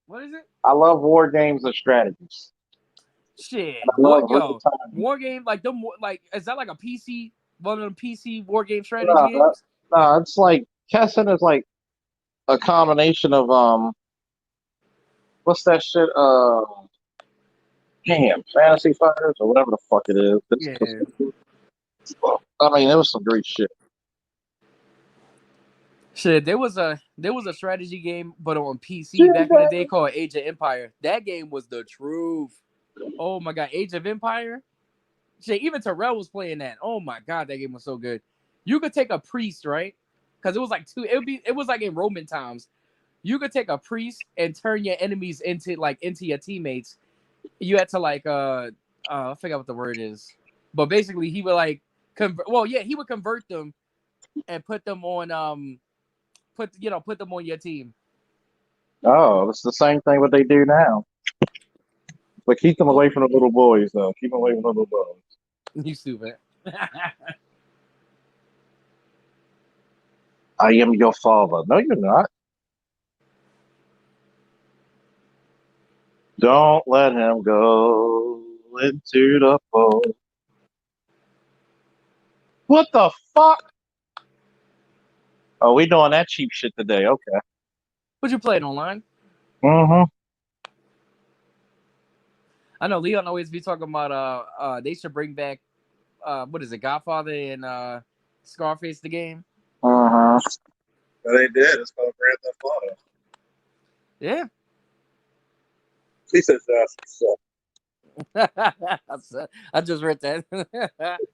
What is it?
I love war games and strategies.
Shit.
I love
War game is that like a PC, one of them PC war game strategy
No,
games?
No, it's like Kessen is like a combination of what's that shit? Damn, Fantasy Fighters or whatever the fuck it is.
Yeah.
I mean, it was some great shit.
Shit, there was a strategy game, but on PC back in the day called Age of Empire. That game was the truth. Oh my god, Age of Empire. Shit, even Terrell was playing that. Oh my god, that game was so good. You could take a priest, right? Because it was like it was like in Roman times. You could take a priest and turn your enemies into your teammates. You had to I forgot what the word is, but basically he would like convert. Well, yeah, he would convert them and put them on put them on your team.
Oh, it's the same thing what they do now. But keep them away from the little boys, though. Keep them away from the little boys.
You stupid.
I am your father. No, you're not. Don't let him go into the fold. What the fuck? Oh, we doing that cheap shit today. Okay.
Would you play it online?
Mm-hmm.
I know Leon always be talking about they should bring back what is it, Godfather and Scarface the game.
Uh-huh. They did. It's called Grand Theft Auto.
Yeah.
He says so.
I just read that.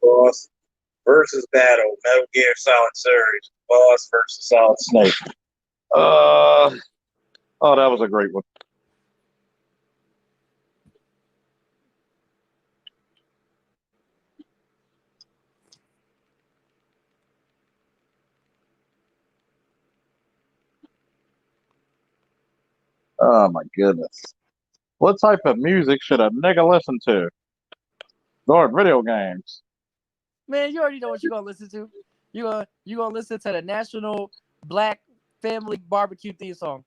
Boss versus battle, Metal Gear Solid series. Boss versus Solid Snake.
Oh, that was a great one. Oh my goodness. What type of music should a nigga listen to? Lord, video games.
Man, you already know what you're gonna listen to. You gonna listen to the National Black Family Barbecue theme song.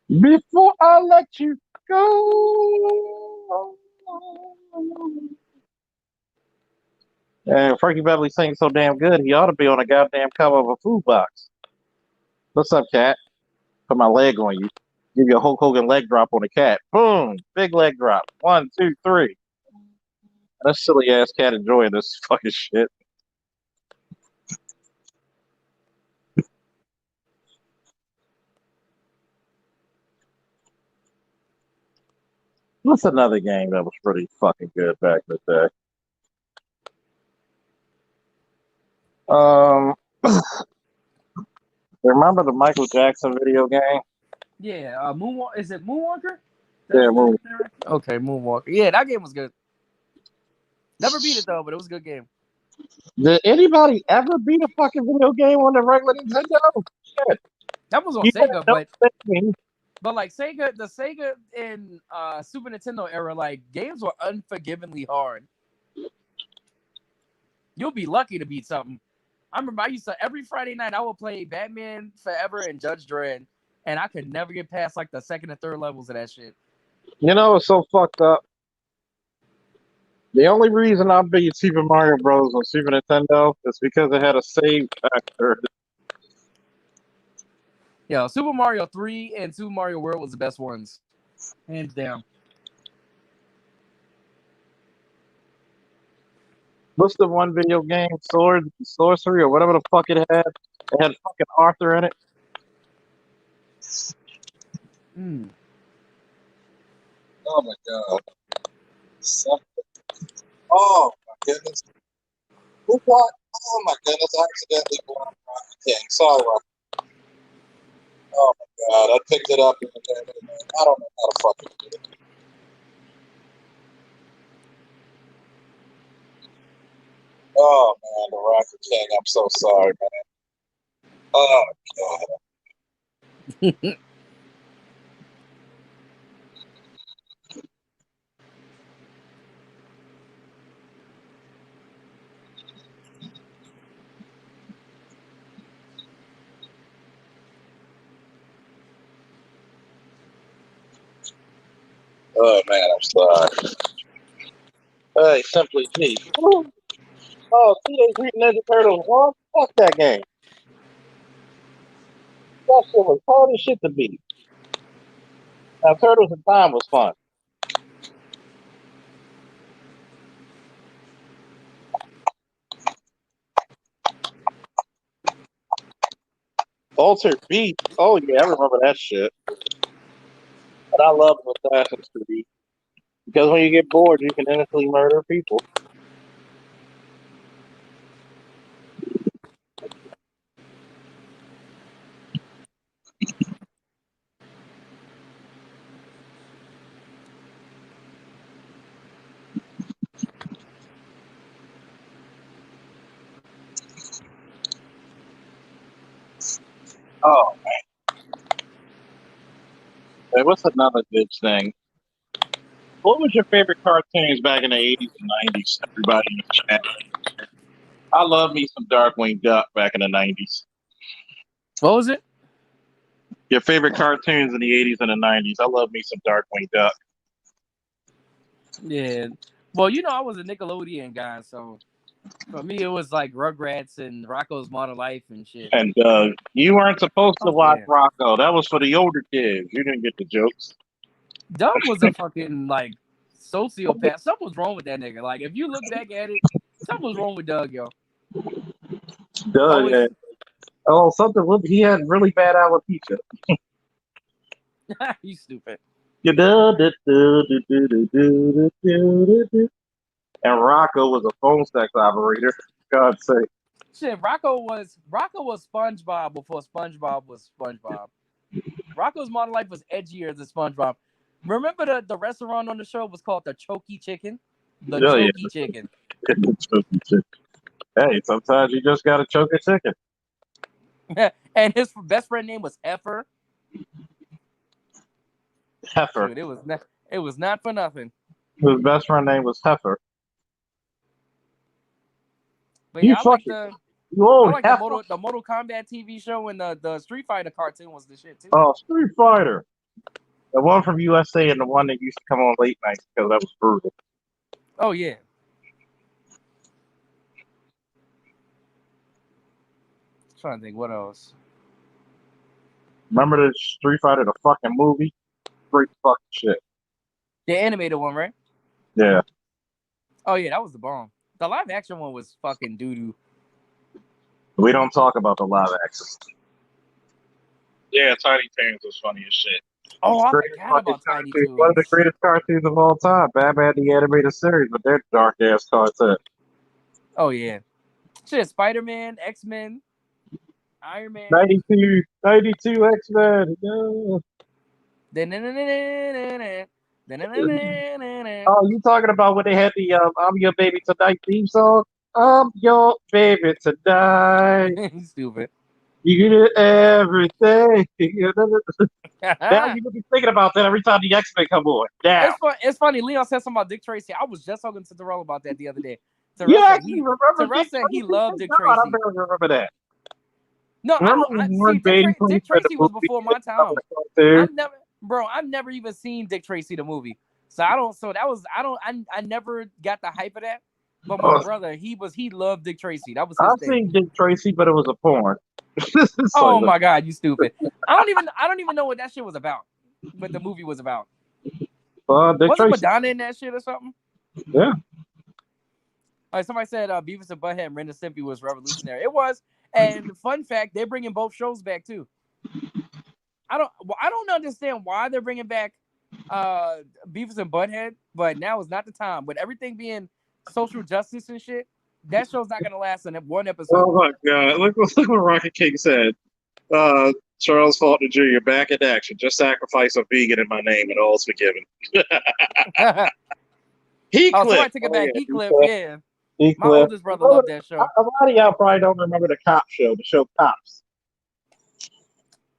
Before I let you go. And Frankie Beverly sings so damn good, he ought to be on a goddamn cover of a food box. What's up, cat? Put my leg on you. Give you a Hulk Hogan leg drop on the cat. Boom! Big leg drop. 1, 2, 3. That silly ass cat enjoying this fucking shit. What's another game that was pretty fucking good back in the day? Remember the Michael Jackson video game?
Yeah, Moonwalk. Is it Moonwalker?
Yeah, Moon.
Okay, Moonwalker. Yeah, that game was good. Never beat it though, but it was a good game.
Did anybody ever beat a fucking video game on the regular Nintendo? Shit.
That was on
You
Sega,
know
but like the Sega and Super Nintendo era, like games were unforgivingly hard. You'll be lucky to beat something. I remember I used to every Friday night I would play Batman Forever and Judge Dredd, and I could never get past like the second and third levels of that shit.
You know it's so fucked up. The only reason I beat Super Mario Bros. On Super Nintendo is because it had a save factor.
Yeah, Super Mario 3 and Super Mario World was the best ones, hands down.
What's the one video game, Sorcery, or whatever the fuck it had? It had fucking Arthur in it. Oh my god. Something. Oh my goodness. Who bought? Oh my goodness, I accidentally bought Rocket King. Sorry, Rocket. Oh my god, I picked it up and I don't know how to fucking do it. Oh man, the Rocket King, I'm so sorry, man. Oh god. Oh man, I'm sorry. Hey, Simply G. Oh, Teenage Mutant Ninja Turtles 1? Fuck that game. That shit was hard as shit to beat. Now, Turtles in Time was fun.
Altered Beast. Oh yeah, I remember that shit. But I love Assassin's Creed because when you get bored, you can innocently murder people. Oh, hey, what's another good thing? What was your favorite cartoons back in the 80s and 90s? Everybody in the chat. I love me some Darkwing Duck back in the 90s.
What was it?
Your favorite cartoons in the 80s and the 90s. I love me some Darkwing Duck.
Yeah. Well, you know, I was a Nickelodeon guy, so for me, it was like Rugrats and Rocco's Modern Life and shit.
And you weren't supposed to
Oh,
watch
yeah.
Rocco. That was for the older kids. You didn't get the jokes.
Doug was a fucking, like, sociopath. Something was wrong with that nigga. Like, if you look back at it, something was wrong with Doug, yo.
Doug,
Always,
oh, something. He had really bad alopecia.
you stupid.
And Rocco was a phone sex operator. God's sake.
Shit, Rocco was SpongeBob before SpongeBob was SpongeBob. Rocco's Modern Life was edgier than SpongeBob. Remember the restaurant on the show was called the Chokey Chicken? The
Oh, yeah.
Chokey Chicken.
Hey, sometimes you just gotta choke a chicken.
And his best friend name was Effer.
Heifer.
Dude, it was not for nothing.
His best friend name was Heifer.
But
You
yeah, I like
fucking-
the
You old
I like
heifer.
the Mortal Kombat TV show and the Street Fighter cartoon was the shit too.
Oh, Street Fighter. The one from USA and the one that used to come on late nights because that was brutal.
Oh yeah. Trying to think what else.
Remember the Street Fighter, the fucking movie? Great fucking shit.
The animated one, right?
Yeah.
Oh yeah, that was the bomb. The live action one was fucking doo doo.
We don't talk about the live action.
Yeah, Tiny Toons was funny as shit.
Oh, I
Greatest
forgot about
fucking
Tiny
cartoon. One of the
Toons.
greatest cartoons of all time. Batman the Animated Series, but they're dark ass cartoon.
Oh yeah. Shit, Spider-Man, X-Men, Iron Man.
92 X-Men. No. Oh, you talking about when they had the I'm Your Baby Tonight theme song? I'm your baby tonight.
Stupid.
You get everything. Now you be thinking about that every time the X-Men come on. Down.
It's funny. Leon said something about Dick Tracy. I was just talking to Terrell about that the other day.
You
Terrell said
actually remember
Terrell
Dick
said he
Tracy?
loved Dick
God, I
Tracy.
barely remember that.
No,
Remember
I
when Warren
see
Beatty
Dick
played
Tracy
for
was
the
before
movie?
my time. I've never even seen Dick Tracy the movie. So I never got the hype of that. But my brother, he loved Dick Tracy. That was his
I've
thing.
seen Dick Tracy, but it was a porn.
Oh my god, you stupid! I don't even know what that shit was about. What the movie was about.
Dick
Wasn't
Tracy.
Madonna in that shit or something?
Yeah.
All right, somebody said Beavis and Butthead and Ren and Stimpy was revolutionary. It was. And fun fact, they're bringing both shows back too. I don't understand why they're bringing back Beavis and Butthead, but now is not the time. With everything being social justice and shit, that show's not gonna last in one episode.
Oh my god! Look what Rocket King said. Charles Faulkner Jr. back in action. Just sacrifice a vegan in my name and all's forgiven. He
Oh, somebody
clip.
took it back.
yeah,
Heathcliff, yeah.
Heathcliff.
My oldest brother loved that show.
A lot of y'all probably don't remember the cop show, the show Cops.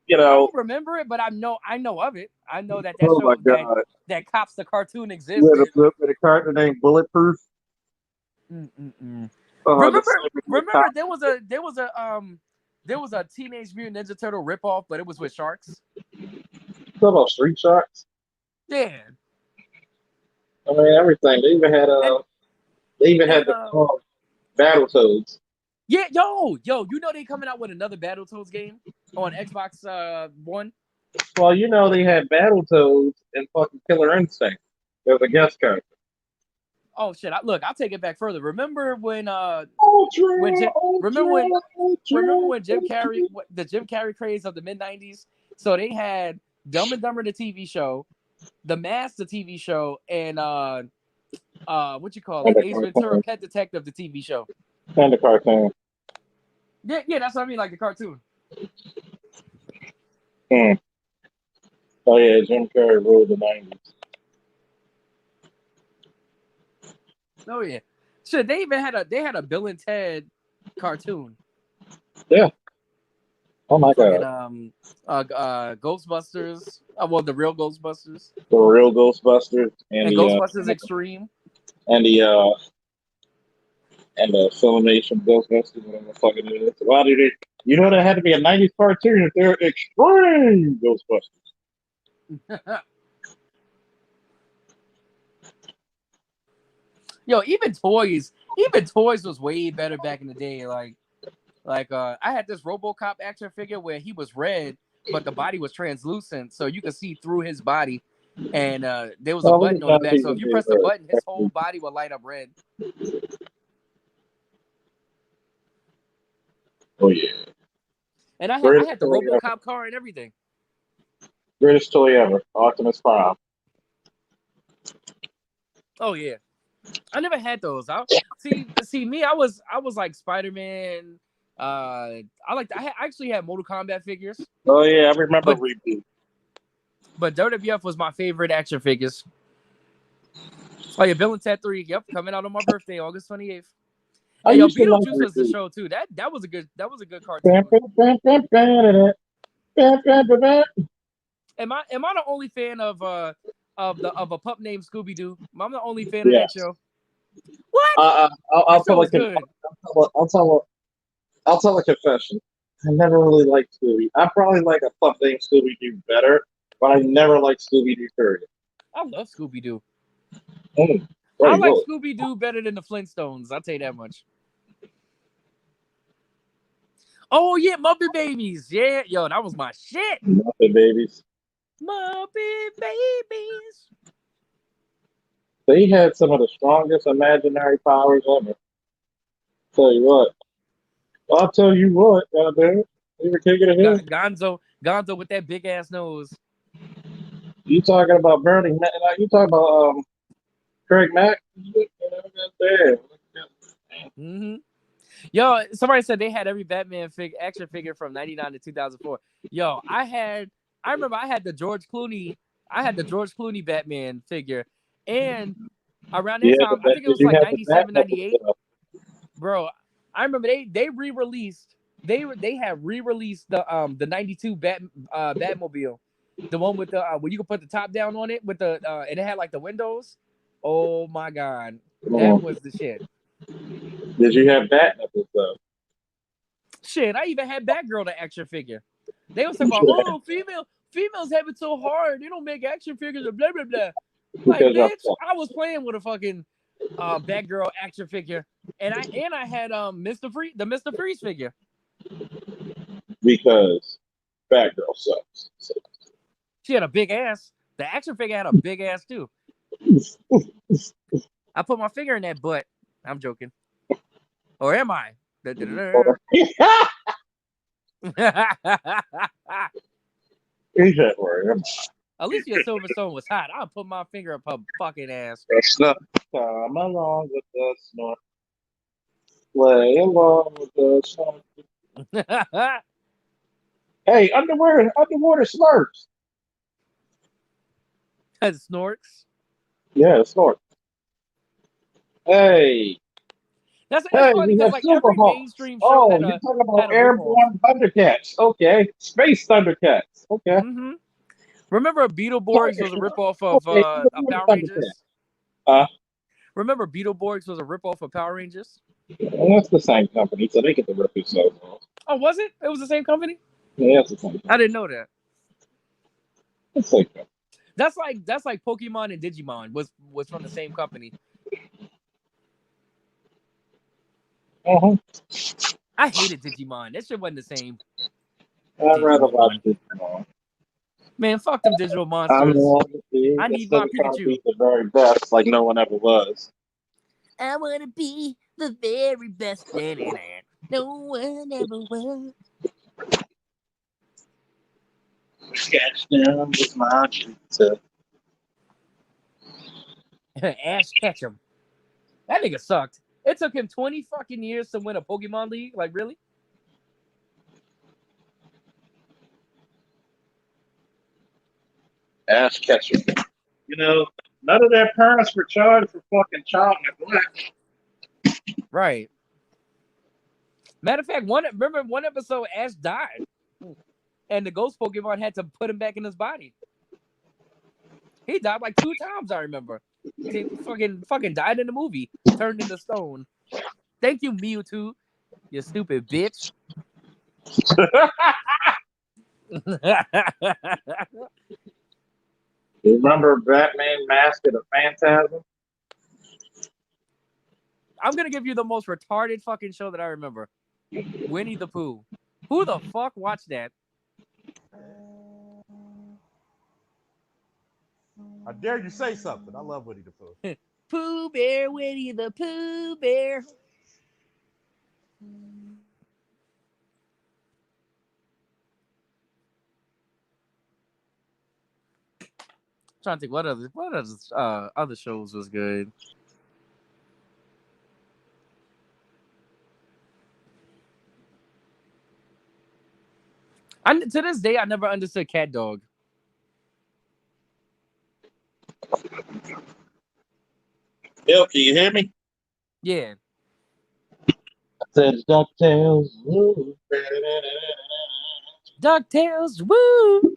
You
I
know,
don't remember it, but I know of it. I know that
oh my
show
god,
that Cops the cartoon existed.
with a character named Bulletproof.
Mm-mm-mm.
The
Remember there was a Teenage Mutant Ninja Turtle ripoff, but it was with sharks.
Talk about Street Sharks.
Yeah.
I mean everything. They even had the Battletoads.
Yeah, yo, you know they coming out with another Battletoads game on Xbox One.
Well, you know they had Battletoads and fucking Killer Instinct. There's a guest character.
Oh shit! I'll take it back further. Remember when when Jim, remember when
ultra.
the Jim Carrey craze of the mid-90s? So they had Dumb and Dumber, the TV show, The Mask, the TV show, and what you call it? Ace Ventura, Pet Detective, the TV show.
And the cartoon.
Yeah, that's what I mean, like the cartoon.
Oh yeah, Jim Carrey ruled the 90s.
Oh yeah, shit. They even had a Bill and Ted cartoon.
Oh my
Fucking
god.
Ghostbusters. Well, the real Ghostbusters
The real Ghostbusters
and Ghostbusters Extreme.
and the Filmation Ghostbusters, whatever the fuck it is. Why did it? You know that had to be a 90s cartoon if they're extreme Ghostbusters.
Yo, even toys was way better back in the day. Like I had this RoboCop action figure where he was red, but the body was translucent, so you could see through his body. And there was a button on the back, so if you press the button, his whole body would light up red.
Oh yeah.
And I had the RoboCop car and everything.
Greatest toy ever, Optimus Prime.
Oh yeah, I never had those. See me. I was like Spider-Man. I actually had Mortal Kombat figures.
Oh yeah, I remember Reboot.
But WWF was my favorite action figures. Oh yeah, Bill and Ted 3. Yep, coming out on my birthday, August 28th. Hey, yo, Beetlejuice was the show too. That was a good cartoon. Am I the only fan of a pup named Scooby Doo? I'm the only fan of that show. What?
I'll tell a confession. I never really liked Scooby. I probably like a pup named Scooby Doo better, but I never liked Scooby Doo period.
I love Scooby Doo.
I
like Scooby Doo better than the Flintstones. I'll tell you that much. Oh yeah, Muppet Babies. Yeah, yo, that was my shit.
Muppet Babies.
Muppet Babies.
They had some of the strongest imaginary powers ever. Tell you what. I'll tell you what, goddamn. You can't get ahead.
Gonzo with that big ass nose.
You talking about Bernie? You talking about Craig Mack?
Mm-hmm. Yo, somebody said they had every Batman action figure from 99 to 2004. Yo, I remember I had the George Clooney Batman figure. And around that time, I think it was like 97, 98. Bro, I remember they re-released. They had re-released the 92 Batmobile. The one with the where you could put the top down on it with the and it had like the windows. Oh my god. That was the shit.
Did you have Batnipples though?
Shit, I even had Batgirl the action figure. They was talking about, females have it so hard. They don't make action figures or blah blah blah. Like, bitch, I was playing with a fucking Batgirl action figure, and I had the Mr. Freeze figure.
Because Batgirl sucks.
She had a big ass. The action figure had a big ass too. I put my finger in that butt. I'm joking. Or am I? At least your Silverstone was hot. I'll put my finger up her fucking ass.
Come along with the snort. Play along with the snort. Hey, underwater slurps.
Snorks.
Yeah, snort. Hey.
That's funny because like every mainstream show had
you're talking about airborne Thundercats. Okay. Space Thundercats. Okay.
Mm-hmm. Remember Beetleborgs was a ripoff of Power Rangers? Remember Beetleborgs was a ripoff of Power Rangers?
Well, that's the same company, so they get the rip themselves off.
Oh, was it? It was the same company?
Yeah, it's the same company.
I didn't know that.
It's the same company.
That's like Pokemon and Digimon was from the same company.
Uh-huh.
I hated Digimon. That shit wasn't the same.
I'd rather watch Digimon.
Man, fuck them digital monsters. I need my Pikachu.
Be the very best, like no one ever was.
I want to be the very best. No one ever will.
Sketch them with my pizza.
Ash Ketchum. That nigga sucked. It took him 20 fucking years to win a Pokemon League. Like, really?
Ass catcher. You know, none of their parents were charged for fucking child neglect.
Right. Matter of fact, remember one episode, Ash died. And the ghost Pokemon had to put him back in his body. He died like 2 times, I remember. He fucking died in the movie. Turned into stone. Thank you, Mewtwo. You stupid bitch.
Remember Batman Mask of the Phantasm?
I'm gonna give you the most retarded fucking show that I remember. Winnie the Pooh. Who the fuck watched that?
I dare you say something. I love Winnie the Pooh.
Pooh Bear, Winnie the Pooh Bear. Trying to think what other shows was good. To this day, I never understood Cat Dog.
Bill, can you hear me?
Yeah.
I said DuckTales. Woo.
DuckTales, woo!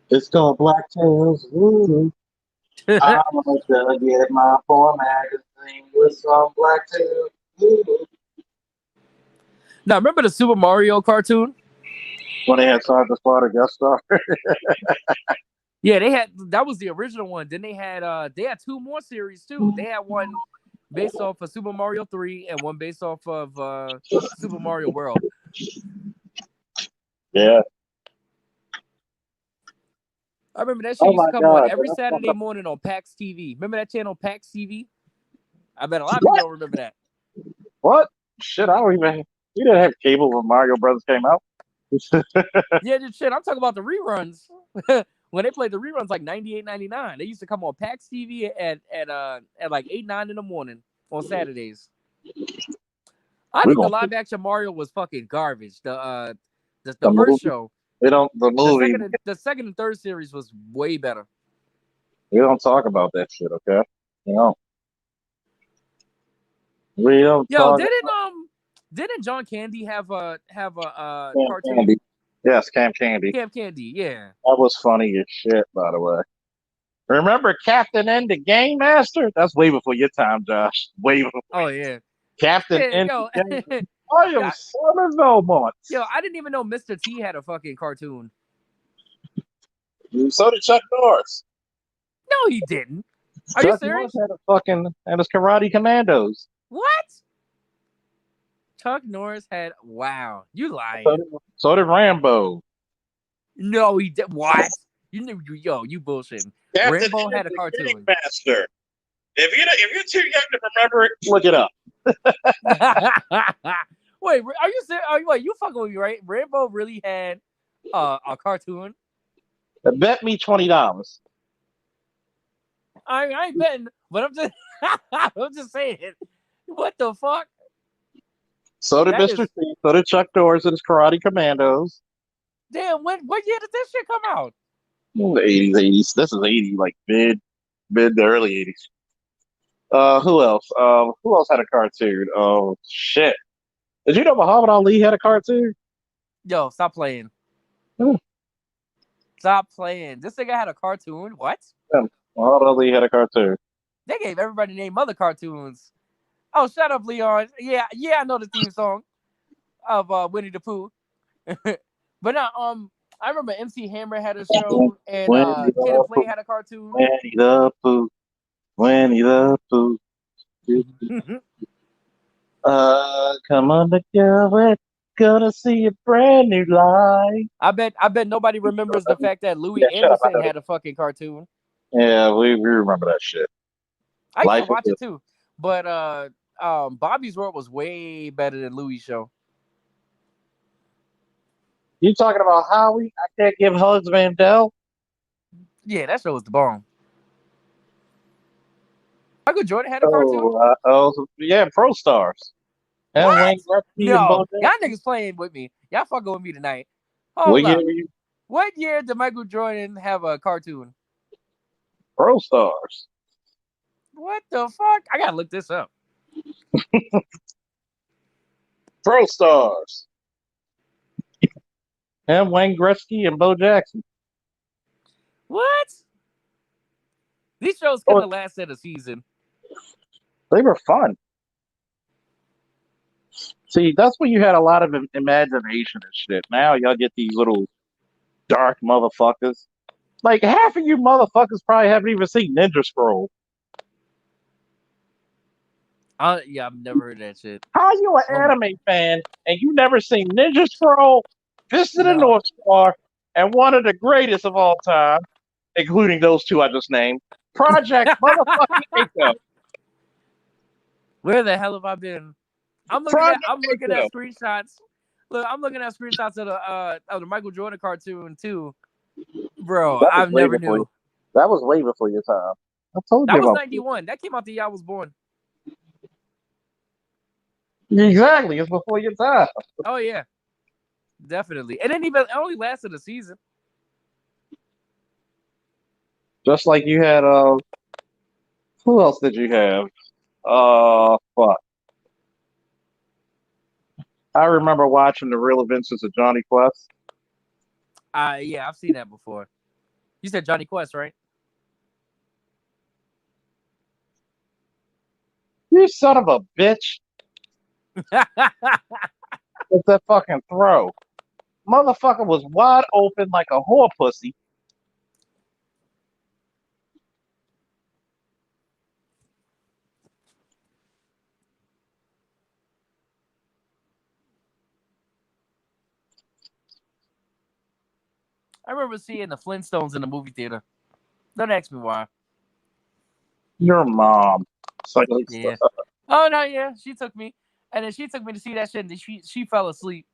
It's called Blacktails. Woo. I'm gonna get my 4 magazine with some Blacktails. Woo.
Now, remember the Super Mario cartoon?
When they had Sergeant Slaughter guest star.
Yeah, that was the original one. Then they had 2 more series too. They had one based off of Super Mario 3 and one based off of Super Mario World.
Yeah.
I remember that shit used to come on every Saturday morning on PAX TV. Remember that channel, PAX TV? I bet a lot of people don't remember that.
What? Shit, I don't even. We didn't have cable when Mario Brothers came out.
Yeah, shit. I'm talking about the reruns. When they played the reruns like 98, 99, they used to come on PAX TV at like 8, 9 in the morning on Saturdays. I think the live action Mario was fucking garbage. The first show.
The movie.
The second and third series was way better.
We don't talk about that shit, okay? You know. We don't.
Yo, didn't John Candy have a cartoon?
Candy. Yes, Camp Candy.
Camp Candy, yeah.
That was funny as shit, by the way. Remember Captain N, the Game Master? That's way before your time, Josh. Way before.
Oh yeah.
Captain N. I am son of Belmont.
Yo, I didn't even know Mr. T had a fucking cartoon.
So did Chuck Norris.
No, he didn't. Are you serious?
Chuck Norris had his Karate Commandos.
What? Chuck Norris had. Wow, you lying.
So did Rambo.
No, he did. What? You bullshitting. Rambo had a cartoon.
Master. If you're too young to remember it, look it up.
Wait, are you serious? Wait, you fucking with me, right? Rambo really had a cartoon.
Bet me $20.
I ain't betting, but I'm just saying. What the fuck?
So did Mr. T. So did Chuck Norris and his Karate Commandos.
Damn, what year did this shit come out?
The 80s. This is 80, like mid to early 80s. Who else? Who else had a cartoon? Oh shit! Did you know Muhammad Ali had a cartoon?
Yo, stop playing. Stop playing. This nigga had a cartoon. What?
Yeah, Muhammad Ali had a cartoon.
They gave everybody name other cartoons. Oh, shut up, Leon. Yeah, I know the theme song of Winnie the Pooh. But now, I remember MC Hammer had a show, and Kid and Play had a cartoon.
Winnie the Pooh. Winnie the Pooh. Come on, the girl, we're gonna see a brand new life.
I bet nobody remembers the fact that Louis Anderson had a fucking cartoon.
Yeah, we remember that shit.
I used
Life
to
is
watch
good.
it too, but Bobby's World was way better than Louis' show.
You talking about Howie? I can't give hugs, Mandel.
Yeah, that show was the bomb. Michael Jordan had a cartoon.
Yeah, Pro Stars. And
What?
Wayne Gretzky and
No,
Bo
y'all
Jackson.
niggas playing with me. Y'all fucking with me tonight.
What
Hold
year
up.
were you?
What year did Michael Jordan have a cartoon?
Pro Stars.
What the fuck? I gotta look this up.
Pro Stars. And Wayne Gretzky and Bo Jackson.
What? These shows couldn't have lasted a season.
They were fun. See, that's when you had a lot of imagination and shit. Now y'all get these little dark motherfuckers. Like half of you motherfuckers probably haven't even seen Ninja Scroll.
Yeah, I've never heard that shit.
How you an anime fan and you never seen Ninja Scroll, Fist of the
No.
North Star, and one of the greatest of all time, including those two I just named, Project motherfucking Echo.
Where the hell have I been? I'm looking
Project
at screenshots. Look, I'm looking at screenshots of the Michael Jordan cartoon too. Bro, I never knew.
That was way before your time. I told
That
you
was
about
91. That came out the year I was born.
Exactly, it's before your time.
Oh yeah. Definitely. And it only lasted a season.
Just like you had who else did you have? Fuck. I remember watching The Real Adventures of Johnny Quest.
Yeah, I've seen that before. You said Johnny Quest, right?
You son of a bitch. With that fucking throw. Motherfucker was wide open like a whore pussy.
I remember seeing the Flintstones in the movie theater. Don't ask me why.
Your mom.
Yeah. Oh no, yeah. She took me. And then she took me to see that shit and she fell asleep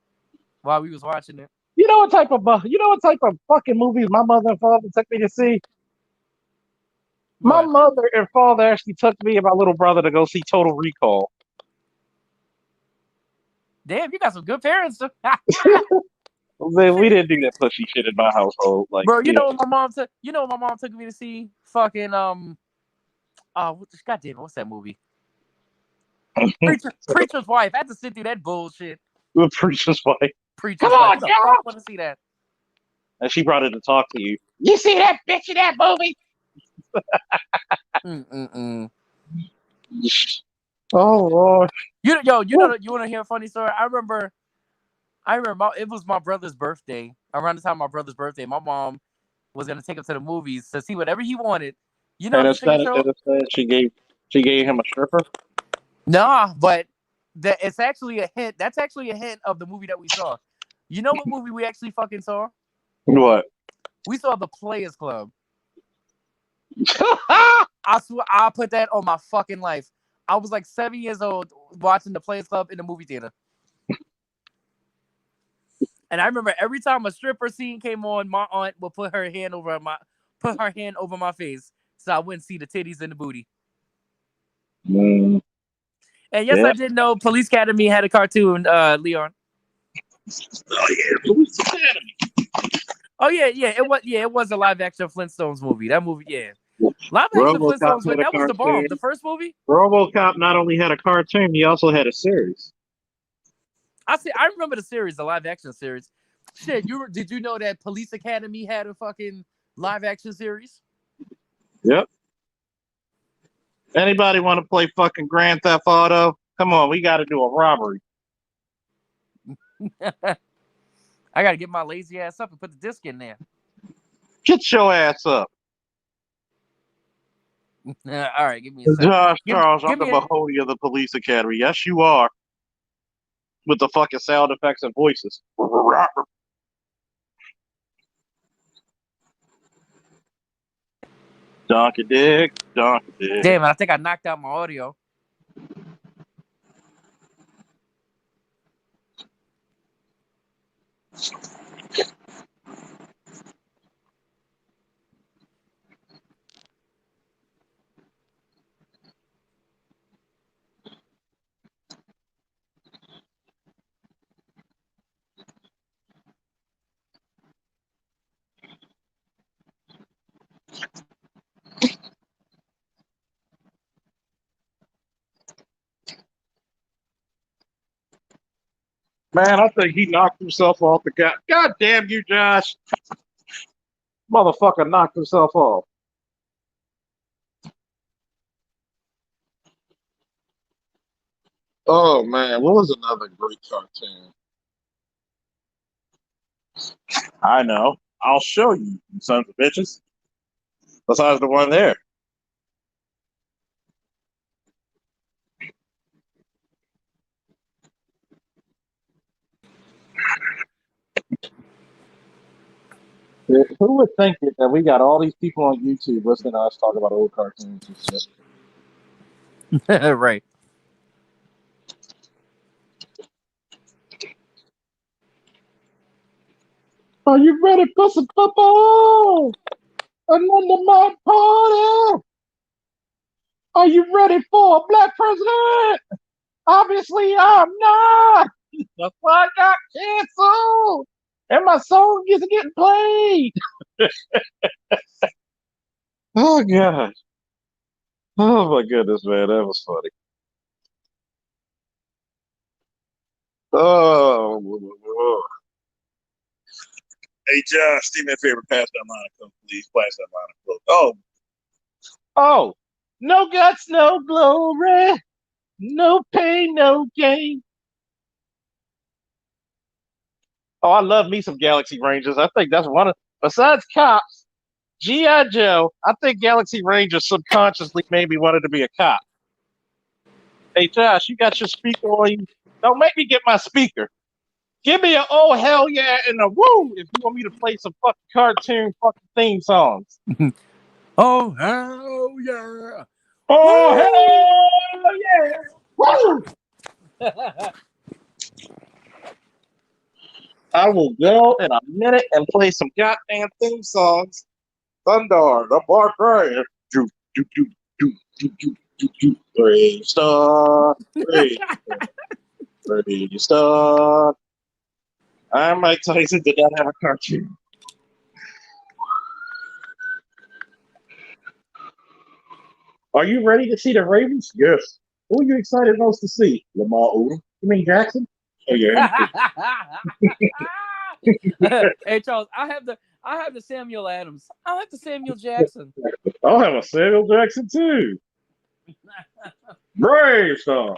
while we was watching it.
You know what type of fucking movies my mother and father took me to see? My mother and father actually took me and my little brother to go see Total Recall.
Damn, you got some good parents.
We didn't do that pushy shit in my household. Like,
bro, you know what my mom took? You know what my mom took me to see? Fucking goddamn, what's that movie? Preacher's Wife. I had to sit through that bullshit.
The Preacher's Wife.
Preacher's Wife. Who the fuck want to see that?
And she brought it to talk to you. You see that bitch in that movie? Oh Lord.
You want to hear a funny story? I remember it was my brother's birthday. Around the time of my brother's birthday, my mom was gonna take him to the movies to see whatever he wanted. You know,
and instead she gave him a stripper.
Nah, but it's actually a hint. That's actually a hint of the movie that we saw. You know what movie we actually fucking saw?
What?
We saw The Players Club. I swear, I'll put that on my fucking life. I was like 7 years old watching The Players Club in the movie theater. And I remember every time a stripper scene came on, my aunt would put her hand over my face so I wouldn't see the titties and the booty.
Mm.
And yes, I did know Police Academy had a cartoon, Leon.
Oh yeah, Police Academy.
Oh yeah, it was a live action Flintstones movie. That movie, yeah. Live action Flintstones, but that was the bomb. The first movie?
RoboCop not only had a cartoon, he also had a series.
I remember the series, the live action series. Shit, did you know that Police Academy had a fucking live action series?
Yep. Anybody want to play fucking Grand Theft Auto? Come on, we got to do a robbery.
I got to get my lazy ass up and put the disc in there.
Get your ass up.
All right, give me a second.
Josh Charles, I'm the Mahoney of the Police Academy. Yes, you are. With the fucking sound effects and voices.
Donkey dick, donkey dick.
Damn, I think I knocked out my audio.
Man, I think he knocked himself off the guy. God damn you, Josh. Motherfucker knocked himself off. Oh man, what was another great cartoon?
I know. I'll show you, you sons of bitches. Besides the one there.
Who would think it that we got all these people on YouTube listening to us talk about old cartoons and shit?
Right.
Are you ready for some football? Another my party. Are you ready for a black president? Obviously, I'm not. That's why I got canceled, and my song isn't getting played.
Oh god. Oh my goodness, man, that was funny. Oh.
Hey, Josh, do me a favor, pass that line of coke, please. Pass that line of coke.
Oh, no guts, no glory, no pain, no gain. Oh, I love me some Galaxy Rangers. I think that's one of, besides cops, G.I. Joe, I think Galaxy Rangers subconsciously made me wanted to be a cop. Hey, Josh, you got your speaker on you? Don't make me get my speaker. Give me a oh hell yeah and a woo if you want me to play some fucking cartoon fucking theme songs.
Oh hell yeah!
Oh hell yeah! Woo! I will go in a minute and play some goddamn theme songs. Thunder, the barbarian. Do, do, do, do, do, do, do, do. Brave star, brave star, brave star. Mike Tyson did not have a cartoon. Are you ready to see the Ravens? Yes. Who are you excited most to see? Lamar Odom. You mean Jackson? Oh yeah.
Hey Charles, I have the Samuel Adams. I have the Samuel Jackson.
I'll have a Samuel Jackson too. Brave star.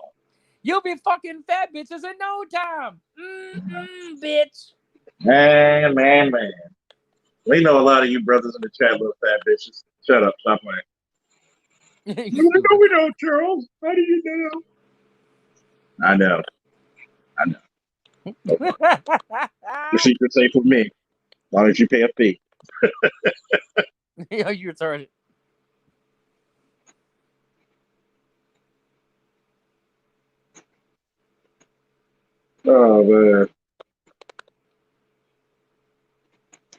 You'll be fucking fat bitches in no time. Bitch.
Man. We know a lot of you brothers in the chat little fat bitches. Shut up. Stop playing.
You
No, we don't, Charles. How do you know? I know. The secret's safe with me. As long as you pay a fee.
Yo, you retarded.
Oh man.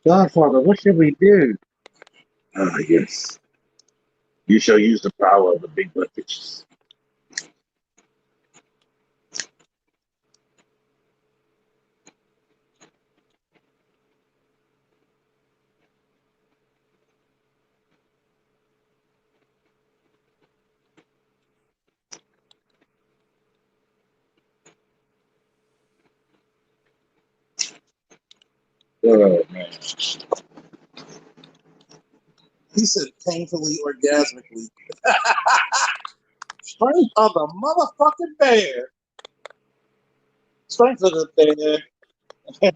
Godfather, what should we do? Ah, yes. You shall use the power of the big butt bitches. Oh man.
He said painfully orgasmically.
Strength of the motherfucking bear.
Strength of the bear.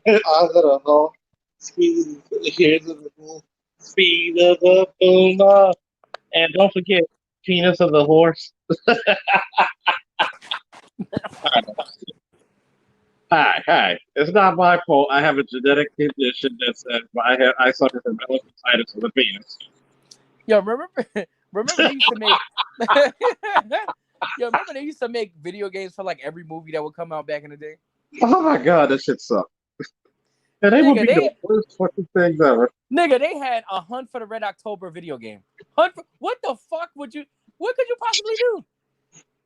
Eyes of the hawk. Speed of the hairs of the bull.
Speed of the puma. And don't forget, penis of the horse. Hi. It's not my fault. I have a genetic condition that says I suffer from elephantitis of the penis.
Yo, remember they used to make Yo, remember they used to make video games for like every movie that would come out back in the day?
Oh my god, that shit sucked. And they would
Nigga,
be the worst fucking things ever.
they had a Hunt for the Red October video game. What the fuck what could you possibly do?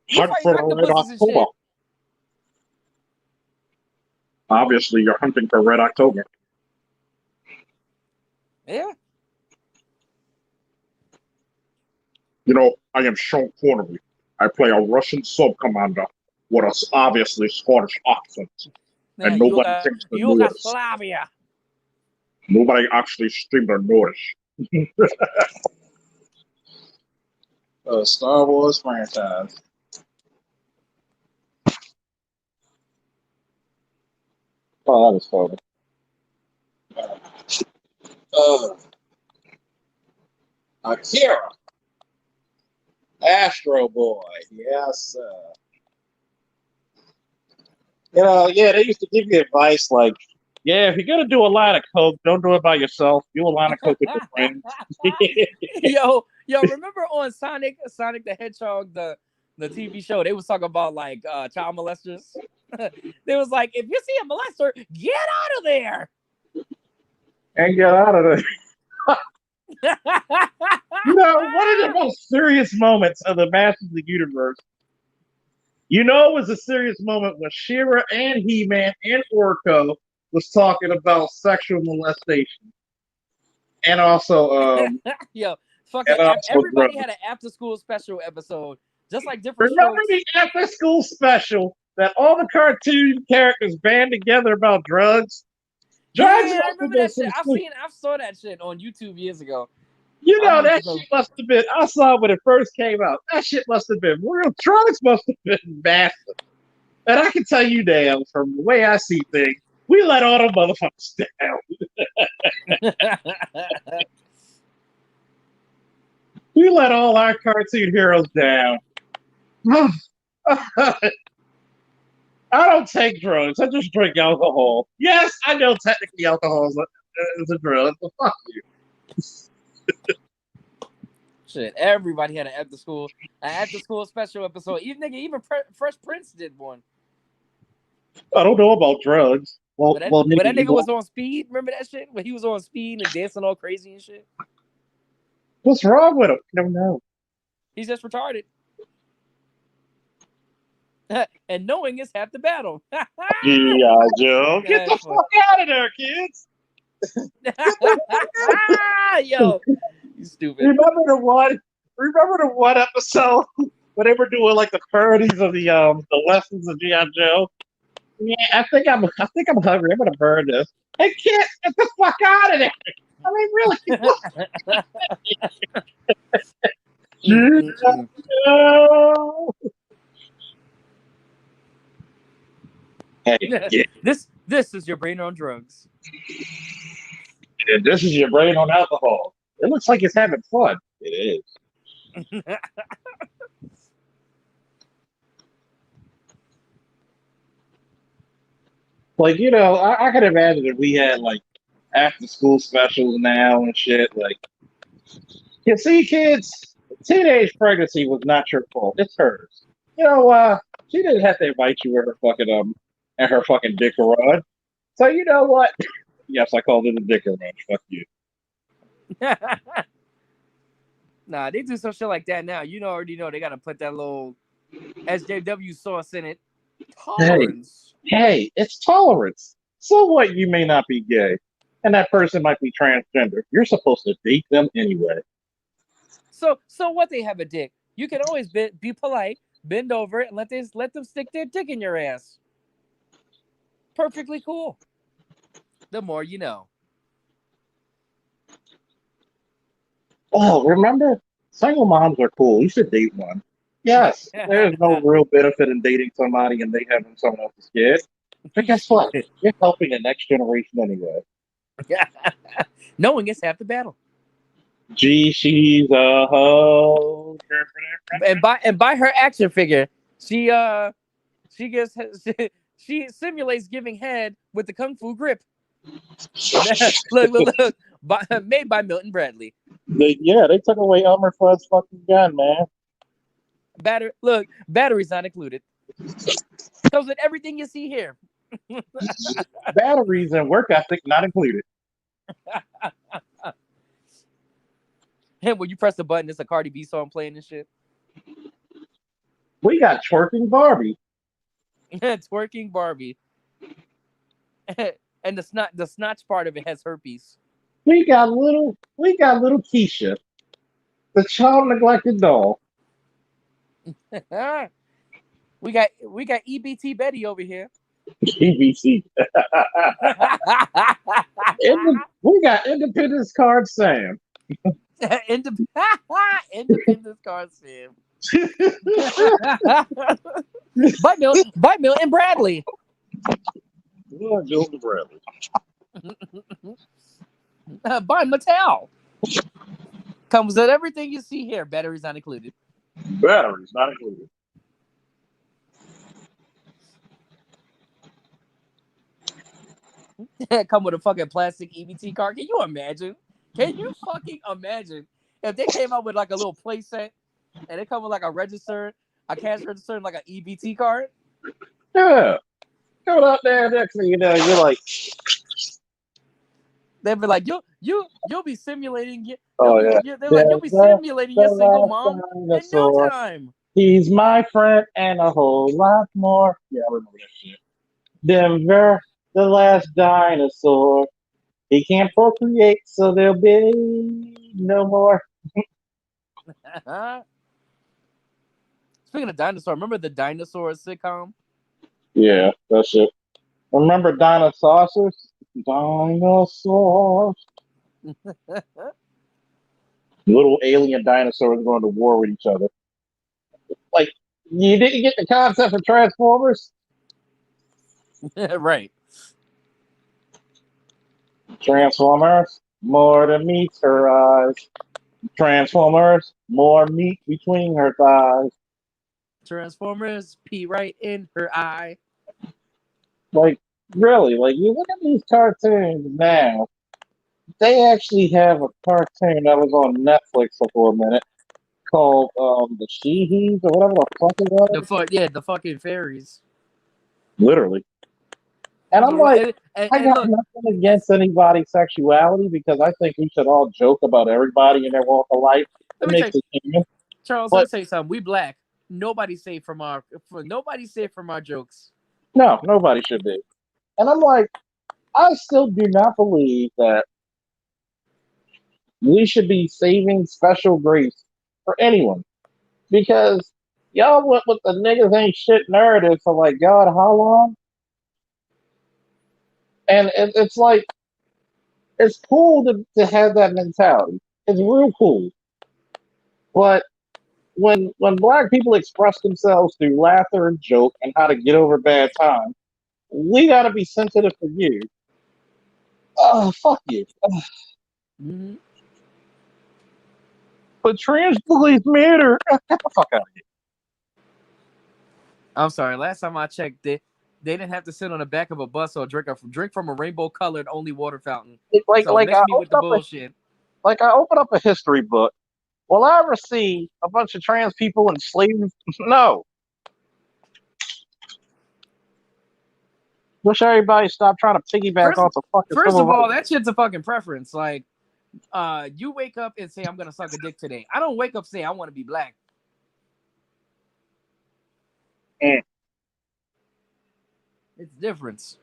You
Hunt
fight
for the Red
octopuses and
October.
shit.
Obviously, you're hunting for Red October.
Yeah.
You know, I am Sean Connery. I play a Russian sub-commander with a obviously Scottish accent.
Nah,
And nobody thinks to notice.
Yugoslavia.
Nobody actually streamed or noticed.
Star Wars franchise.
Oh, that was funny.
Akira. Astro Boy. Yes. Yeah, they used to give you advice like, yeah, if you're going to do a line of coke, don't do it by yourself. Do a line of coke with your friends.
Yo, remember on Sonic the Hedgehog, the TV show, they was talking about like child molesters. They was like, if you see a molester, get out of there.
And get out of there. You know, one of the most serious moments of the Masters of the Universe, you know, it was a serious moment when She-Ra and He-Man and Orko was talking about sexual molestation. And also,
Yo, fucking
and also
everybody
drugs.
had an after school special episode, just like different
Remember
shows.
the after school special that all the cartoon characters band together about drugs?
Yeah,
Drugs
I
must have
remember
been
that shit.
some
I saw that shit on YouTube years ago.
You know,
I
that
must have-
shit must have been, I saw it when it first came out. That shit must have been real. Drugs must have been massive. And I can tell you now, from the way I see things, we let all the motherfuckers down. We let all our cartoon heroes down. I don't take drugs. I just drink alcohol. Yes, I know technically alcohol is a drug, but fuck you.
Shit, everybody had an after school special episode. Even Fresh Prince did one.
I don't know about drugs. Well,
But that nigga was on speed. Remember that shit? When he was on speed and dancing all crazy and shit.
What's wrong with him? I don't know.
He's just retarded. And knowing is half the battle.
G.I. Joe. Get the
That's
fuck out of there, kids.
Yo, you stupid.
Remember the one episode when they were doing like the parodies of the lessons of G.I. Joe? Yeah, I think I'm hungry. I'm gonna burn this. Hey kid, get the fuck out of there. I mean, really? G.I. Joe. Hey, yeah.
This is your brain on drugs.
And this is your brain on alcohol. It looks like it's having fun. It is. Like, you know, I can imagine if we had like after school specials now and shit. Like, you see, kids, teenage pregnancy was not your fault. It's hers. You know, she didn't have to invite you at her fucking dick run. So you know what? Yes, I called it a dick run. Fuck you.
Nah, they do some shit like that now. You already know they gotta put that little SJW sauce in it. Tolerance.
Hey, it's tolerance. So what? You may not be gay, and that person might be transgender. You're supposed to date them anyway.
So what? They have a dick. You can always be polite, bend over it, and let them stick their dick in your ass. Perfectly cool. The more you know.
Oh, remember? Single moms are cool. You should date one. Yes, there's no real benefit in dating somebody and they having someone else's kid. But guess what? You're helping the next generation anyway.
Knowing is half the battle.
Gee, she's a hoe.
And by her action figure, she simulates giving head with the kung fu grip. Look. Made by Milton Bradley.
They took away Elmer Fudd's fucking gun, man.
Batteries not included. Comes with everything you see here.
Batteries and work ethic not included.
And when you press the button, it's a Cardi B song playing and shit.
We got twerking Barbie.
Twerking Barbie. And the snatch part of it has herpes.
We got little Keisha, the child neglected doll.
we got EBT Betty over here.
EBC. We got Independence Card Sam.
Independence Card Sam. by Milton Bradley.
Milton Bradley.
By Mattel. Comes with everything you see here. Batteries not included.
Batteries not included.
Come with a fucking plastic EBT card. Can you imagine? Can you fucking imagine if they came out with like a little play set and they come with like a cash register, and like an EBT card?
Yeah. Coming out there next thing you know, you're like,
they'd be like, you'll be simulating it. You'll be
the
simulating your single mom in no
dinosaur.
time.
He's my friend and a whole lot more. Yeah, I remember that shit. Denver, the last dinosaur. He can't procreate, so there'll be no more.
Speaking of dinosaur, remember the Dinosaurs sitcom?
Yeah, that shit. Remember dinosaurs? Dinosaurs. Little alien dinosaurs going to war with each other. Like, you didn't get the concept of Transformers?
Right.
Transformers, more than meets her eyes. Transformers, more meat between her thighs.
Transformers, pee right in her eye.
Like, really, like, you look at these cartoons now. They actually have a cartoon that was on Netflix for a minute called the Sheehies or whatever the fuck it was.
The fucking fairies.
Literally. And I'm like,
and
I got
look,
nothing against anybody's sexuality because I think we should all joke about everybody in their walk of life. It makes it human.
Charles, let me say something. We black. Nobody's safe from our jokes.
No, nobody should be. And I'm like, I still do not believe that we should be saving special grace for anyone. Because y'all went with the niggas ain't shit narrative for like God how long? And it's like, it's cool to have that mentality. It's real cool. But when black people express themselves through laughter and joke and how to get over bad times, we gotta be sensitive for you. Oh, fuck you.
Mm-hmm.
But trans boys matter. Get the fuck out of here.
I'm sorry. Last time I checked, they didn't have to sit on the back of a bus or drink from a rainbow-colored only water fountain.
Like
I
open up a history book. Will I ever see a bunch of trans people enslaved? No. Wish everybody stop trying to piggyback off the fucking.
First of all, that shit's a fucking preference. Like, you wake up and say, I'm gonna suck a dick today. I don't wake up saying I want to be black. It's difference.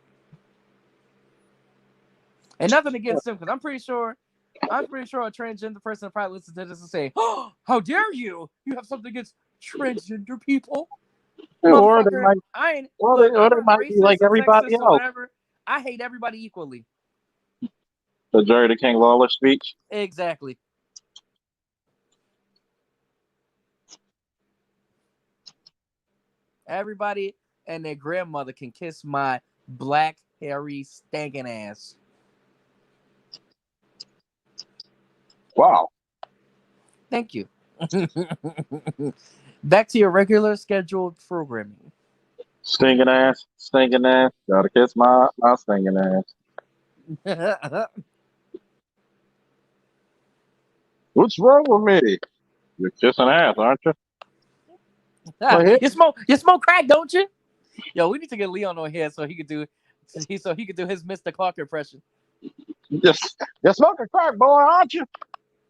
And nothing against them, because I'm pretty sure a transgender person will probably listen to this and say, "Oh, how dare you? You have something against transgender people?"
Or they might be like everybody else.
Whatever. I hate everybody equally.
The Jerry the King Lawler speech.
Exactly. Everybody and their grandmother can kiss my black, hairy, stinking ass.
Wow.
Thank you. Back to your regular scheduled programming.
Stinking ass. Gotta kiss my stinking ass. What's wrong with me? You're kissing ass, aren't you? Well, here,
You smoke crack, don't you? Yo, we need to get Leon on here so he could do his Mr. Clark impression.
you're smoking crack, boy, aren't you?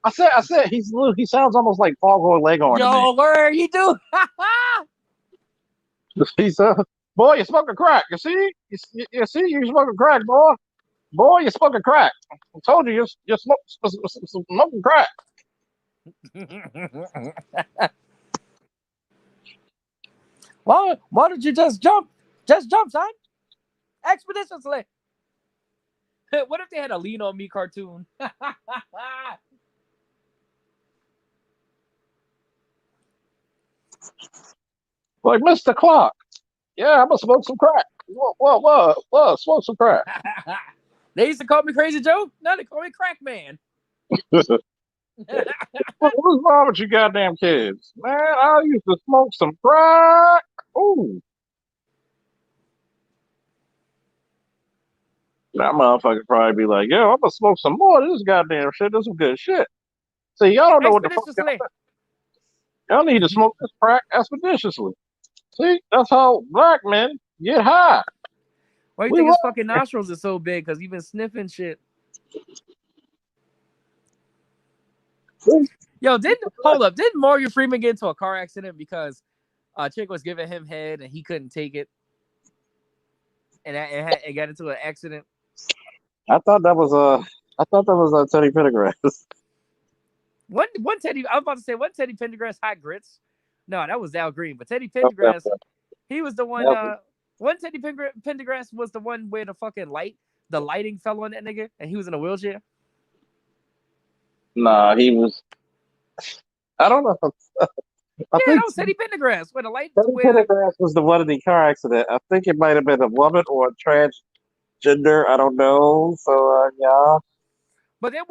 I said, he sounds almost like Foghorn Leghorn to me.
Yo, word, he do.
He said, boy, you're smoking crack. You see? You see, you're smoking crack, boy. Boy, you're smoking crack. I told you, you're smoking crack.
Why did you just jump? Just jump, son. Expeditiously. What if they had a Lean on Me cartoon?
Like Mr. Clark. Yeah, I'm gonna smoke some crack. What? Smoke some crack.
They used to call me Crazy Joe. Now they call me Crack Man.
What's wrong with you goddamn kids? Man, I used to smoke some crack. Ooh. That motherfucker probably be like, yo, I'm gonna smoke some more of this goddamn shit. This is some good shit. See, y'all don't know what the fuck y'all need to smoke this crack expeditiously. See, that's how black men get high.
Why you think his fucking nostrils are so big? Because he's been sniffing shit. Yo, didn't Morgan Freeman get into a car accident because a chick was giving him head and he couldn't take it, and it got into an accident?
I thought that was Teddy Pendergrass.
One Teddy, I was about to say, one Teddy Pendergrass hot grits. No, that was Al Green, but Teddy Pendergrass, he was the one. One Teddy Pendergrass was the one where the lighting fell on that nigga, and he was in a wheelchair.
Nah, he was. I don't know.
I think that was Teddy Pendergrass. Where the light.
Teddy Pendergrass was the one in the car accident. I think it might have been a woman or a transgender. I don't know. So yeah.
But there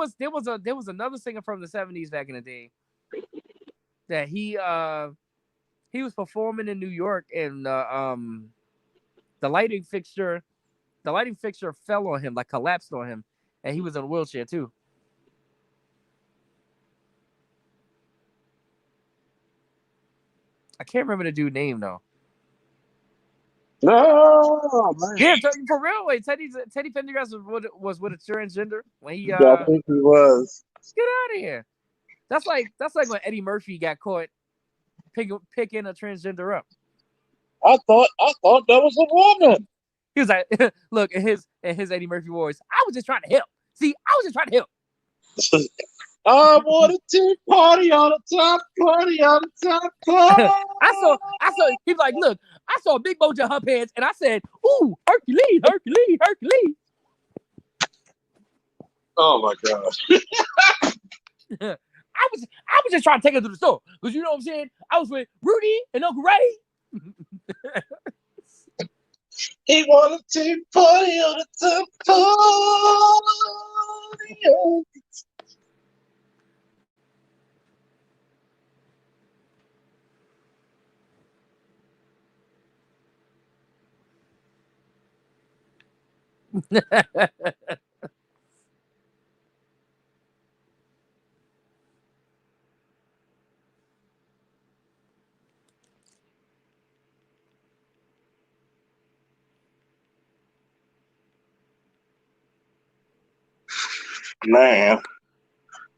was another singer from the 70s back in the day that he was performing in New York, and the lighting fixture fell on him, like collapsed on him, and he was in a wheelchair too. I can't remember the dude's name though.
No, man.
Yeah, for real. Wait, Teddy Pendergrass was with a transgender when he.
Yeah, I think he was.
Get out of here. That's like when Eddie Murphy got caught picking a transgender up.
I thought that was a woman.
He was like, look, in his Eddie Murphy voice, I was just trying to help. See, I was just trying to help.
I wanted to party on the top, party on the top, party.
I saw. He's like, look, I saw a big bulge of her pants, and I said, "Ooh, Hercules, Hercules, Hercules."
Oh my gosh.
I was just trying to take her to the store because you know what I'm saying. I was with Rudy and Uncle Ray.
He wanted to party on the top, party on. Man,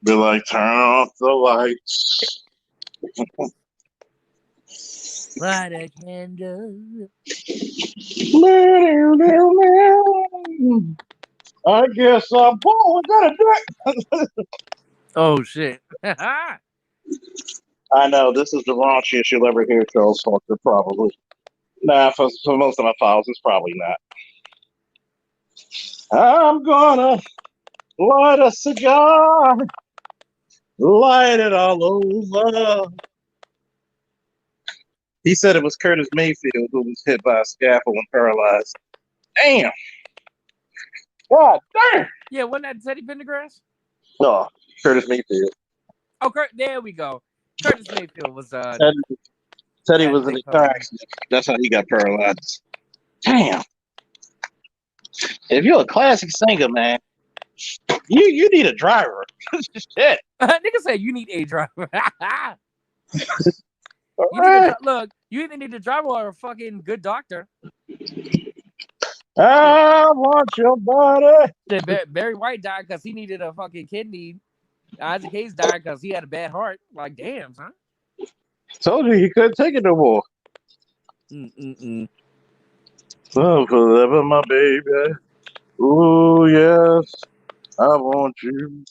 be like, turn off the lights.
Light a candle.
I guess I'm born. Gotta do it.
Oh shit.
I know this is the raunchiest you'll ever hear Charles Faulkner, probably. Nah, for most of my files, it's probably not. I'm gonna light a cigar, light it all over. He said it was Curtis Mayfield who was hit by a scaffold and paralyzed. Damn. God damn.
Yeah, wasn't that Teddy Pendergrass?
No, Curtis Mayfield.
Oh, there we go. Curtis Mayfield was
Teddy was in a car accident. That's how he got paralyzed. Damn. If you're a classic singer, man,
You need a driver. Shit.
Nigga said you need a driver.
All
You need a
right.
look. You either need a driver or a fucking good doctor.
I want your body.
Barry White died because he needed a fucking kidney. Isaac Hayes died because he had a bad heart. Like, damn, son.
Told you he couldn't take it no more.
Mm-mm-mm.
Oh, forever, my baby. Oh, yes, I want you.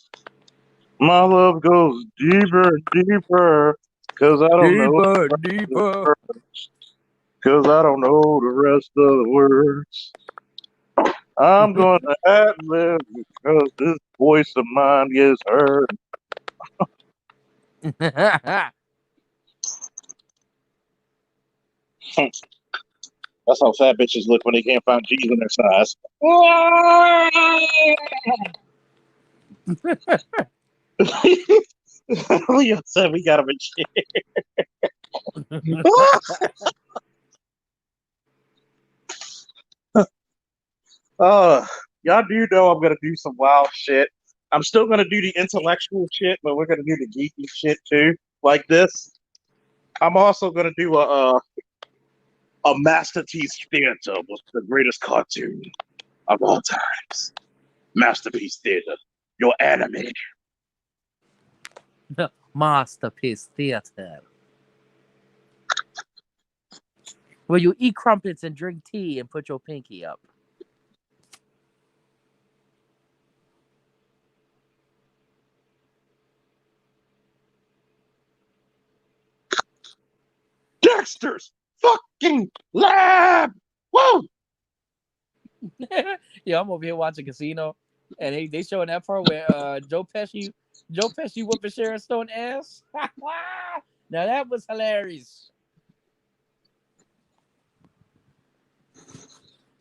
My love goes deeper and deeper. Cause I don't know.
Deeper.
Cause I don't know the rest of the words. I'm going to ad lib because this voice of mine gets heard. That's how fat bitches look when they can't find G's in their size. Leo said we got him in shit. Y'all do know I'm gonna do some wild shit. I'm still gonna do the intellectual shit, but we're gonna do the geeky shit too, like this. I'm also gonna do a Masterpiece Theater with the greatest cartoon of all times. Masterpiece Theater, your anime.
Masterpiece Theater. Where you eat crumpets and drink tea and put your pinky up.
Dexter's fucking Lab. Woo!
Yeah, I'm over here watching Casino, and they showing that part where Joe Pesci whooping Sharon Stone ass. Now that was hilarious.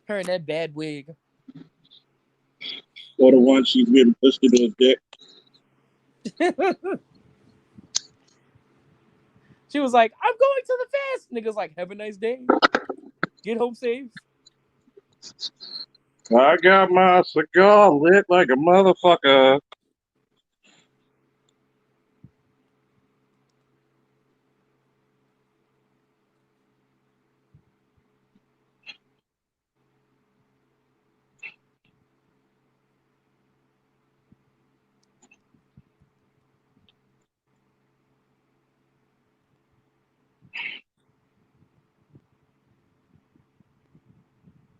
Her in that bad wig.
Or the one she's getting pushed into his dick.
She was like, "I'm going to the fest." Niggas like, "Have a nice day. Get home safe."
I got my cigar lit like a motherfucker.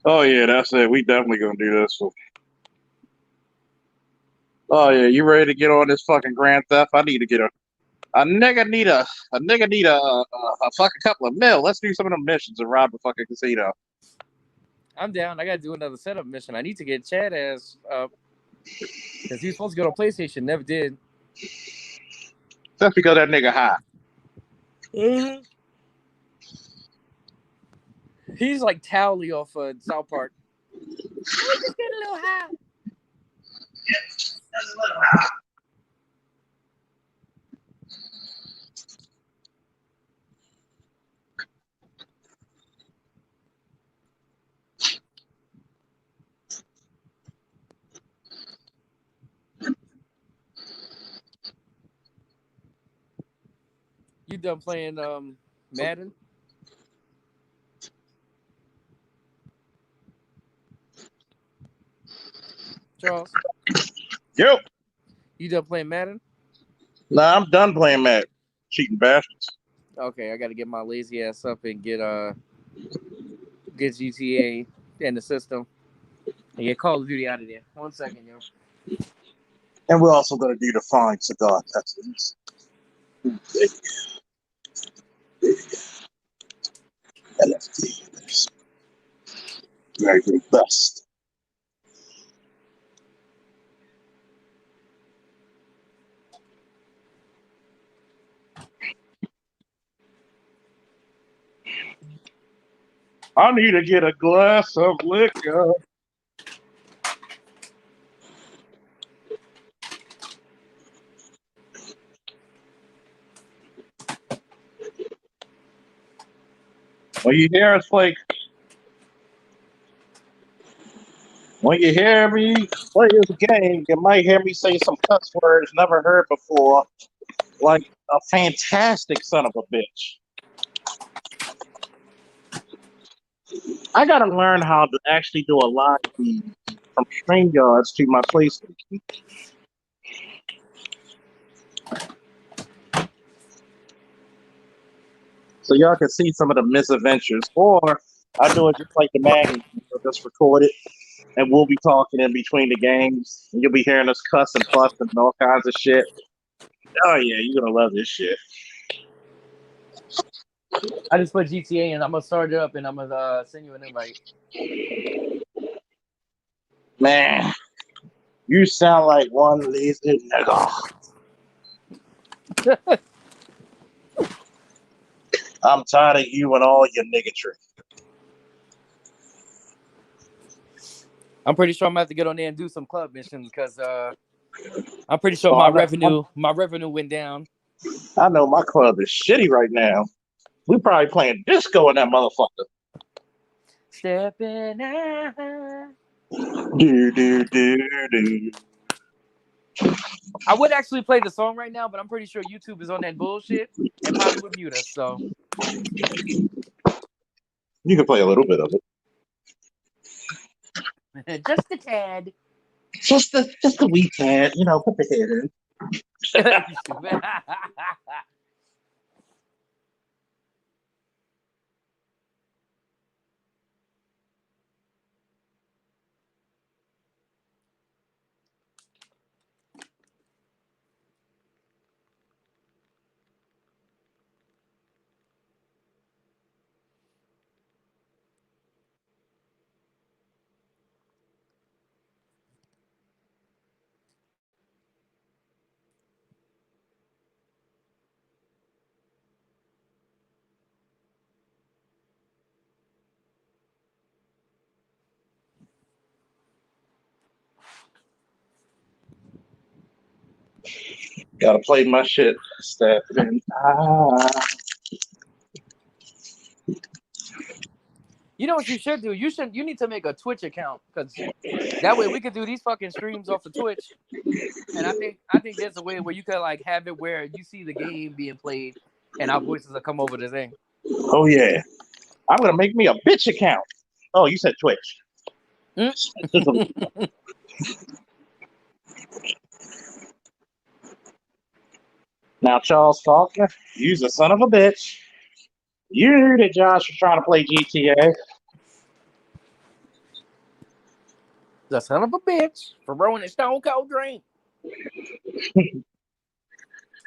Oh yeah, that's it. We definitely gonna do this. Oh yeah, you ready to get on this fucking Grand Theft? I need to get a nigga need a fucking couple of mil. Let's do some of them missions and rob the fucking casino.
I'm down. I gotta do another setup mission. I need to get Chad ass up because he was supposed to go to PlayStation, never did.
That's because that nigga high.
He's like Towley off South Park. We just get a little high. You done playing Madden? Charles?
Yo,
You done playing Madden?
nah, I'm done playing Madden. Cheating bastards.
Okay, I gotta get my lazy ass up and get GTA in the system and get Call of Duty out of there. 1 second, yo.
And we're also gonna do the fine cigar testings. LFT. Very robust. I need to get a glass of liquor. Well, you hear us like
When you hear me play this game, you might hear me say some cuss words never heard before, like a fantastic son of a bitch. I gotta learn how to actually do a live feed from StreamYards to my PlayStation. So y'all can see some of the misadventures. Or I do it just like the Madden, just record it, and we'll be talking in between the games. And you'll be hearing us cuss and fuss and all kinds of shit. Oh yeah, you're gonna love this shit.
I just put GTA and I'm gonna start it up and I'm gonna send you an invite.
Man, you sound like one lazy nigga. I'm tired of you and all your niggatry.
I'm pretty sure I'm gonna have to get on there and do some club missions because I'm pretty sure
Oh,
my revenue went down.
I know my club is shitty right now. We probably playing disco in that motherfucker.
Stepping out.
Do.
I would actually play the song right now, but I'm pretty sure YouTube is on that bullshit and probably would mute us. So
You can play a little bit of it.
just a tad.
Just a wee tad, put the head in. Gotta play my shit. Stepping out.
You know what you should do? You need to make a Twitch account because that way we could do these fucking streams off of Twitch. And I think there's a way where you could like have it where you see the game being played and our voices will come over the thing.
Oh yeah. I'm gonna make me a bitch account. Oh, you said Twitch. Now, Charles Faulkner, you's a son of a bitch. You knew that Josh was trying to play GTA.
The son of a bitch for rolling a stone cold drink.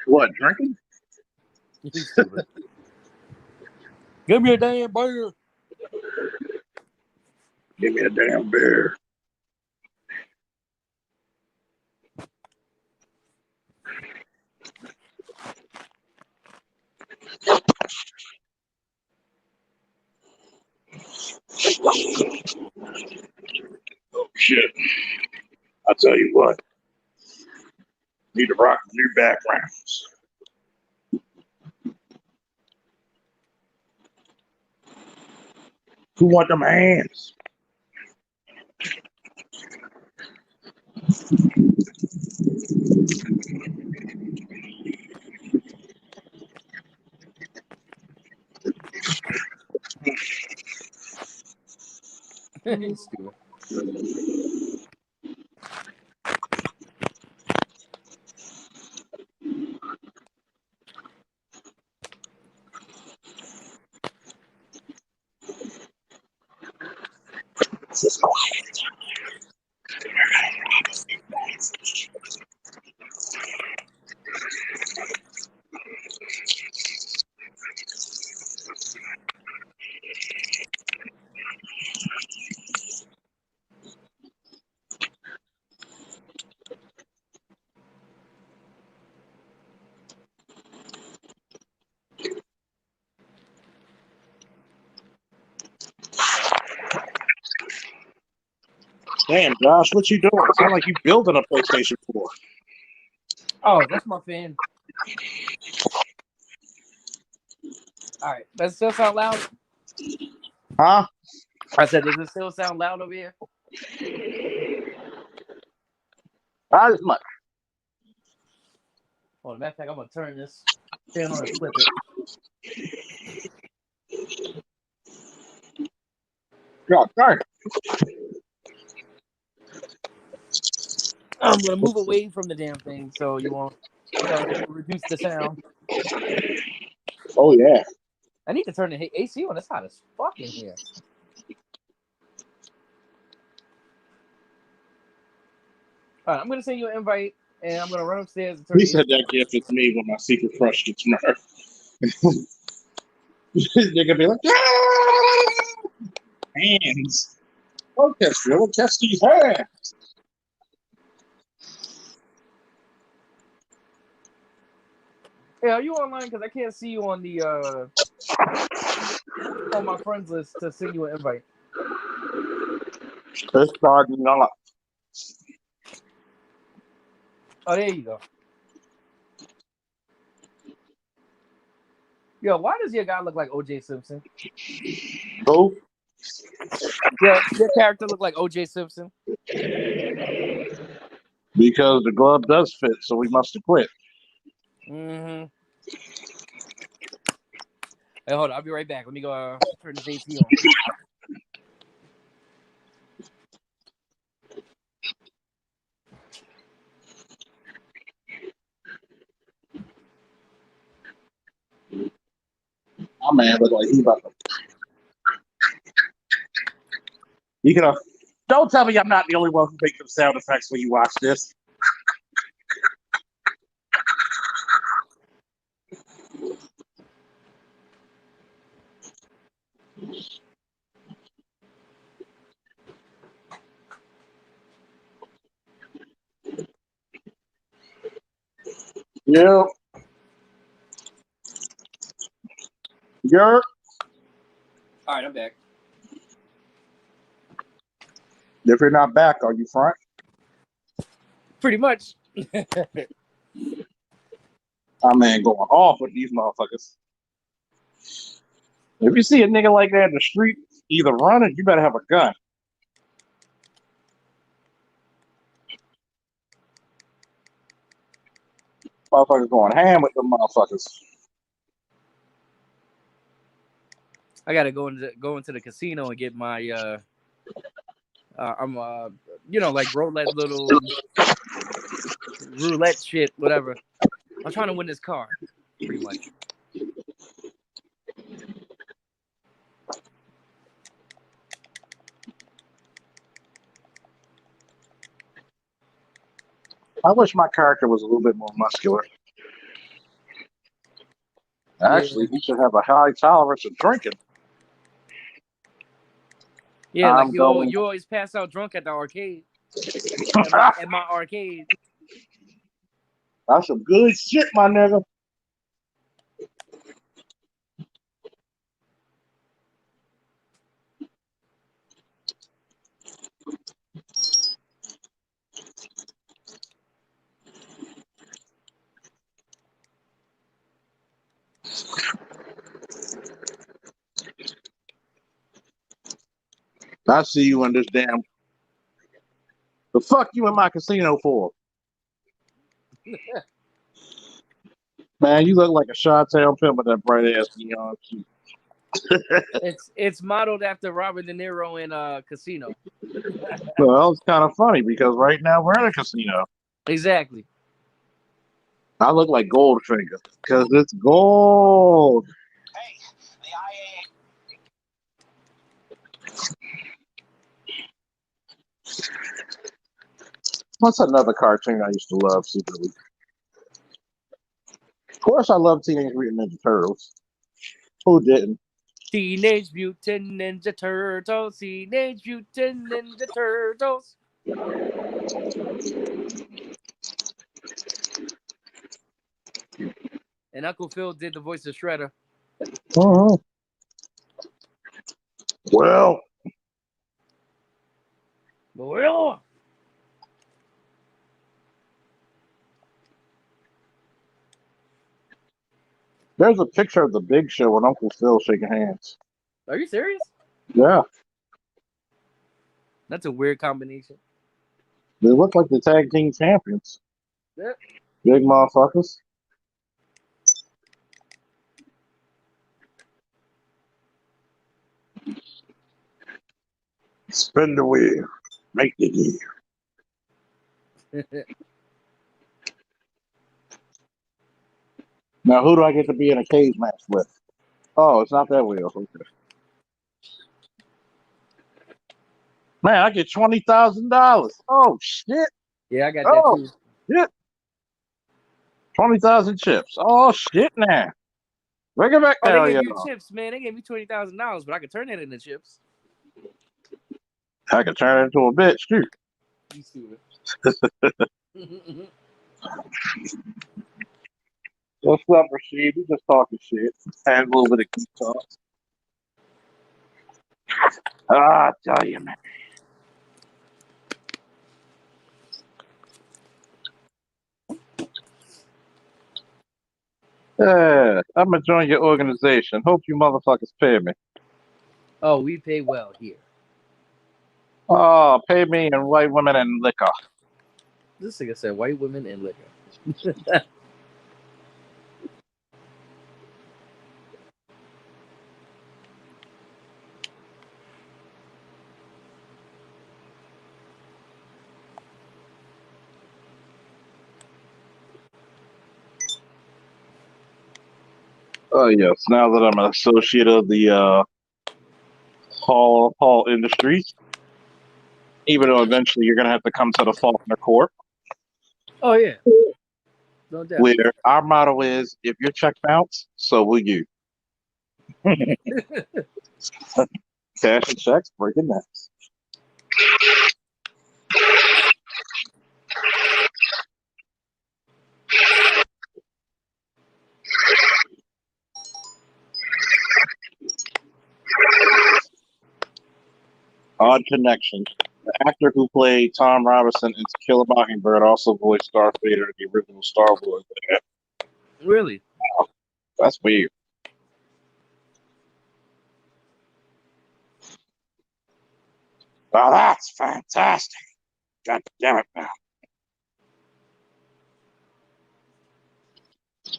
What, drinking?
Give me a damn beer.
Give me a damn beer. Oh shit. I'll tell you what. Need to rock new backgrounds. Who want them hands?
Stupid.
Damn, Josh, what you doing? It sounds like you building a PlayStation 4.
Oh, that's my fan. All right. Does it still sound loud?
Huh?
I said, does it still sound loud over here?
Not as much.
Well, matter of fact, I'm gonna turn this channel and flip it.
God darn.
I'm gonna move away from the damn thing so you won't, reduce the sound.
Oh yeah.
I need to turn the AC on. It's hot as fuck in here. All right, I'm gonna send you an invite, and I'm gonna run upstairs and turn
He
the
said
AC
that gift is me when my secret crush gets murdered. They're gonna be like, hands. Okay, Phil, catch these hands.
Hey, are you online? Because I can't see you on the on my friends list to send you an invite.
It's starting up.
Oh, there you go. Yo, why does your guy look like O.J. Simpson?
Who?
Your character look like O.J. Simpson?
Because the glove does fit, so we must have quit.
Mm-hmm. Hey, hold on. I'll be right back. Let me go turn this AC on.
My man look like he about to. You can. Don't tell me I'm not the only one who makes the sound effects when you watch this. Yeah. Yeah.
All right, I'm back.
If you're not back, are you front?
Pretty much.
My man going off with these motherfuckers. If you see a nigga like that in the street, either running, you better have a gun. Motherfuckers going ham with them motherfuckers.
I gotta go into the casino and get my I'm like roulette shit, whatever. I'm trying to win this car, pretty much.
I wish my character was a little bit more muscular. Actually, he should have a high tolerance of drinking.
Yeah, like
I'm
you
going.
always pass out drunk at the arcade. at my arcade.
That's some good shit, my nigga. I see you in this damn. The fuck you in my casino for? Man, you look like a Chi-Town pimp with that bright ass neon suit.
It's modeled after Robert De Niro in Casino.
Well, it's kind of funny because right now we're in a casino.
Exactly.
I look like Goldfinger because it's gold.
Hey, the
What's another cartoon I used to love secretly? Of course, I love Teenage Mutant Ninja Turtles. Who didn't?
Teenage Mutant Ninja Turtles. Teenage Mutant Ninja Turtles. And Uncle Phil did the voice of Shredder.
Uh-huh. Well, there's a picture of the Big Show and Uncle Phil shaking hands.
Are you serious?
Yeah.
That's a weird combination.
They look like the tag team champions.
Yep.
Big motherfuckers. Spin the wheel. Make the deal. Now, who do I get to be in a cage match with? Oh, it's not that wheel. Okay. Man, I get $20,000. Oh shit!
Yeah, I got that
Oh
too.
shit! 20,000 chips. Oh shit! Now, bring it back
Oh,
now,
they
yo.
gave you chips, man. They gave me $20,000, but I could turn that into chips.
I could turn it into a bitch too.
You stupid.
What's up, Rasheed? We just talking shit. Had a little bit of geek talk. I tell you, man. I'm gonna join your organization. Hope you motherfuckers pay me.
Oh, we pay well here.
Oh, pay me in white women and liquor.
This nigga said white women and liquor.
Oh yes. Now that I'm an associate of the Hall Industries, even though eventually you're gonna have to come to the Faulkner Corp,
Oh yeah, no doubt.
where our motto is: if your check bounce, so will you. Cash and checks, breaking necks. Odd connection. The actor who played Tom Robinson in To Kill a Mockingbird also voiced Darth Vader in the original Star Wars.
Really?
That's weird. Now that's fantastic. God damn it, pal.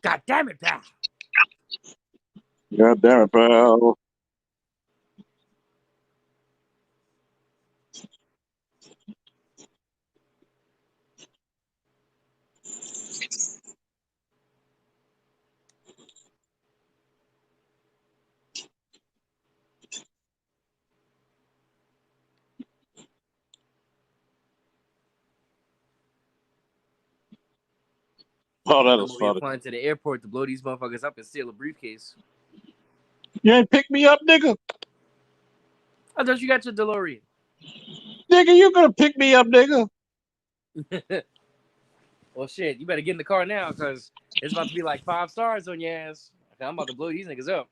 God damn it, pal.
God damn it, pal. Oh, that
I'm
is
over here
funny.
flying to the airport to blow these motherfuckers up and steal a briefcase.
You ain't pick me up, nigga.
I thought you got your DeLorean.
Nigga, you gonna pick me up, nigga.
Well, shit, you better get in the car now because it's about to be like 5 stars on your ass. I'm about to blow these niggas up.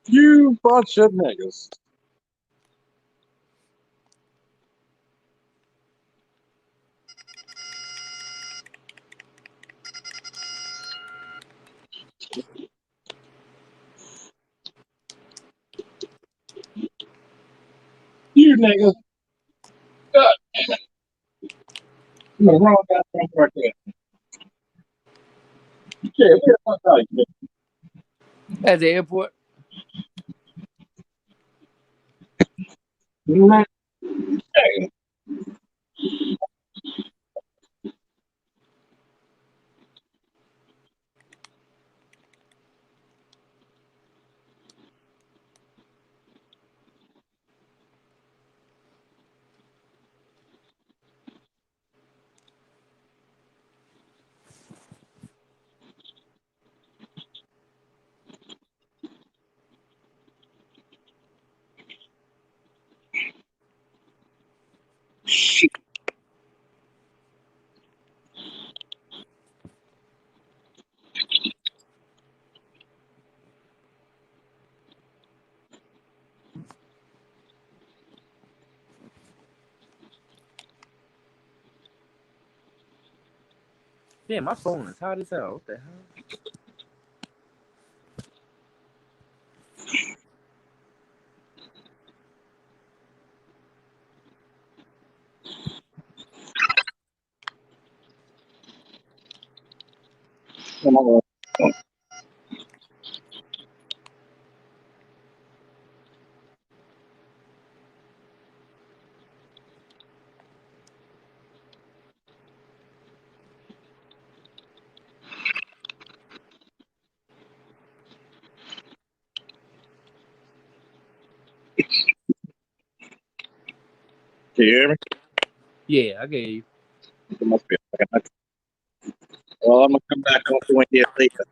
You bunch of niggas. You niggas. God damn it. I'm the wrong goddamn right there. Yeah, where the fuck are you?
At the airport.
Man, shit.
Damn, my phone is hot as hell. What the hell?
Come on. Can you hear me?
Yeah, I get you.
It must be. Well, I'm gonna come back on to here later.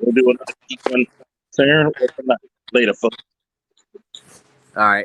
We'll do another deep one soon or tonight. Later, folks.
All right.